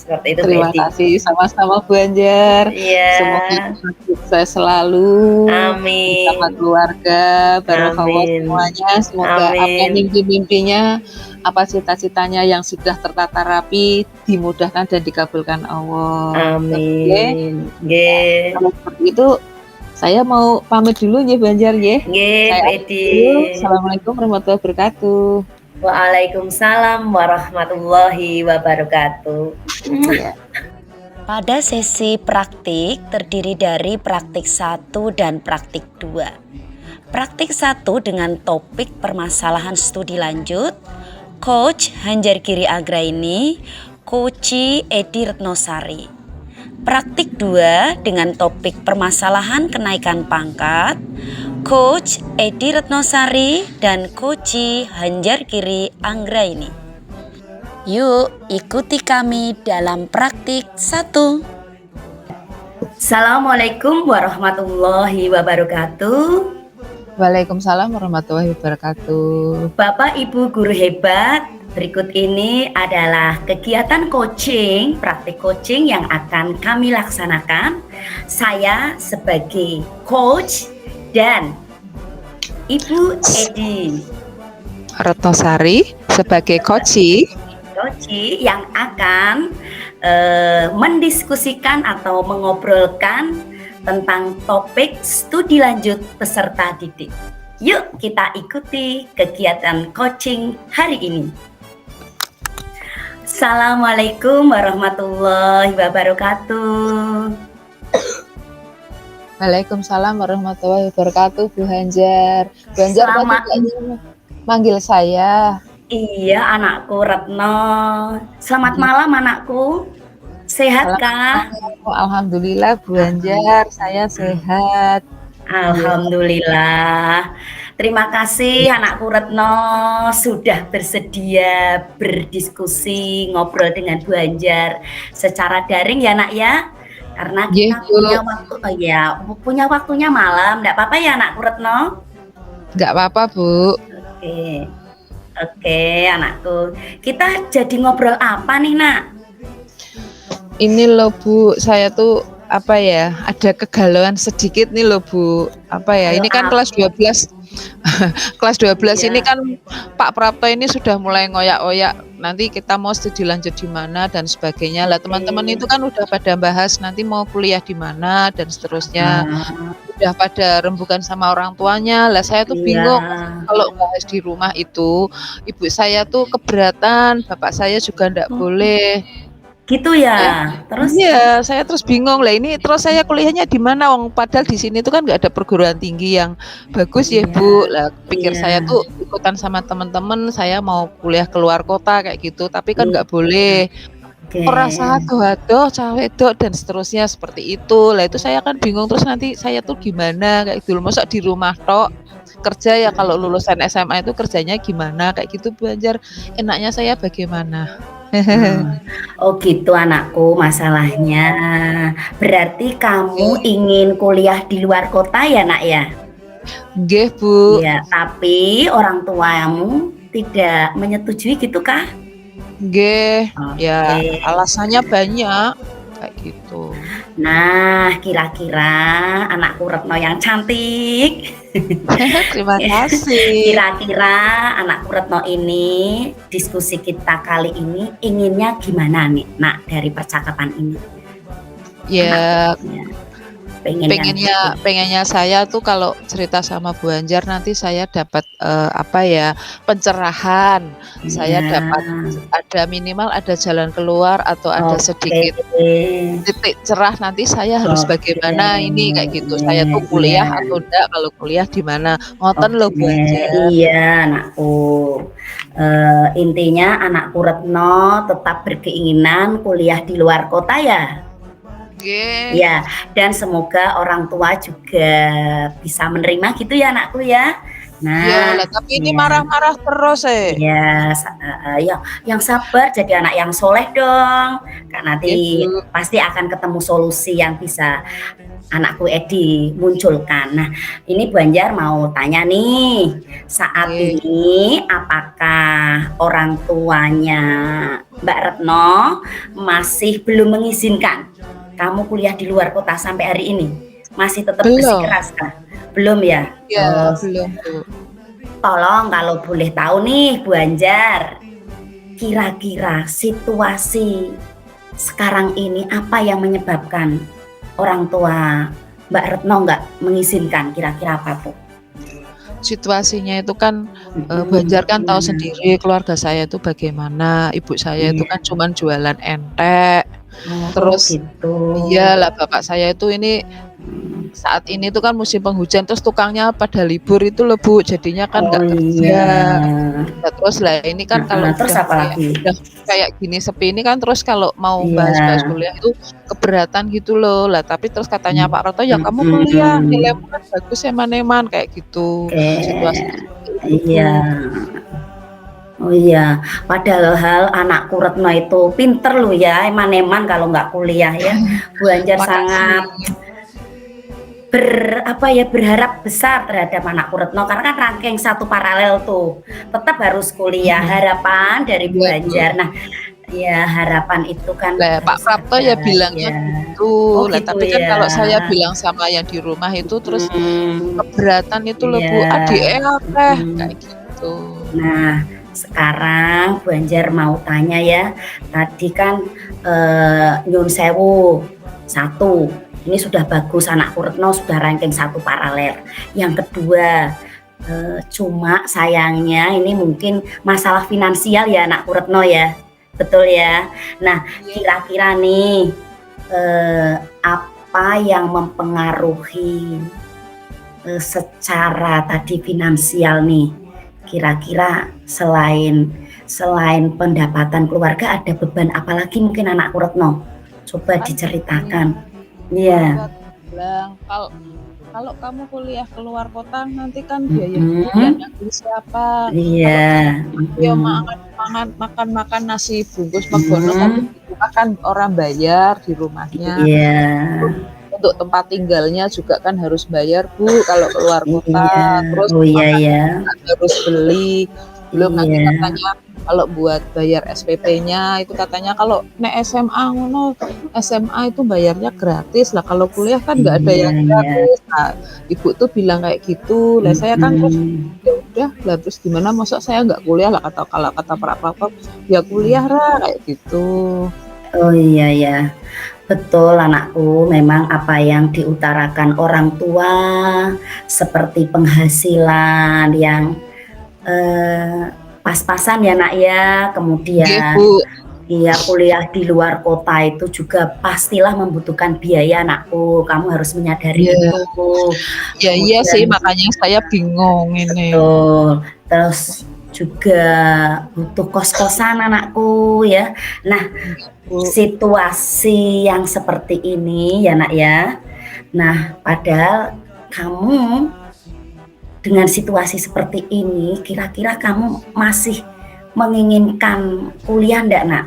Seperti itu, Bu Terima Edi. kasih, sama-sama Bu Anjar. Iya. Semoga sukses selalu bersama Amin. keluarga, barokallah Amin. semuanya. Semoga apa Amin. mimpi-mimpinya, apa cita-citanya yang sudah tertata rapi dimudahkan dan dikabulkan Allah. Oke. Amin. Nggih. Kalau seperti itu saya mau pamit dulu ya Bu Anjar ya. Nggih, Saya Bu akhiri Edi. dulu. Assalamualaikum warahmatullahi wabarakatuh. Waalaikumsalam warahmatullahi wabarakatuh. Ya. Pada sesi praktik terdiri dari praktik 1 dan praktik 2. Praktik 1 dengan topik permasalahan studi lanjut, Coach Hanjar Giri Anggraini, Coach Edi Retnosari. Praktik 2 dengan topik permasalahan kenaikan pangkat, Coach Edi Retnosari dan Coach Hanjar Giri Anggraini. Yuk ikuti kami dalam praktik 1. Assalamualaikum warahmatullahi wabarakatuh. Waalaikumsalam warahmatullahi wabarakatuh. Bapak Ibu guru hebat, berikut ini adalah kegiatan coaching, praktik coaching yang akan kami laksanakan. Saya sebagai coach dan Ibu Edi Retnosari sebagai coach yang akan mendiskusikan atau mengobrolkan tentang topik studi lanjut peserta didik. Yuk kita ikuti kegiatan coaching hari ini. Assalamualaikum warahmatullahi wabarakatuh. Waalaikumsalam warahmatullahi wabarakatuh, Bu Hanjar. Bu Hanjar Selamat. tadi manggil saya. Iya, anakku Retno. Selamat malam anakku. Sehat kah? Alhamdulillah Bu Hanjar, saya sehat. Alhamdulillah. Terima kasih anakku Retno sudah bersedia berdiskusi, ngobrol dengan Bu Hanjar secara daring ya nak ya. Karena kita punya waktu, punya waktunya malam. Enggak apa-apa ya anakku Retno? Enggak apa-apa Bu. Oke anakku. Kita jadi ngobrol apa nih nak? Ini loh Bu, saya tuh apa ya, ada kegalauan sedikit nih loh Bu. Apa ya, ini kan kelas 12. Kelas 12 ini kan Pak Prapto ini sudah mulai ngoyak-oyak nanti kita mau studi lanjut di mana dan sebagainya. Lah teman-teman itu kan udah pada bahas nanti mau kuliah di mana dan seterusnya. Udah pada rembukan sama orang tuanya. Lah saya tuh bingung kalau bahas di rumah itu, ibu saya tuh keberatan, bapak saya juga enggak boleh. Gitu ya. Terus iya, saya terus bingung lah ini terus saya kuliahnya di mana wong padahal di sini tuh kan nggak ada perguruan tinggi yang bagus ya Bu. Lah pikir saya tuh ikutan sama teman-teman saya mau kuliah keluar kota kayak gitu tapi kan nggak boleh. Ora sah adoh cawe dok dan seterusnya seperti itu. Lah itu saya kan bingung terus nanti saya tuh gimana kayak gitu. Masa di rumah tok kerja ya kalau lulusan SMA itu kerjanya gimana kayak gitu Bu Hanjar. Enaknya saya bagaimana? Oh gitu anakku masalahnya. Berarti kamu ingin kuliah di luar kota ya nak ya? Nggih Bu. Ya, tapi orang tuamu tidak menyetujui gitu kah? Nggih, ya alasannya banyak kayak gitu. Nah, kira-kira anakku Retno yang cantik. Terima kasih. Kira-kira anakku Retno ini diskusi kita kali ini inginnya gimana nih, nak dari percakapan ini? Ya, pengennya saya tuh kalau cerita sama Bu Hanjar nanti saya dapat pencerahan. Saya dapat ada minimal ada jalan keluar atau ada sedikit titik cerah nanti saya harus bagaimana ini kayak gitu. Saya tuh kuliah atau enggak, kalau kuliah di mana. Ngoten loh Bu Hanjar. Iya, anakku. Intinya anakku Retno tetap berkeinginan kuliah di luar kota ya. Ya, dan semoga orang tua juga bisa menerima gitu ya anakku ya. Iya Nah, lah, tapi ini ya. marah-marah terus Ya, yang sabar jadi anak yang soleh dong. Kak Iya, nanti Bu. pasti akan ketemu solusi yang bisa anakku Edi munculkan. Nah, ini Bu Anjar mau tanya nih, saat Oke. ini apakah orang tuanya Mbak Retno masih belum mengizinkan kamu kuliah di luar kota sampai hari ini? Masih tetap Belum. bersikeras kah? Belum ya? Iya, belum, Bu. Tolong kalau boleh tahu nih Bu Anjar, kira-kira situasi sekarang ini apa yang menyebabkan orang tua Mbak Retno nggak mengizinkan, kira-kira apa tuh? Situasinya itu kan, Banjar kan tahu Gimana? sendiri keluarga saya itu bagaimana, ibu saya itu Iya. kan cuman jualan entek, Oh terus gitu. iyalah bapak saya itu ini saat ini tuh kan musim penghujan, terus tukangnya pada libur itu loh, Bu, jadinya kan Oh nggak iya. kerja. Nah, terus lah ini kan kalau Heeh, terus udah apa lagi? kayak gini sepi ini kan terus kalau mau bahas-bahas Iya. kuliah itu keberatan gitu loh. Lah tapi terus katanya Pak Roto, "Ya kamu kuliah, Mhm. nilaimu kan bagus eman-eman," kayak gitu. Oke. Situasinya seperti itu, Iya. Bu. Oh iya, padahal anakku Retno itu pinter loh ya, eman-eman kalau nggak kuliah ya. Bu Anjar Makasih. sangat berharap besar terhadap anakku Retno karena kan ranking satu paralel tuh. Tetap harus kuliah, harapan dari Bu Iya, Bu. Anjar. Nah, ya harapan itu kan Lah Pak harus Prapto ya ada, bilangnya ya. Oh gitu. Lah gitu tapi kan ya. kalau saya bilang sama yang di rumah itu terus Hmm, keberatan itu loh, iya. Bu, "Adike akeh," Mhm. kayak gitu. Nah, sekarang Bu Anjar mau tanya ya. Tadi kan nyun sewu, satu, ini sudah bagus anakku Retno sudah ranking satu paralel. Yang kedua, cuma sayangnya ini mungkin masalah finansial ya anakku Retno ya. Betul ya. Nah, Iya. kira-kira nih apa yang mempengaruhi secara tadi finansial nih? Kira-kira selain pendapatan keluarga ada beban apalagi mungkin anakku Retno? Coba Kan gini, diceritakan. orang Iya. tua bilang, "Kalau kalau kamu kuliah keluar kota nanti kan biayanya yang Mhm. nanggung siapa? Kalau Iya. di ya Mhm. makan nasi bungkus McDonald tapi Mhm. di rumah kan orang bayar di rumahnya. Iya. Untuk tempat tinggalnya juga kan harus bayar, Bu, kalau keluar Iya. kota. Terus Oh iya makannya ya. juga harus beli. Belum nanti Iya. katanya kalau buat bayar SPP-nya itu katanya kalau nek SMA ngono, SMA itu bayarnya gratis. Lah kalau kuliah kan nggak ada Iya yang iya. gratis. Nah, ibu tuh bilang kayak gitu. Lah saya kan terus, Mhm. ya udah, lah terus gimana masa saya nggak kuliah lah kalau kata Pak Prato, ya kuliah lah kayak gitu. Oh iya ya. Betul anakku, memang apa yang diutarakan orang tua seperti penghasilan yang pas-pasan ya Nak ya, Nggih, kemudian Bu. iya kuliah di luar kota itu juga pastilah membutuhkan biaya anakku, kamu harus menyadari Iya. itu. Ya iya sih, Kemudian makanya saya bingung ini. betul, terus juga butuh kos-kosan anakku ya. Nah, Iya, Bu. situasi yang seperti ini ya Nak ya. Nah, padahal kamu dengan situasi seperti ini, kira-kira kamu masih menginginkan kuliah ndak, Nak?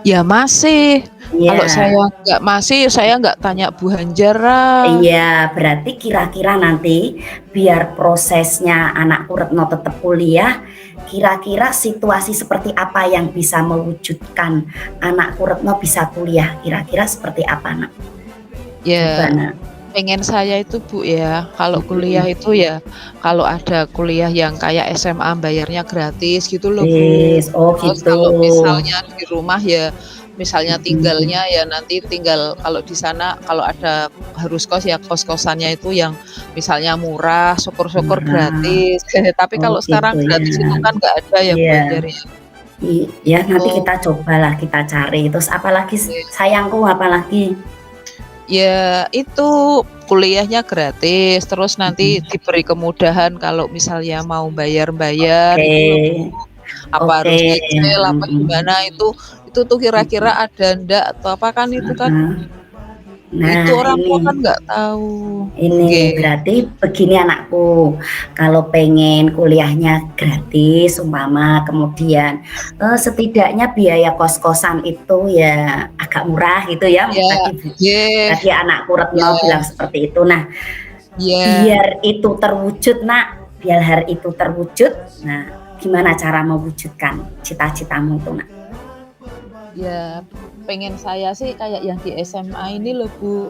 Ya masih. Kalau Iya. saya nggak tanya Bu Hanjar ah. Iya, berarti kira-kira nanti biar prosesnya anakku Retno tetap kuliah, kira-kira situasi seperti apa yang bisa mewujudkan anakku Retno bisa kuliah? Kira-kira seperti apa, Nak? Coba, Ya Nak. pengen saya itu Bu ya, kalau kuliah Mhm. itu ya, kalau ada kuliah yang kayak SMA bayarnya gratis gitu loh Bu. Wis, oh Terus gitu. kalau misalnya di rumah ya, misalnya Mhm. tinggalnya ya nanti tinggal kalau di sana kalau ada harus kos ya kos-kosannya itu yang misalnya murah, syukur-syukur Murah. gratis. Tapi Oh kalau sekarang gitu gratis ya. itu kan nggak ada ya Bu Iya. Anjar ya. Ya nanti Oh, kita cobalah kita cari. Terus apalagi sayangku apalagi? ya itu kuliahnya gratis, terus nanti Mhm. diberi kemudahan kalau misalnya mau bayar-bayar Oke. itu loh Bu. Apa Oke. harus nyicil apa Mhm. gimana itu tuh kira-kira ada ndak atau apa kan itu kan Heeh. Nah, Itu orang tua kan ini nggak tahu. ini Nggih. berarti begini anakku, kalau pengen kuliahnya gratis umpama, kemudian setidaknya biaya kos-kosan itu ya agak murah gitu ya. Iya, nggih, Tadi anakku Retno iya, bilang seperti itu. Nah, iya. biar itu terwujud nak, biar hari itu terwujud. Nah, gimana cara mewujudkan cita-citamu itu nak? Ya, pengen saya sih kayak yang di SMA ini loh Bu.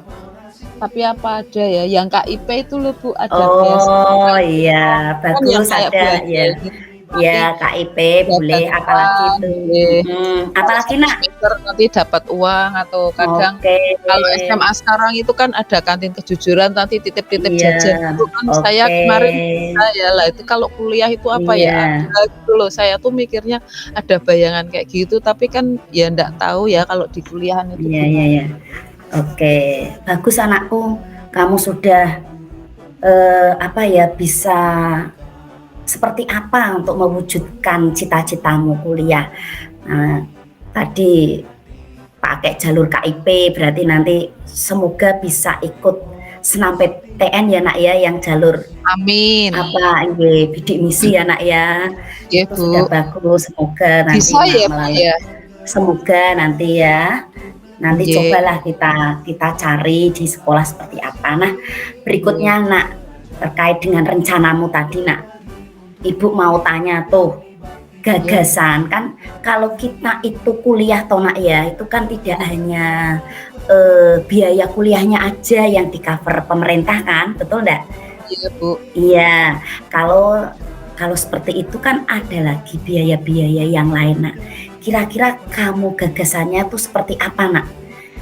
Tapi apa ada ya, yang KIP itu loh Bu, ada beasiswa Oh gitu. iya, Kan yang bagus kayak ada belanja ya. gitu, nanti Ya KIP dapat boleh, apalagi uang, itu. nggih. Kalau Apalagi satu nak? semester nanti dapat uang atau kadang Oke, kalau SMA sekarang itu kan ada kantin kejujuran, nanti titip-titip iya, jajan itu kan saya oke, kemarin bisa ya, lah itu kalau kuliah itu apa ya iya, ada gitu loh. Saya tuh mikirnya ada bayangan kayak gitu, tapi kan ya ndak tahu ya kalau di kuliahan itu iya, iya, gimana. iya. Oke, bagus anakku. Kamu sudah apa ya bisa seperti apa untuk mewujudkan cita-citamu kuliah. Nah, tadi pakai jalur KIP berarti nanti semoga bisa ikut senam PTN ya nak ya, yang jalur Amin. apa bidik misi ya nak ya, Iya itu sudah Bu. bagus. Semoga nanti Bisa ya Bu melalui, ya? semoga nanti ya, nanti Nggih. cobalah kita cari di sekolah seperti apa. Nah, berikutnya nak, terkait dengan rencanamu tadi nak, ibu mau tanya tuh, Iya. gagasan kan kalau kita itu kuliah toh nak ya, itu kan tidak hanya biaya kuliahnya aja yang di cover pemerintah kan, betul enggak? Iya Bu. Iya, kalau kalau seperti itu kan ada lagi biaya-biaya yang lain nak. Kira-kira kamu gagasannya tuh seperti apa nak?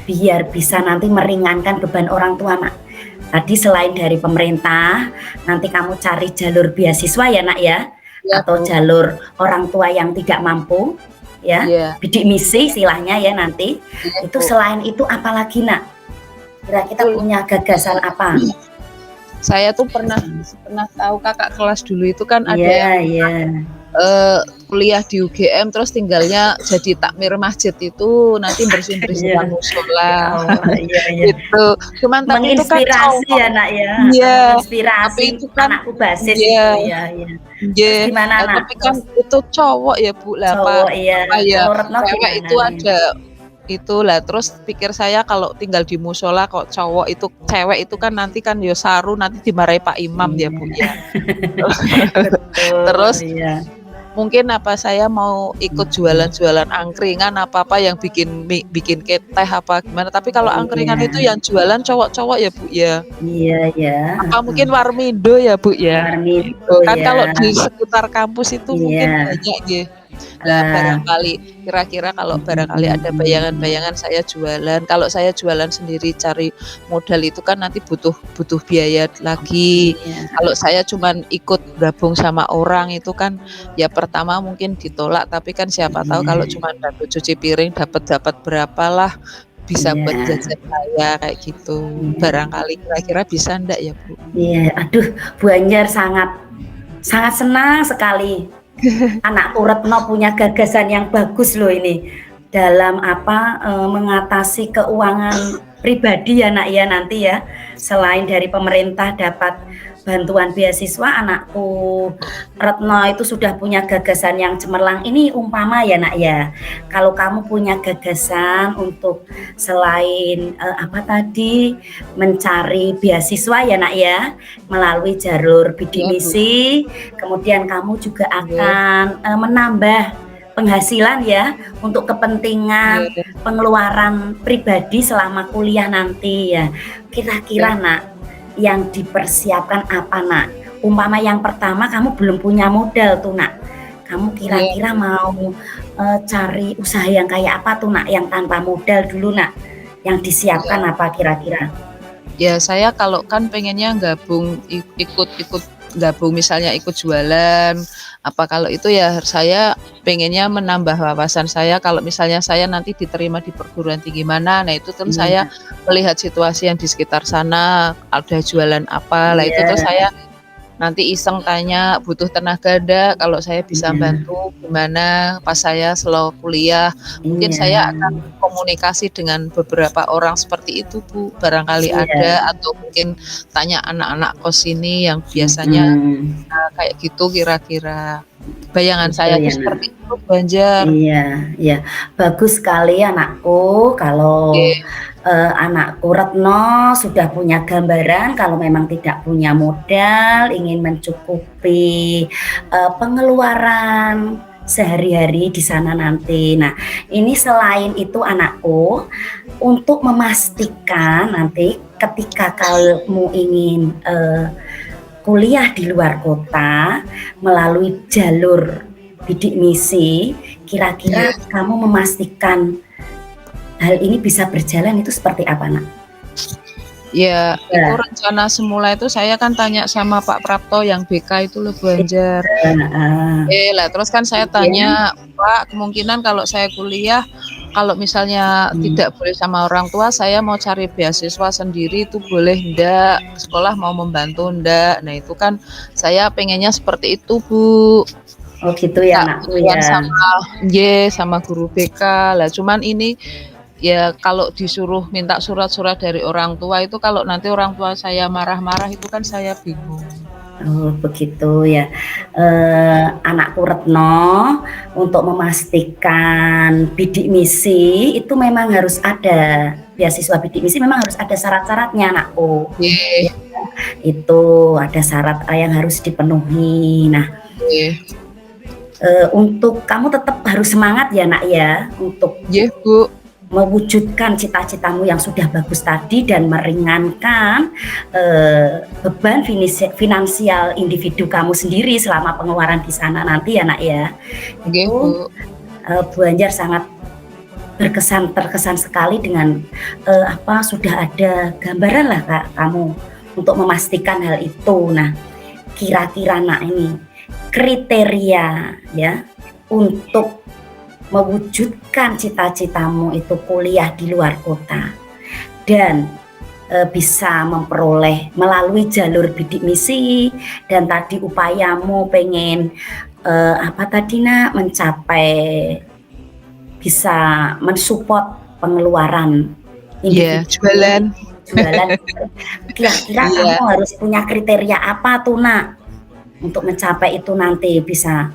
Biar bisa nanti meringankan beban orang tua nak. Tadi selain dari pemerintah, nanti kamu cari jalur beasiswa ya nak ya, Iya atau Bu. jalur orang tua yang tidak mampu ya, Iya. bidik misi istilahnya ya nanti. Iya Itu Bu. selain itu apalagi nak? Kira kita Betul. punya gagasan apa? Saya tuh pernah tahu kakak kelas dulu itu kan ada Iya, yang iya. kuliah di UGM terus tinggalnya jadi takmir masjid itu nanti Iya. bersihin-bersihin Ya musola Allah, iya, iya. gitu. Cuman tapi itu kan Menginspirasi cowok. ya nak ya, Iya, menginspirasi tapi itu kan anakku basis iya, itu ya, iya. Terus nggih. gimana Nah, nak? tapi kan Terus itu cowok ya Bu, lah cowok iya, apa ya, kalau Retno cewek gimana itu nih? ada itu lah terus pikir saya kalau tinggal di musola kok cowok itu cewek itu kan nanti kan ya saru nanti dimarahi Pak Imam ya Bu Iya. ya. Betul, Terus iya. mungkin apa saya mau ikut jualan-jualan angkringan apa-apa yang bikin bikin teh apa gimana, tapi kalau angkringan Iya. itu yang jualan cowok-cowok ya Bu ya. Iya ya, Apa mungkin Warmindo ya Bu ya? Warmindo Gitu. Kan kalau ya. di sekitar kampus itu mungkin Iya. banyak nggih. Lah barangkali kira-kira kalau barangkali ada bayangan-bayangan saya jualan. Kalau saya jualan sendiri cari modal itu kan nanti butuh biaya lagi. Iya. Kalau saya cuman ikut gabung sama orang itu kan ya pertama mungkin ditolak, tapi kan siapa tahu kalau Iya. cuman dapat cuci piring dapat berapalah bisa buat Iya. jajan saya kayak gitu. Iya. Barangkali kira-kira bisa ndak ya Bu? Iya, aduh Bu Anjar sangat senang sekali. Anakku Retno punya gagasan yang bagus loh ini dalam apa mengatasi keuangan pribadi ya nak ya nanti ya, selain dari pemerintah dapat bantuan beasiswa, anakku Retno itu sudah punya gagasan yang cemerlang. Ini umpama ya nak ya, kalau kamu punya gagasan untuk selain apa tadi mencari beasiswa ya nak ya melalui jalur bidik Iya Bu. misi, kemudian kamu juga Iya. akan menambah penghasilan ya untuk kepentingan Iya. pengeluaran pribadi selama kuliah nanti ya. Kira-kira Iya. nak yang dipersiapkan apa nak? Umpama yang pertama kamu belum punya modal tuh nak, kamu Iya. kira-kira mau cari usaha yang kayak apa tuh nak, yang tanpa modal dulu nak, yang Iya. disiapkan apa kira-kira? Ya saya kalau kan pengennya gabung ikut gabung misalnya ikut jualan apa kalau itu ya saya pengennya menambah wawasan saya kalau misalnya saya nanti diterima di perguruan tinggi mana, nah itu kan saya Iya. melihat situasi yang di sekitar sana ada jualan apa, lah itu terus Iya. saya nanti iseng tanya butuh tenaga ndak, kalau saya bisa Iya. bantu gimana pas saya slow kuliah. Mungkin Iya. saya akan komunikasi dengan beberapa orang seperti itu, Bu, barangkali Iya. ada atau mungkin tanya anak-anak kos ini yang biasanya Mhm. kayak gitu kira-kira. Bayangan Gitu saya ya, tuh Nak. seperti itu, Banjar. Iya, iya. Bagus sekali anakku kalau, Oke. anakku Retno sudah punya gambaran kalau memang tidak punya modal, ingin mencukupi, pengeluaran sehari-hari di sana nanti. Nah, ini selain itu anakku, untuk memastikan nanti ketika kamu ingin, kuliah di luar kota melalui jalur bidik misi, Iya. kira-kira kamu memastikan hal ini bisa berjalan itu seperti apa, Nak? Ya, itu Ya. rencana semula itu saya kan tanya sama Pak Prapto yang BK itu loh, Banjar. Iya, heeh. Lah terus kan saya Kemudian? tanya, "Pak, kemungkinan kalau saya kuliah, kalau misalnya Mhm. tidak boleh sama orang tua, saya mau cari beasiswa sendiri itu boleh ndak? Sekolah mau membantu ndak?" Nah itu kan saya pengennya seperti itu, Bu. Oh gitu ya, Minta anakku bantuan ya. sama guru BK. Lah cuman ini, ya kalau disuruh minta surat-surat dari orang tua itu kalau nanti orang tua saya marah-marah itu kan saya bingung. Oh begitu ya. Anakku Retno, untuk memastikan bidik misi itu memang harus ada, beasiswa bidik misi memang harus ada syarat-syaratnya anakku. Oke. Ya, itu ada syarat, yang harus dipenuhi. Nah, Oke. untuk kamu tetap harus semangat ya, Nak, ya, untuk Nggih, Bu. mewujudkan cita-citamu yang sudah bagus tadi dan meringankan, beban finansial individu kamu sendiri selama pengeluaran di sana nanti ya, Nak, ya. Nggih, Itu, Bu. Banjar sangat terkesan sekali dengan, sudah ada gambaran lah, Kak, kamu untuk memastikan hal itu. Nah, kira-kira, Nak, ini kriteria ya untuk mewujudkan cita-citamu itu kuliah di luar kota dan, bisa memperoleh melalui jalur bidik misi dan tadi upayamu pengen, mencapai bisa mensupport pengeluaran Iya, individu, jualan. jualan. Kira-kira Iya. kamu harus punya kriteria apa tuh, Nak, untuk mencapai itu nanti bisa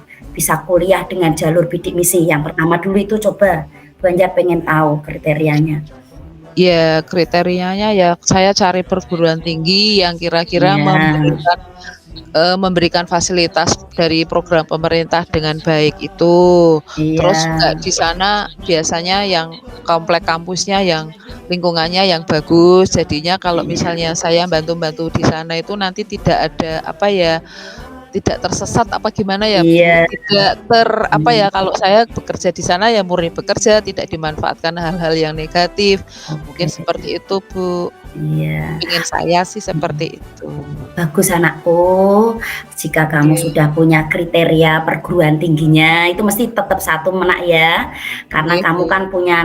kuliah dengan jalur bidik misi? Yang pertama dulu itu coba Banjar pengen tahu kriterianya. Ya kriterianya ya saya cari perguruan tinggi yang kira-kira Iya. memberikan fasilitas dari program pemerintah dengan baik itu. Terus juga Iya. di sana biasanya yang komplek kampusnya yang lingkungannya yang bagus, jadinya kalau Iya. misalnya saya bantu-bantu di sana itu nanti tidak ada, tidak tersesat apa gimana ya, Bu? Iya. Tidak kalau saya bekerja di sana ya murni bekerja, tidak dimanfaatkan hal-hal yang negatif. Mungkin Oke. seperti itu, Bu. Iya. Pengen saya sih seperti itu. Bagus anakku, jika kamu Oke. sudah punya kriteria perguruan tingginya itu mesti tetap satu, Nak, ya. Karena Iya, kamu Bu. kan punya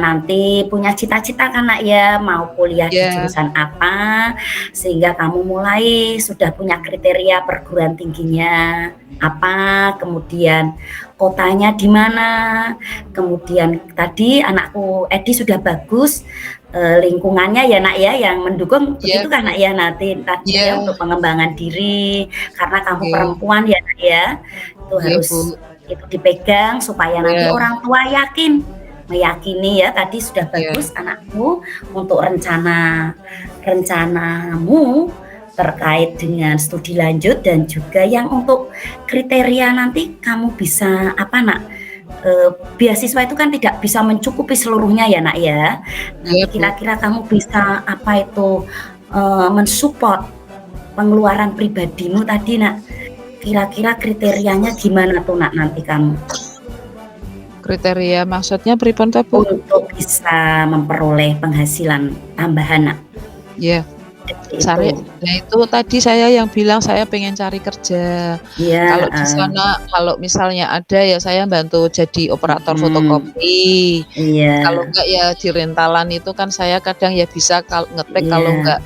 cita-cita kan, Nak, ya, mau kuliah di Iya. jurusan apa, sehingga kamu mulai sudah punya kriteria perguruan tingginya apa, kemudian kotanya di mana, kemudian tadi anakku Edi sudah bagus, lingkungannya ya, Nak, ya, yang mendukung Iya, begitu kan, Bu. Nak, ya, nanti ya Iya. untuk pengembangan diri karena kamu Oke. perempuan ya, Nak, ya, itu Iya, harus Bu. itu dipegang supaya nanti Iya. orang tua meyakini ya tadi sudah Iya. bagus anakku untuk rencanamu terkait dengan studi lanjut dan juga yang untuk kriteria nanti kamu bisa Nak, beasiswa itu kan tidak bisa mencukupi seluruhnya ya, Nak, ya. Nanti Iya, Bu. kira-kira kamu bisa mensupport pengeluaran pribadimu tadi, Nak. Kira-kira kriterianya gimana tuh, Nak, nanti kamu? Kriteria maksudnya pripun toh, Bu? Untuk bisa memperoleh penghasilan tambahan, Nak. Iya. Seperti itu. Nah itu tadi saya yang bilang saya pengen cari kerja. Iya, Kalau di heeh. sana kalau misalnya ada ya saya bantu jadi operator Mhm. fotokopi. Iya. Kalau enggak ya di rentalan itu kan saya kadang ya bisa ngetik, kalau Iya. enggak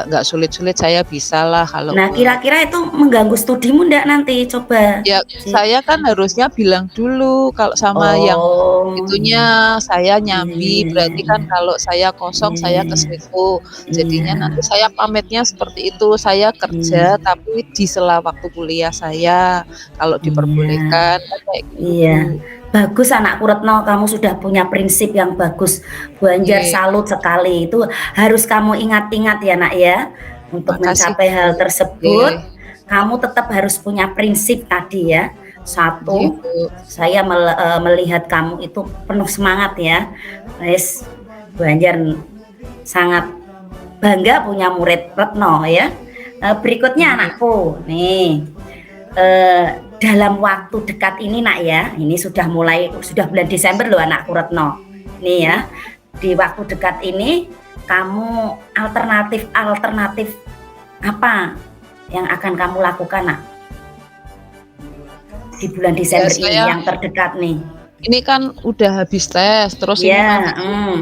nggak sulit-sulit, saya bisalah kalau Nah, kira-kira itu mengganggu studimu ndak nanti? Coba ya saya kan harusnya bilang dulu kalau sama yang Oh, itunya saya iya nyambi, iya iya berarti kan kalau saya kosong iya saya ke iya situ. iya Jadinya nanti saya pamitnya seperti itu, saya iya kerja tapi di sela waktu kuliah saya, kalau iya diperbolehkan, kan kayak gitu, iya. Bu. Bagus anakku Retno, kamu sudah punya prinsip yang bagus. Bu Anjar Oke, salut sekali. Itu harus kamu ingat-ingat ya nak ya. Untuk makasih, mencapai Bu. hal Oke, tersebut, kamu tetap harus punya prinsip tadi ya. iya, Satu, Bu. saya melihat kamu itu penuh semangat ya. Wes, Bu Anjar sangat bangga punya murid Retno ya. Berikutnya Iya, anakku, nih dalam waktu dekat ini nak ya, ini sudah bulan Desember loh anakku Retno. Nih ya, di waktu dekat ini kamu alternatif apa yang akan kamu lakukan nak di bulan ya Desember ini saya yang terdekat nih? ini kan udah habis tes, terus ini nanti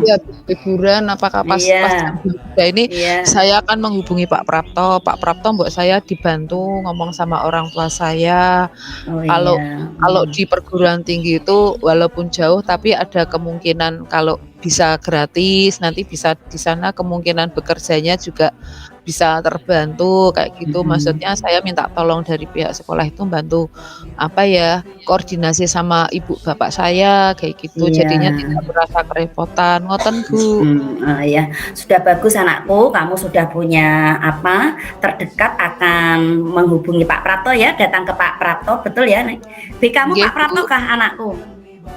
Ya, habis liburan apakah pas iya, jam kerja ini iya, saya akan menghubungi Pak Prapto. Pak Prapto mbok saya dibantu ngomong sama orang tua saya. oh Kalau iya, kalau di perguruan tinggi itu walaupun jauh tapi ada kemungkinan kalau bisa gratis, nanti bisa di sana kemungkinan bekerjanya juga bisa terbantu kayak gitu. Maksudnya saya minta tolong dari pihak sekolah itu bantu apa ya, koordinasi sama ibu bapak saya kayak gitu. Jadinya iya. tidak merasa kerepotan. Ngoten, Bu. Ya, sudah bagus anakku, kamu sudah punya apa terdekat akan menghubungi Pak Prato ya, datang ke Pak Prato, betul ya? Nek? B kamu Nggih, Pak Prato Bu. kah anakku?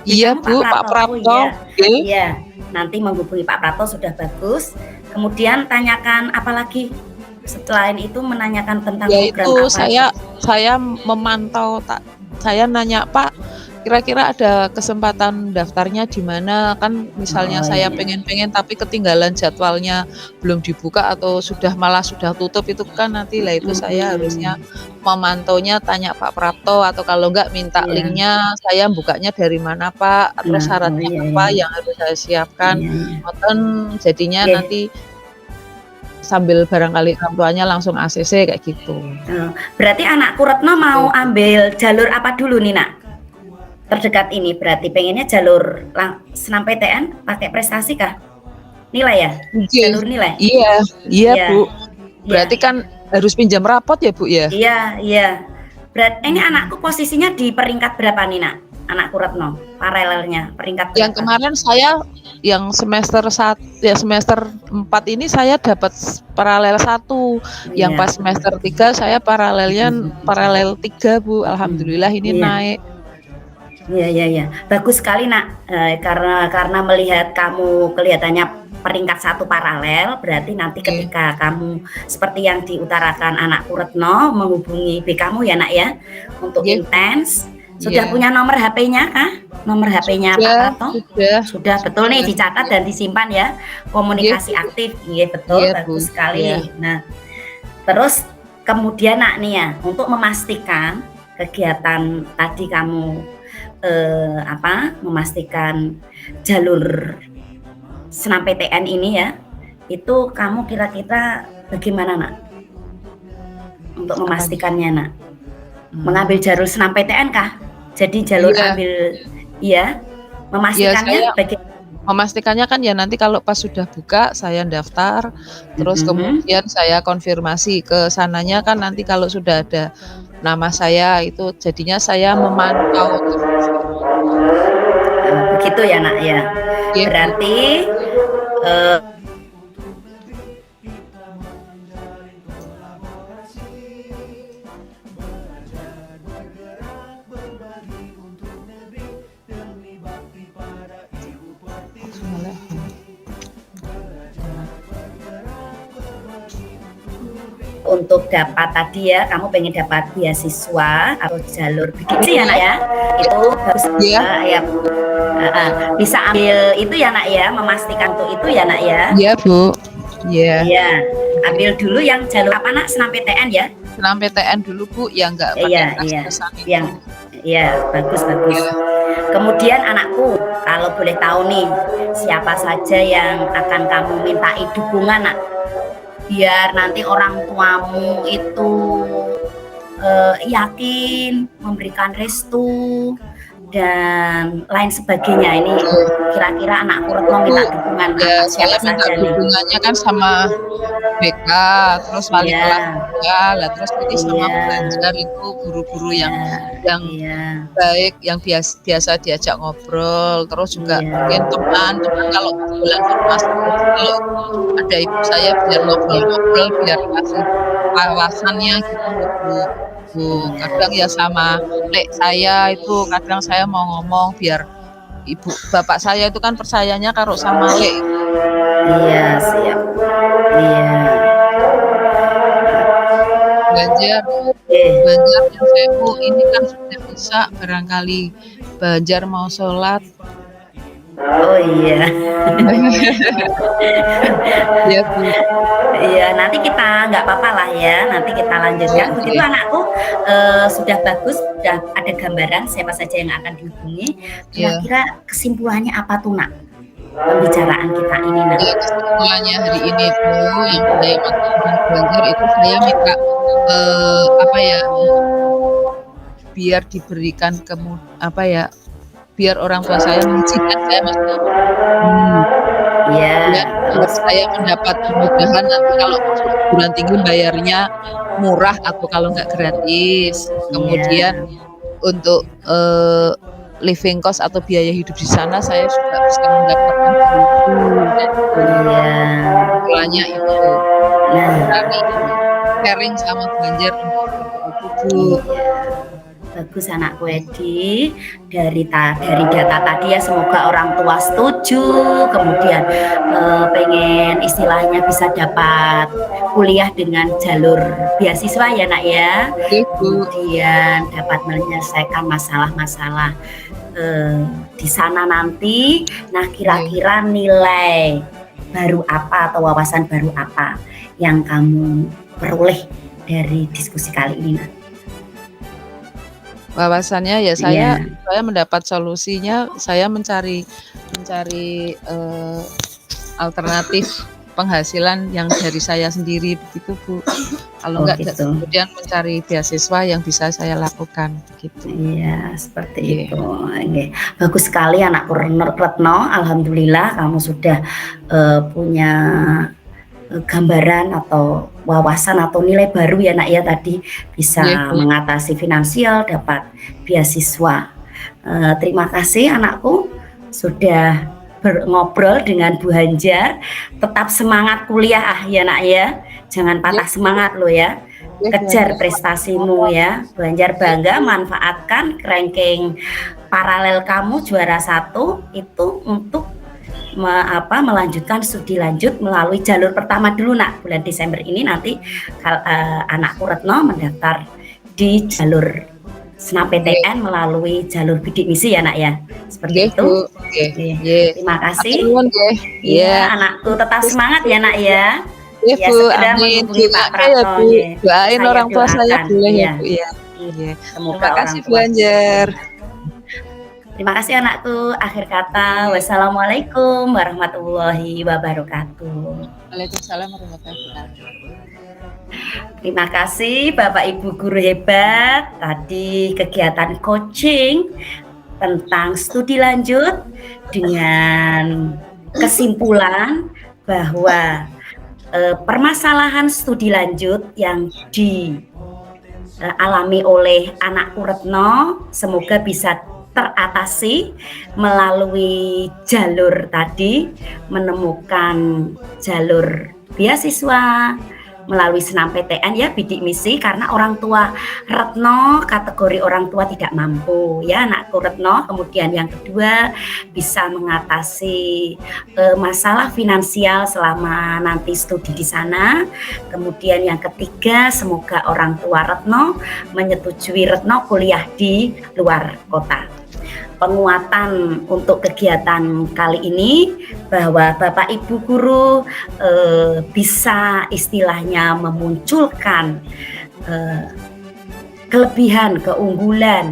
B Iya, kamu Pak Bu, Pak Prato, oh Prapto. iya, Nggih. iya. Nanti menghubungi Pak Prato sudah bagus. Kemudian tanyakan apa lagi? Selain itu menanyakan tentang Ya program itu apa aja? saya memantau saya nanya, "Pak, kira-kira ada kesempatan daftarnya di mana?" Kan misalnya Oh iya, saya pengen-pengen tapi ketinggalan jadwalnya belum dibuka atau malah sudah tutup itu kan nanti lah itu saya harusnya mm, memantaunya tanya Pak Prapto atau kalau enggak minta iya. linknya saya bukanya dari mana, Pak, terus Nah, oh syaratnya iya, apa iya, yang harus saya siapkan. iya, iya. Ngoten jadinya Oke. nanti sambil barangkali orang tuanya langsung ACC kayak gitu. Berarti anakku Retno mau ambil jalur apa dulu nih nak? Terdekat ini berarti pengennya jalur senam PTN pakai prestasi kah? Nilai ya? Nggih. Jalur nilai? Iya, iya, Iya, Bu. iya, Berarti kan harus pinjam rapot ya, Bu, ya? iya, iya. Ini anakku posisinya di peringkat berapa nih nak? Anakku Retno, paralelnya peringkat Yang berapa? kemarin saya yang semester 4 ini saya dapat paralel 1. Yang Iya, pas semester 3 saya paralel 3, Bu. Alhamdulillah ini iya. naik. Iya, iya, iya. Bagus sekali nak. Karena melihat kamu kelihatannya peringkat 1 paralel, berarti nanti Oke. ketika kamu seperti yang diutarakan anakku Retno menghubungi B kamu ya nak ya untuk Nggih, intens. Sudah iya. punya nomor HP-nya kah? Nomor HP-nya Pak Sudah, Prato? sudah, Sudah betul nih sudah. dicatat dan disimpan ya. Komunikasi Nggih, aktif. Iya betul, iya, Bu. bagus sekali. Iya. Nah, terus kemudian nak nih ya, untuk memastikan kegiatan tadi kamu memastikan jalur senam PTN ini ya, itu kamu kira-kira bagaimana nak untuk Apa nih? memastikannya nak? Mengambil Hmm. jalur senam PTN kah? Jadi jalur Iya, ambil, iya, iya memastikannya saya bagaimana? memastikannya kan ya nanti kalau pas sudah buka saya daftar, terus kemudian saya konfirmasi ke sananya kan nanti kalau sudah ada nama saya itu jadinya saya memantau terus. Begitu ya nak ya. Iya, Bu. Berarti eh, untuk dapat tadi ya, kamu pengen dapat beasiswa atau jalur begitu ya nak ya, itu harus Iya, ya bisa ambil itu ya nak ya, memastikan untuk itu ya nak ya. iya, Bu. Iya. Iya, ambil dulu yang jalur apa nak, senam PTN ya. Senam PTN dulu, Bu, yang nggak pakai Iya, tes iya, tesan itu. yang iya bagus bagus. Iya. Kemudian anakku, kalau boleh tahu nih, siapa saja yang akan kamu mintai dukungan nak biar nanti orang tuamu itu yakin memberikan restu dan lain sebagainya. Ini kira-kira anakku Retno minta dukungan Ya, siapa saya minta saja nih? dukungannya kan sama BK, terus wali Iya, kelas juga, lah terus nanti sama iya, Banjar itu guru-guru yang iya, baik, yang biasa diajak ngobrol, terus juga mungkin iya, teman-teman kalau kebetulan formasi itu kalau ada ibu saya biar ngobrol-ngobrol, biar kasih wawasannya gitu loh Bu. Bu, kadang ya sama lek saya itu kadang saya mau ngomong biar bapak saya itu kan percayanya karo sama lek. iya, siap, iya, Banjar eh, Banjar yang sewu ini kan sudah bisa barangkali Banjar mau sholat. oh iya. Ya Bu. Iya, nanti kita nggak apa-apa lah ya, nanti kita lanjutkan. Begitu Oke. anakku, sudah bagus, sudah ada gambaran siapa saja yang akan dihubungi. Ya. Kira-kira kesimpulannya apa tuh nak? Pembicaraan kita ini nak. Ya, kesimpulannya hari ini tuh yang saya maksudkan Banjar itu saya minta apa ya, biar diberikan biar orang tua saya mengizinkan saya masuk Iya, biar saya mendapat kemudahan nanti kalau masuk perguruan tinggi bayarnya murah atau kalau nggak gratis. Kemudian untuk living cost atau biaya hidup di sana saya juga bisa mendapatkan buku dan polanya itu. Kami sharing sama Banjar untuk itu Bu. bagus anakku Edi. Dari data tadi ya, semoga orang tua setuju, kemudian pengen istilahnya bisa dapat kuliah dengan jalur beasiswa ya nak ya. Kemudian dapat menyelesaikan masalah-masalah di sana nanti. Nah, kira-kira nilai baru apa atau wawasan baru apa yang kamu peroleh dari diskusi kali ini nak? Wawasannya ya saya mendapat solusinya, saya mencari alternatif penghasilan yang dari saya sendiri begitu Bu. Kalau enggak gitu. Kemudian mencari beasiswa yang bisa saya lakukan begitu. Iya, seperti itu. Okay. Bagus sekali anakku Retno. Alhamdulillah kamu sudah punya gambaran atau wawasan atau nilai baru ya nak ya, tadi bisa mengatasi finansial, dapat beasiswa. Terima kasih anakku sudah ngobrol dengan Bu Hanjar. Tetap semangat kuliah ya nak ya, jangan patah semangat lo ya, kejar prestasimu ya. Bu Hanjar bangga manfaatkan ranking paralel kamu juara 1 itu untuk melanjutkan studi lanjut melalui jalur pertama dulu nak. Bulan Desember ini nanti anakku Retno mendaftar di jalur SNMPTN melalui jalur bidik misi ya nak ya, seperti itu. Terima kasih ya anakku, tetap semangat ya nak ya. Ya Bu, amin. Doain orang tua saya boleh ya Bu ya. Terima kasih Bu Hanjar. Terima kasih anakku. Akhir kata, wassalamualaikum warahmatullahi wabarakatuh. Waalaikumsalam warahmatullahi wabarakatuh. Terima kasih Bapak Ibu guru hebat. Tadi kegiatan coaching tentang studi lanjut dengan kesimpulan bahwa permasalahan studi lanjut yang dialami oleh anakku Retno semoga bisa teratasi melalui jalur tadi, menemukan jalur beasiswa melalui SNMPTN ya, bidik misi, karena orang tua Retno kategori orang tua tidak mampu ya anakku Retno. Kemudian yang kedua bisa mengatasi masalah finansial selama nanti studi di sana. Kemudian yang ketiga, semoga orang tua Retno menyetujui Retno kuliah di luar kota. Penguatan untuk kegiatan kali ini bahwa Bapak Ibu guru bisa istilahnya memunculkan kelebihan, keunggulan,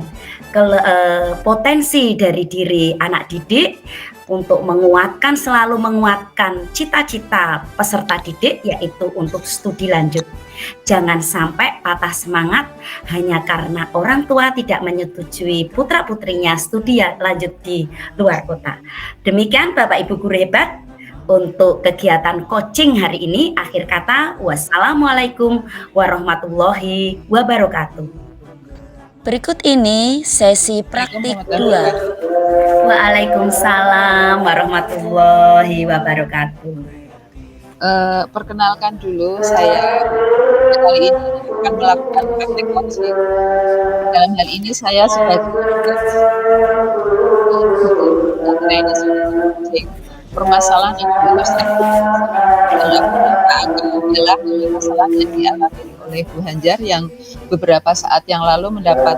potensi dari diri anak didik untuk menguatkan, selalu menguatkan cita-cita peserta didik, yaitu untuk studi lanjut. Jangan sampai patah semangat hanya karena orang tua tidak menyetujui putra-putrinya studi lanjut di luar kota. Demikian Bapak Ibu guru hebat untuk kegiatan coaching hari ini. Akhir kata, wassalamualaikum warahmatullahi wabarakatuh. Berikut ini sesi praktik 2. Waalaikumsalam warahmatullahi wabarakatuh. Perkenalkan dulu, saya kali ini akan melakukan praktik coaching. Dalam hal ini saya sebagai permasalahan yang dilakukan adalah masalah yang dialami oleh Bu Hanjar yang beberapa saat yang lalu mendapat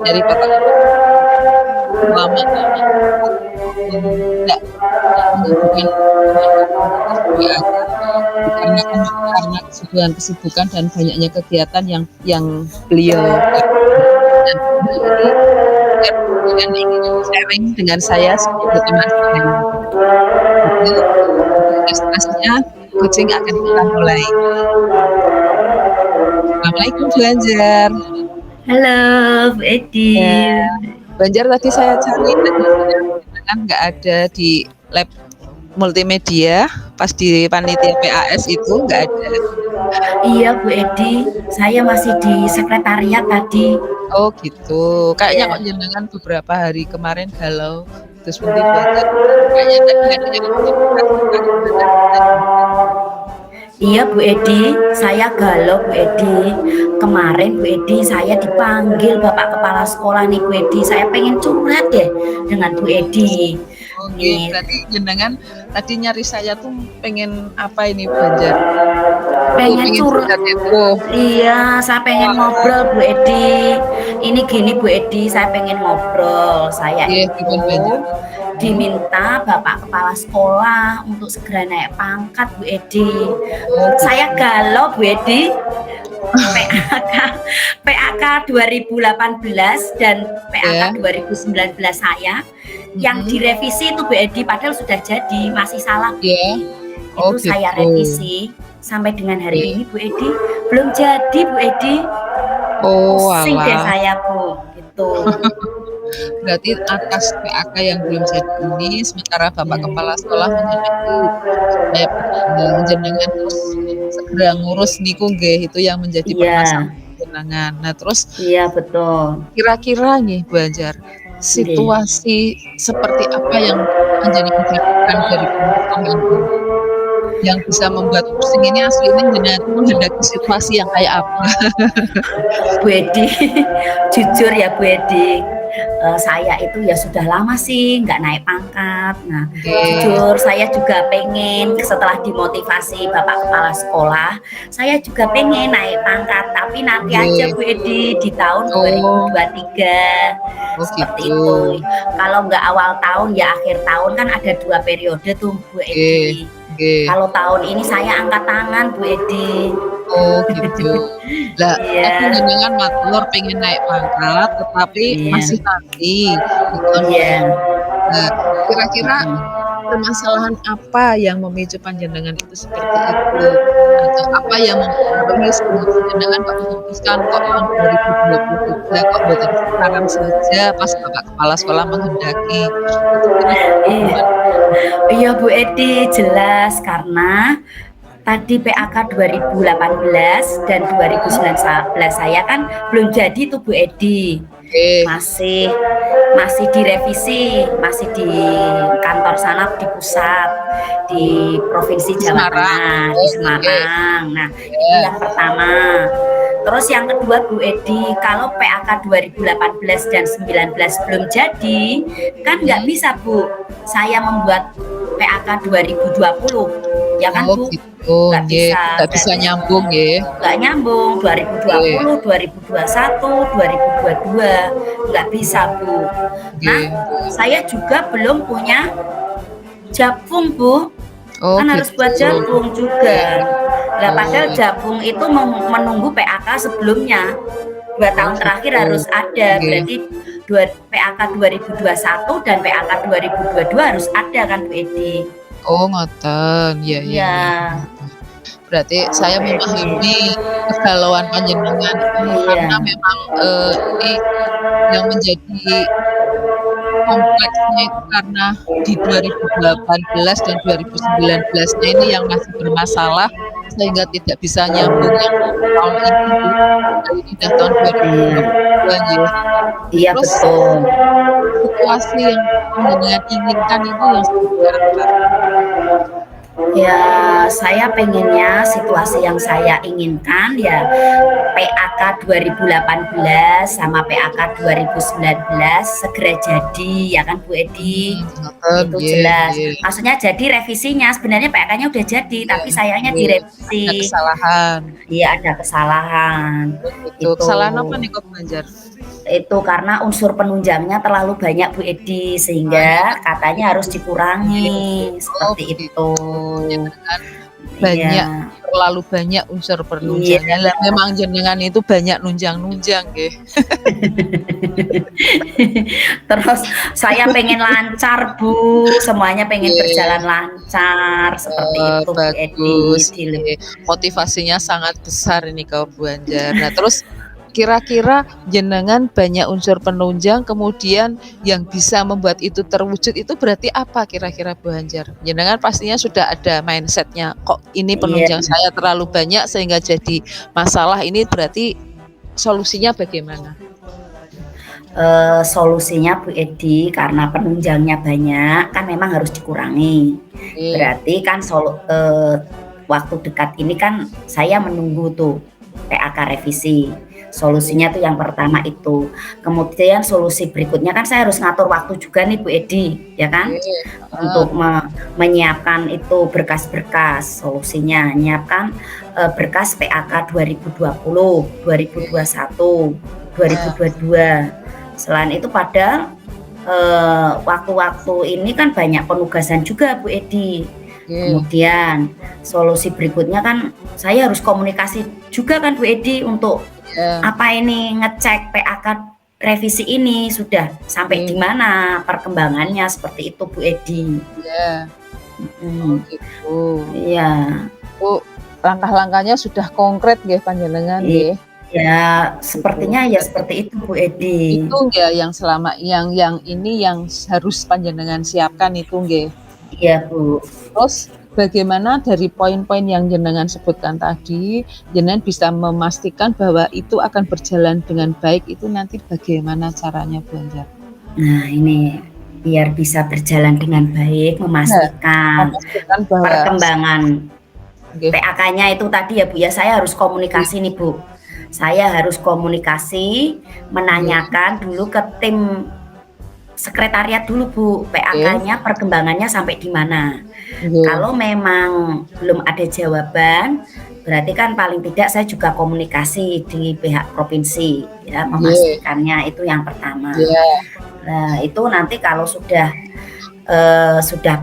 dari Bapak lama tidak karena kesibukan dan banyaknya kegiatan yang beliau dan ingin sharing dengan saya sebagai teman saya. Pastinya coaching akan kita mulai. Assalamualaikum Bu Hanjar. Halo Bu Edi. Ya. Bu Hanjar tadi saya cari kan nggak ada di lab multimedia, pas di panitia PAS itu nggak ada. Iya Bu Edi, saya masih di sekretariat tadi. Oh gitu, kayaknya Iya. kok jenengan beberapa hari kemarin galau terus nanti belajar. Kayaknya tadi ada yang Iya Bu Edi, saya galau Bu Edi. Kemarin Bu Edi saya dipanggil Bapak Kepala Sekolah nih Bu Edi. Saya pengen curhat deh dengan Bu Edi. Oke, berarti jenengan tadi nyari saya tuh pengen apa ini Bu Hanjar? Pengen curhat. Iya, saya pengen ngobrol Bu Edi. Ini gini Bu Edi, saya pengen ngobrol. Saya itu diminta Bapak Kepala Sekolah untuk segera naik pangkat Bu Edi. Saya galau Bu Edi. PAK 2018 dan PAK 2019 saya yang direvisi itu Bu Edi, padahal sudah jadi, masih salah Bu Edi. Itu saya revisi sampai dengan hari ini Bu Edi belum jadi Bu Edi. Pusing deh saya Bu gitu. Berarti atas PAK yang belum jadi ini, sementara Bapak Kepala Sekolah menghendaki supaya jenengan terus segera ngurus niku nggih, itu yang menjadi permasalahan jenengan. Nah terus iya betul. Kira-kira nih Bu Hanjar, situasi seperti apa yang menjadi kebijakan dari pemerintah yang bisa membuat pusing ini aslinya menghadapi situasi yang kayak apa? Bu Edi, jujur ya Bu Edi, saya itu ya sudah lama sih nggak naik pangkat. Nah, jujur saya juga pengen setelah dimotivasi Bapak Kepala Sekolah, saya juga pengen naik pangkat. Tapi nanti aja Bu Edi di tahun 2023 seperti itu. Kalau nggak awal tahun ya akhir tahun, kan ada 2 periode tuh Bu Edi. Kalau tahun ini saya angkat tangan Bu Edi. Oh gitu. Lah, aku jenengan matur pengen naik pangkat, tetapi masih nanti. Nah, kira-kira permasalahan apa yang memicu panjenengan itu seperti itu? Atau apa yang mempengaruhi panjenengan kok memutuskan kok tahun 2023 kok boten sekarang saja pas Bapak Kepala Sekolah menghendaki? Iya Bu Edi, jelas karena tadi PAK 2018 dan 2019 saya kan belum jadi tuh Bu Edi. Masih direvisi, masih di kantor sana di pusat, di Provinsi Jawa Tengah, di Semarang. Nah, itu yang pertama. Terus yang kedua Bu Edi, kalau PAK 2018 dan 19 belum jadi, kan nggak bisa Bu, saya membuat PAK 2020, ya kan Bu? Nggak bisa nyambung ya? Nggak nyambung, 2020, 2021, 2022, nggak bisa Bu. Nah, saya juga belum punya Japung Bu, kan harus buat Japung juga. Nah, padahal Japung itu menunggu PAK sebelumnya 2 tahun terakhir harus ada, berarti PAK 2021 dan PAK 2022 harus ada kan Bu Edi. Oh ngoten, iya. Iya. Berarti saya memahami kegalauan panjenengan karena Iya. memang ini yang menjadi kompleksnya itu karena di 2018 dan 2019-nya ini yang masih bermasalah sehingga tidak bisa nyambung yang tahun ini Bu. Ini udah tahun 2022 nggih. Iya Terus betul. situasi yang panjenengan inginkan itu yang seperti apa? Ya, saya pengennya situasi yang saya inginkan ya PAK 2018 sama PAK 2019 segera jadi ya kan Bu Edi. Ngoten, Itu nggih, jelas. nggih. Maksudnya jadi revisinya sebenarnya PAK-nya udah jadi tapi sayangnya Nggih, direvisi. ada kesalahan. Iya ada kesalahan. Itu kesalahan apa nih kok Banjar? Itu karena unsur penunjangnya terlalu banyak Bu Edi sehingga katanya harus dikurangi seperti itu. Banyak, Iya. terlalu banyak unsur penunjangnya. Lah memang jenengan itu banyak nunjang-nunjang nggih. Terus saya pengen lancar Bu, semuanya pengen Iya. berjalan lancar seperti itu Bu Edi. Bagus. Motivasinya sangat besar ini kau Bu Anjar. Nah terus kira-kira jenengan banyak unsur penunjang kemudian yang bisa membuat itu terwujud itu berarti apa kira-kira Bu Anjar? Jenengan pastinya sudah ada mindsetnya kok ini penunjang saya terlalu banyak sehingga jadi masalah ini berarti solusinya bagaimana? Solusinya Bu Edi karena penunjangnya banyak kan memang harus dikurangi. Berarti kan waktu dekat ini kan saya menunggu tuh PAK revisi. Solusinya tuh yang pertama itu. Kemudian solusi berikutnya kan saya harus ngatur waktu juga nih Bu Edi, ya kan? Untuk menyiapkan itu berkas-berkas. Solusinya nyiapkan berkas PAK 2020, 2021, 2022. Selain itu pada waktu-waktu ini kan banyak penugasan juga Bu Edi. Kemudian solusi berikutnya kan saya harus komunikasi juga kan Bu Edi untuk apa ini ngecek PAK revisi ini sudah sampai di mana perkembangannya seperti itu Bu Edi. Iya. Gitu. Iya. Bu, langkah-langkahnya sudah konkret nggih panjenengan nggih. Ya, sepertinya ya seperti itu Bu Edi. Itu nggih yang selama yang ini yang harus panjenengan siapkan itu nggih. Iya Bu. Terus bagaimana dari poin-poin yang jenengan sebutkan tadi, jenengan bisa memastikan bahwa itu akan berjalan dengan baik itu nanti bagaimana caranya Bu Anjar? Nah ini biar bisa berjalan dengan baik, memastikan bahwa perkembangan PAK-nya itu tadi ya Bu ya, saya harus komunikasi nih Bu. Saya harus komunikasi, menanyakan dulu ke tim sekretariat dulu Bu, PAK-nya perkembangannya sampai di mana. Kalau memang belum ada jawaban, berarti kan paling tidak saya juga komunikasi di pihak provinsi ya, memastikannya itu yang pertama. Nah, itu nanti kalau sudah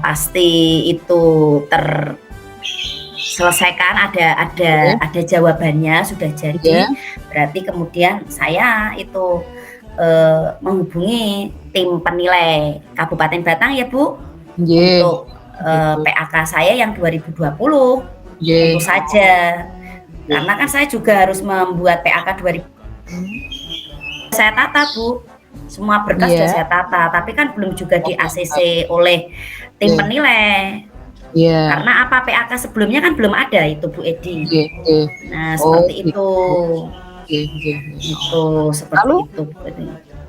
pasti itu terselesaikan ada jawabannya sudah jadi, berarti kemudian saya itu menghubungi tim penilai Kabupaten Batang ya Bu, untuk PAK saya yang 2020 tentu saja, karena kan saya juga harus membuat PAK 2000. Saya tata Bu, semua berkas sudah saya tata, tapi kan belum juga di ACC oleh tim penilai. Karena apa PAK sebelumnya kan belum ada itu Bu Edi. Nah seperti itu. Itu seperti itu.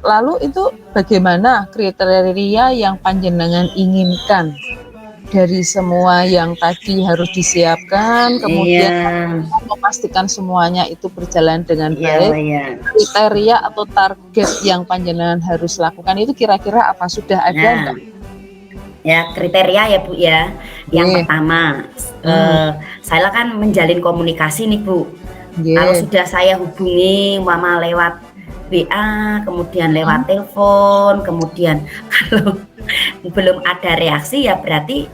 Lalu itu bagaimana kriteria yang panjenengan inginkan dari semua yang tadi harus disiapkan, kemudian memastikan semuanya itu berjalan dengan baik. Kriteria atau target yang panjenengan harus lakukan itu kira-kira apa, sudah ada enggak? Ya kriteria ya Bu ya. Yang pertama, saya kan menjalin komunikasi nih Bu. Kalau sudah saya hubungi mama lewat WA, kemudian lewat telepon, kemudian kalau belum ada reaksi ya berarti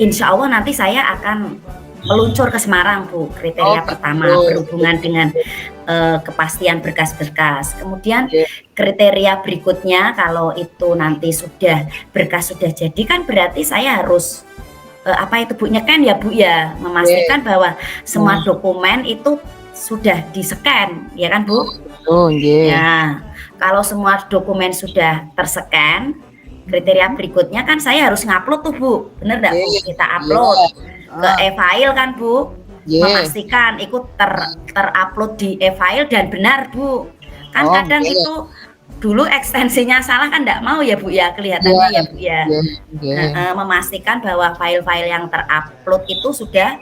insya Allah nanti saya akan meluncur ke Semarang Bu. Kriteria pertama gitu. berhubungan dengan kepastian berkas-berkas. Kemudian Iya. kriteria berikutnya kalau itu nanti berkas sudah jadi kan berarti saya harus apa itu Bu, nyeken ya Bu ya, memastikan bahwa semua dokumen itu sudah di-scan ya kan Bu? Oh, nggih. Ya, kalau semua dokumen sudah ter-scan, kriteria berikutnya kan saya harus ngupload tuh Bu, bener nggak Bu? Kita upload ke e-file kan Bu, memastikan ikut terupload di e-file dan benar Bu. Kan kadang itu dulu ekstensinya salah kan nggak mau ya Bu ya, kelihatannya ya Bu ya. Memastikan bahwa file-file yang terupload itu sudah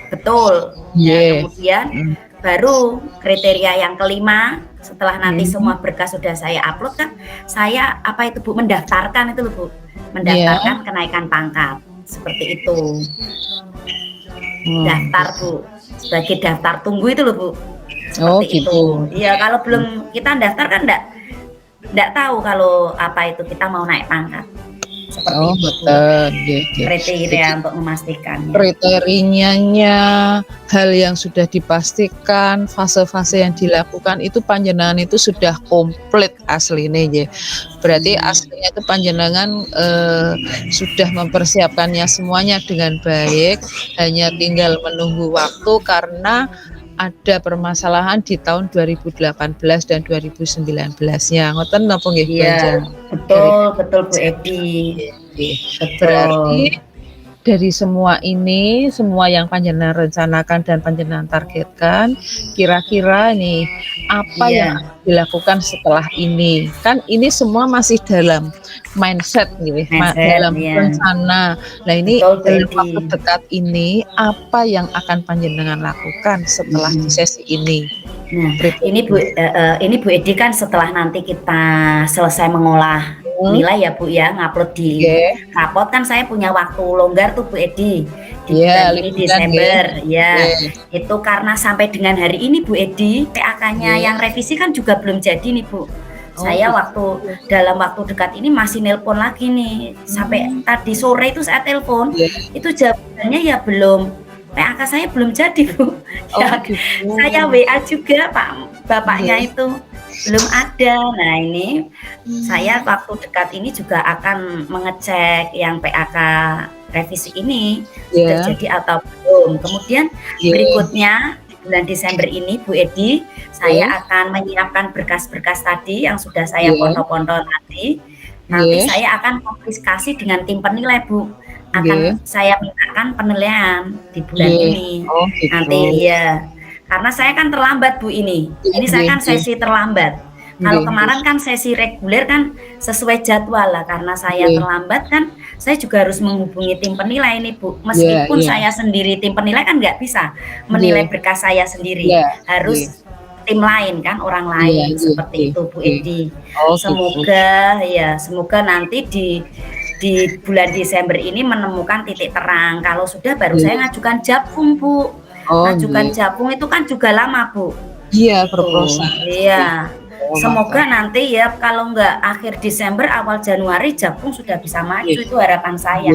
betul. Kemudian baru kriteria yang kelima, setelah nanti semua berkas sudah saya upload kan, saya apa itu Bu, mendaftarkan itu loh Bu, mendaftarkan kenaikan pangkat seperti itu. Daftar Bu, sebagai daftar tunggu itu loh Bu, seperti itu. Iya, kalau belum kita daftar kan enggak tahu kalau apa itu kita mau naik pangkat. Seperti itu Bu. Kriteria untuk memastikan. Kriterianya, hal yang sudah dipastikan, fase-fase yang dilakukan itu panjenengan itu sudah komplit aslinya ya. Berarti aslinya itu panjenengan sudah mempersiapkannya semuanya dengan baik, hanya tinggal menunggu waktu karena ada permasalahan di tahun 2018 dan 2019-nya. Ngoten napa nggih? Iya, betul Bu Edi. Berarti dari semua ini, semua yang panjenengan rencanakan dan panjenengan targetkan, kira-kira nih apa yang dilakukan setelah ini? Kan ini semua masih dalam mindset gitu, dalam rencana. Nah ini dalam waktu dekat ini apa yang akan panjenengan lakukan setelah sesi ini? Nah, ini Bu Edi kan setelah nanti kita selesai mengolah nilai ya Bu ya, ngupload di rapot kan saya punya waktu longgar tuh Bu Edi di bulan ini Desember itu karena sampai dengan hari ini Bu Edi PAK-nya yang revisi kan juga belum jadi nih Bu. Saya dalam waktu dekat ini masih nelpon lagi nih, sampai tadi sore itu saya telepon itu jawabannya ya belum, PAK saya belum jadi Bu. Saya WA juga bapaknya itu belum ada. Nah ini saya waktu dekat ini juga akan mengecek yang PAK revisi ini sudah jadi atau belum. Kemudian berikutnya bulan Desember ini Bu Edi saya akan menyiapkan berkas-berkas tadi yang sudah saya foto-foto tadi. Nanti saya akan konfiskasi dengan tim penilai Bu. Akan saya mintakan penilaian di bulan ini. Nanti ya. Karena saya kan terlambat Bu ini. Ini saya kan sesi terlambat. Kalau kemarin kan sesi reguler kan sesuai jadwal lah. Karena saya terlambat kan saya juga harus menghubungi tim penilai ini Bu. Meskipun saya sendiri tim penilai kan nggak bisa menilai berkas saya sendiri. Harus tim lain kan, orang lain seperti itu Bu Edi. Semoga nanti di bulan Desember ini menemukan titik terang. Kalau sudah baru saya ngajukan Japung Bu. Ngajukan Japung itu kan juga lama Bu. Iya, berproses. Iya. Semoga nanti ya kalau enggak akhir Desember awal Januari Japung sudah bisa maju, itu harapan saya.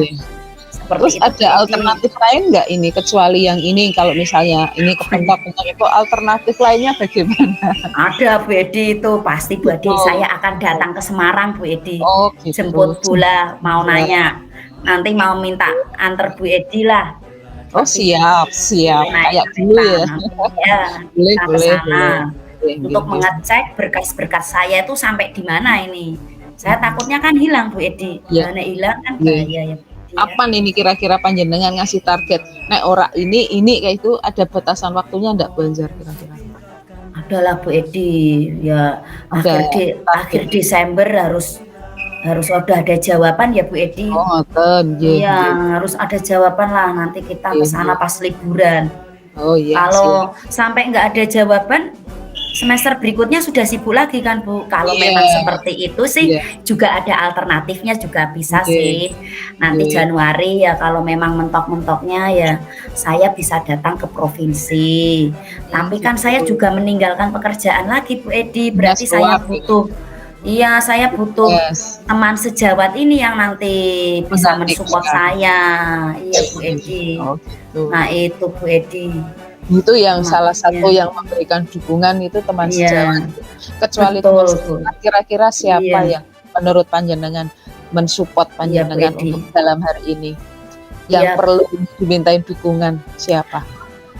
Terus ada alternatif lain nggak ini kecuali yang ini, kalau misalnya ini kepentok-pentok itu alternatif lainnya bagaimana? Ada Bu Edi, itu pasti Bu Edi saya akan datang ke Semarang Bu Edi. Jemput bola, mau nanya. Nanti mau minta antar Bu Edi lah. Siap kayak dulu ya. Boleh. Untuk mengecek berkas-berkas saya itu sampai di mana ini. Saya takutnya kan hilang Bu Edi. Mana hilang kan bahaya ya. Apa nih kira-kira panjenengan ngasih target? Nek ora ini kayak itu ada batasan waktunya ndak Banjar kira-kira? Adalah Bu Edi ya, akhir Desember harus udah ada jawaban ya Bu Edi. Iya, harus ada jawaban lah, nanti kita ke sana pas liburan. Kalau sampai nggak ada jawaban, semester berikutnya sudah sibuk lagi kan Bu. Kalau memang seperti itu sih juga ada alternatifnya juga bisa sih. Nanti Januari ya kalau memang mentok-mentoknya ya saya bisa datang ke provinsi. Tapi kan saya juga meninggalkan pekerjaan lagi Bu Edi. Berarti saya Iya, saya butuh Yes, teman sejawat ini yang nanti bisa mensupport menggantikan. saya. Iya, Bu Oke. Edi. Oh gitu. Nah, itu Bu Edi. Itu yang salah Makanya. satu yang memberikan dukungan itu teman Iya, sejawat. Kecuali teman betul, Bu. sejawat, kira-kira siapa Iya, yang menurut panjenengan mensupport iya Bu panjenengan Edi. untuk dalam hari ini? Yang Iya, perlu dimintain dukungan siapa?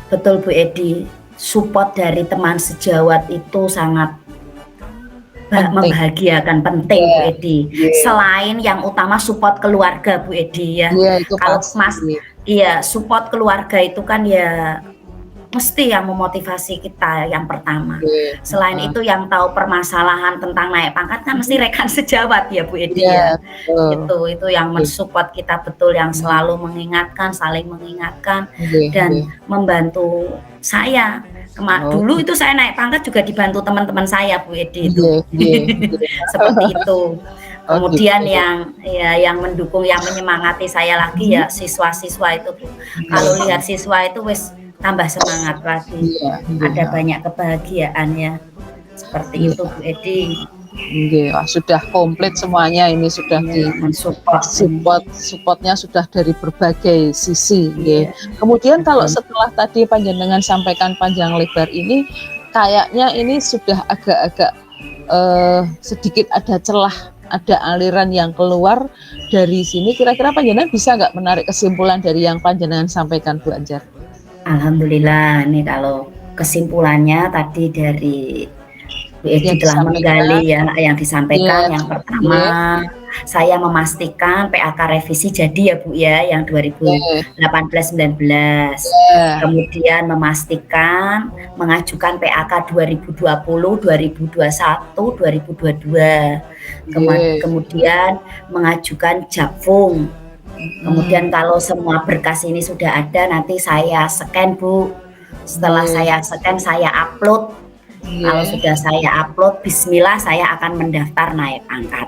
betul Bu Edi. Support dari teman sejawat itu sangat Penting. membahagiakan, penting Bu Iya, Edi. iya. Selain yang utama support keluarga Bu Edi ya. Iya, itu Kalau Mas, pasti. iya support keluarga itu kan ya mesti yang memotivasi kita yang pertama. Oke, Selain heeh. itu yang tahu permasalahan tentang naik pangkat kan mesti rekan sejawat ya Bu Edi Iya, ya. betul. Itu yang Oke. mensupport kita betul, yang selalu mengingatkan, saling mengingatkan Oke, dan oke. membantu saya. Oh, Dulu itu saya naik pangkat juga dibantu teman-teman saya Bu Edi itu. iya, iya, iya. Seperti itu. Oh Kemudian gitu. yang ya yang mendukung, yang menyemangati saya lagi ya siswa-siswa itu Bu. Kalau lihat siswa itu wis tambah semangat lagi. Iya, Ada iya. banyak kebahagiaan ya. Seperti Iya. itu Bu Edi. Nggih, wah sudah komplit semuanya ini sudah di Ya, mensupport ini. supportnya sudah dari berbagai sisi nggih. Iya, Kemudian kalau betul. setelah tadi panjenengan sampaikan panjang lebar ini, kayaknya ini sudah agak-agak, sedikit ada celah, ada aliran yang keluar dari sini, kira-kira panjenengan bisa nggak menarik kesimpulan dari yang panjenengan sampaikan, Bu Anjar? Alhamdulillah nih kalau kesimpulannya tadi dari Bu Edi Yang telah disampaikan menggali ya yang disampaikan. iya, Yang pertama, nggih, saya memastikan PAK revisi jadi ya Bu ya yang nggih, 2018-19. iya, Kemudian memastikan mengajukan PAK 2020, 2021, 2022. nggih, Kemudian mengajukan Jakfung. Kemudian mhm, kalau semua berkas ini sudah ada nanti saya scan Bu. Setelah nggih, saya scan saya upload. Kalau nggih. sudah saya upload, bismillah saya akan mendaftar naik pangkat.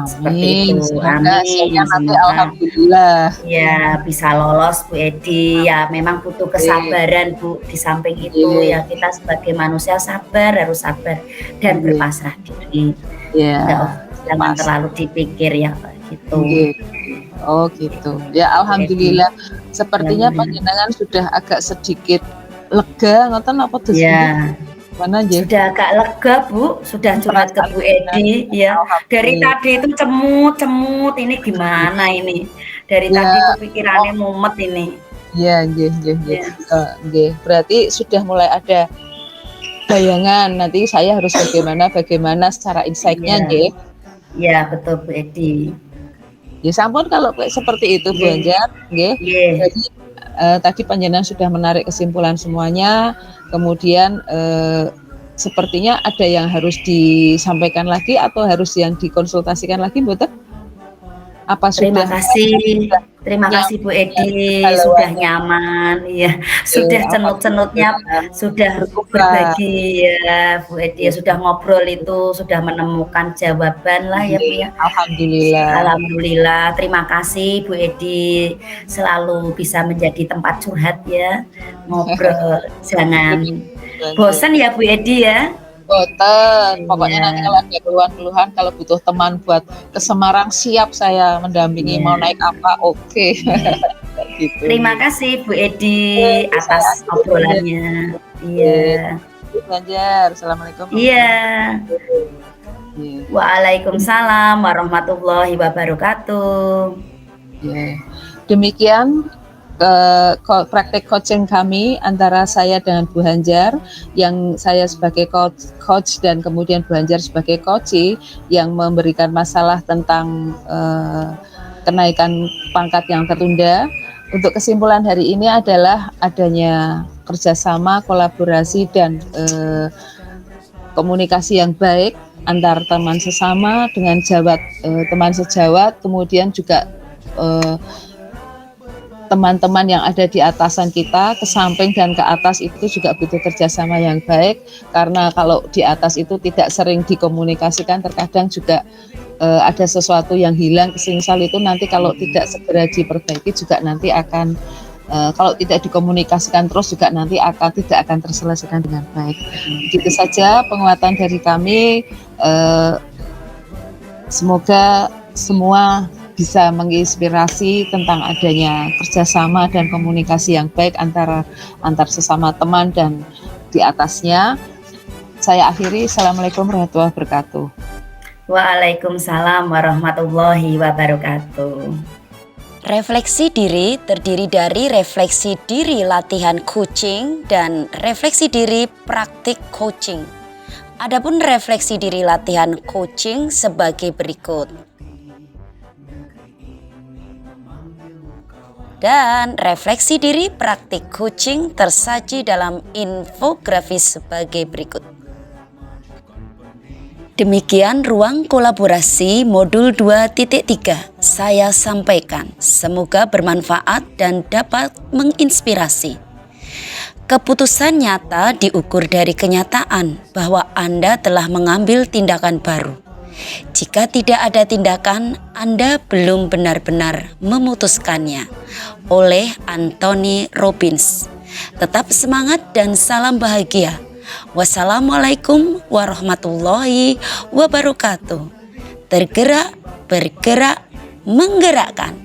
Seperti Amin, itu, semoga hasilnya amin. nanti Semoga alhamdulillah. ya bisa lolos Bu Edi. Ya memang butuh Nggih, kesabaran Bu. Di samping itu nggih, ya kita sebagai manusia sabar, harus sabar dan nggih, berpasrah diri. iya, Jangan pasti, terlalu dipikir ya gitu. nggih. Oh gitu. Ya Bu Edi. alhamdulillah, sepertinya Alhamdulillah. panjenengan sudah agak sedikit lega ngoten apa dos nggih? Ya. Gimana nggih? Sudah agak lega Bu, sudah curhat ke Perasaan Bu panjenengan Edi ya. Dari alhamdulillah. tadi itu cemut-cemut, ini gimana ini? Dari Ya, tadi itu oh pikirannya mumet ini. iya nggih, nggih, nggih. Ya, Nggih, berarti sudah mulai ada bayangan nanti saya harus bagaimana secara insight-nya iya, nggih. iya betul Bu Edi. Ya sampun kalau kayak seperti itu Bu Nggih, Anjar, nggih. nggih. Jadi tadi panjenengan sudah menarik kesimpulan semuanya, kemudian sepertinya ada yang harus disampaikan lagi atau harus yang dikonsultasikan lagi mboten? Apa Terima sudah kasih. sudah Terima kasih Bu nyaman dengan Edi, sudah kegalauannya? nyaman, iya. Oke, Sudah cenut-cenutnya, alhamdulillah sudah bertukar. berbagi ya Bu Edi, ya sudah ngobrol itu, sudah menemukan jawaban lah ya Bu Nggih, ya. alhamdulillah. Alhamdulillah, terima kasih Bu Edi, selalu bisa menjadi tempat curhat ya, ngobrol, jangan Nggih. bosan ya Bu Edi ya. Boten, pokoknya nanti Iya, kalau ada keluhan-keluhan, kalau butuh teman buat ke Semarang, siap saya mendampingi, mau iya, naik apa, oke. iya. Gitu. Terima kasih Bu Edi Oke, saya atas akhiri dulu ya. obrolannya. Oke, Iya, Bu Ganjar, assalamualaikum iya. warahmatullahi wabarakatuh. Iya, Waalaikumsalam warahmatullahi wabarakatuh. iya. Demikian praktek coaching kami antara saya dengan Bu Hanjar, yang saya sebagai coach dan kemudian Bu Hanjar sebagai coach yang memberikan masalah tentang kenaikan pangkat yang tertunda. Untuk kesimpulan hari ini adalah adanya kerjasama, kolaborasi, dan komunikasi yang baik antar teman sesama dengan teman sejawat, kemudian juga teman-teman yang ada di atasan kita, ke samping dan ke atas itu juga butuh kerjasama yang baik, karena kalau di atas itu tidak sering dikomunikasikan, terkadang juga ada sesuatu yang hilang, kesengsal itu nanti kalau tidak segera diperbaiki juga nanti akan kalau tidak dikomunikasikan terus juga nanti tidak akan terselesaikan dengan baik. Begitu saja penguatan dari kami. Semoga semua bisa menginspirasi tentang adanya kerjasama dan komunikasi yang baik antar sesama teman dan di atasnya. Saya akhiri. Assalamualaikum warahmatullahi wabarakatuh. Waalaikumsalam warahmatullahi wabarakatuh. Refleksi diri terdiri dari refleksi diri latihan coaching dan refleksi diri praktik coaching. Adapun refleksi diri latihan coaching sebagai berikut. Dan refleksi diri praktik coaching tersaji dalam infografis sebagai berikut. Demikian ruang kolaborasi modul 2.3 saya sampaikan. Semoga bermanfaat dan dapat menginspirasi. Keputusan nyata diukur dari kenyataan bahwa Anda telah mengambil tindakan baru. Jika tidak ada tindakan, Anda belum benar-benar memutuskannya. Oleh Anthony Robbins. Tetap semangat dan salam bahagia. Wassalamualaikum warahmatullahi wabarakatuh. Tergerak, bergerak, menggerakkan.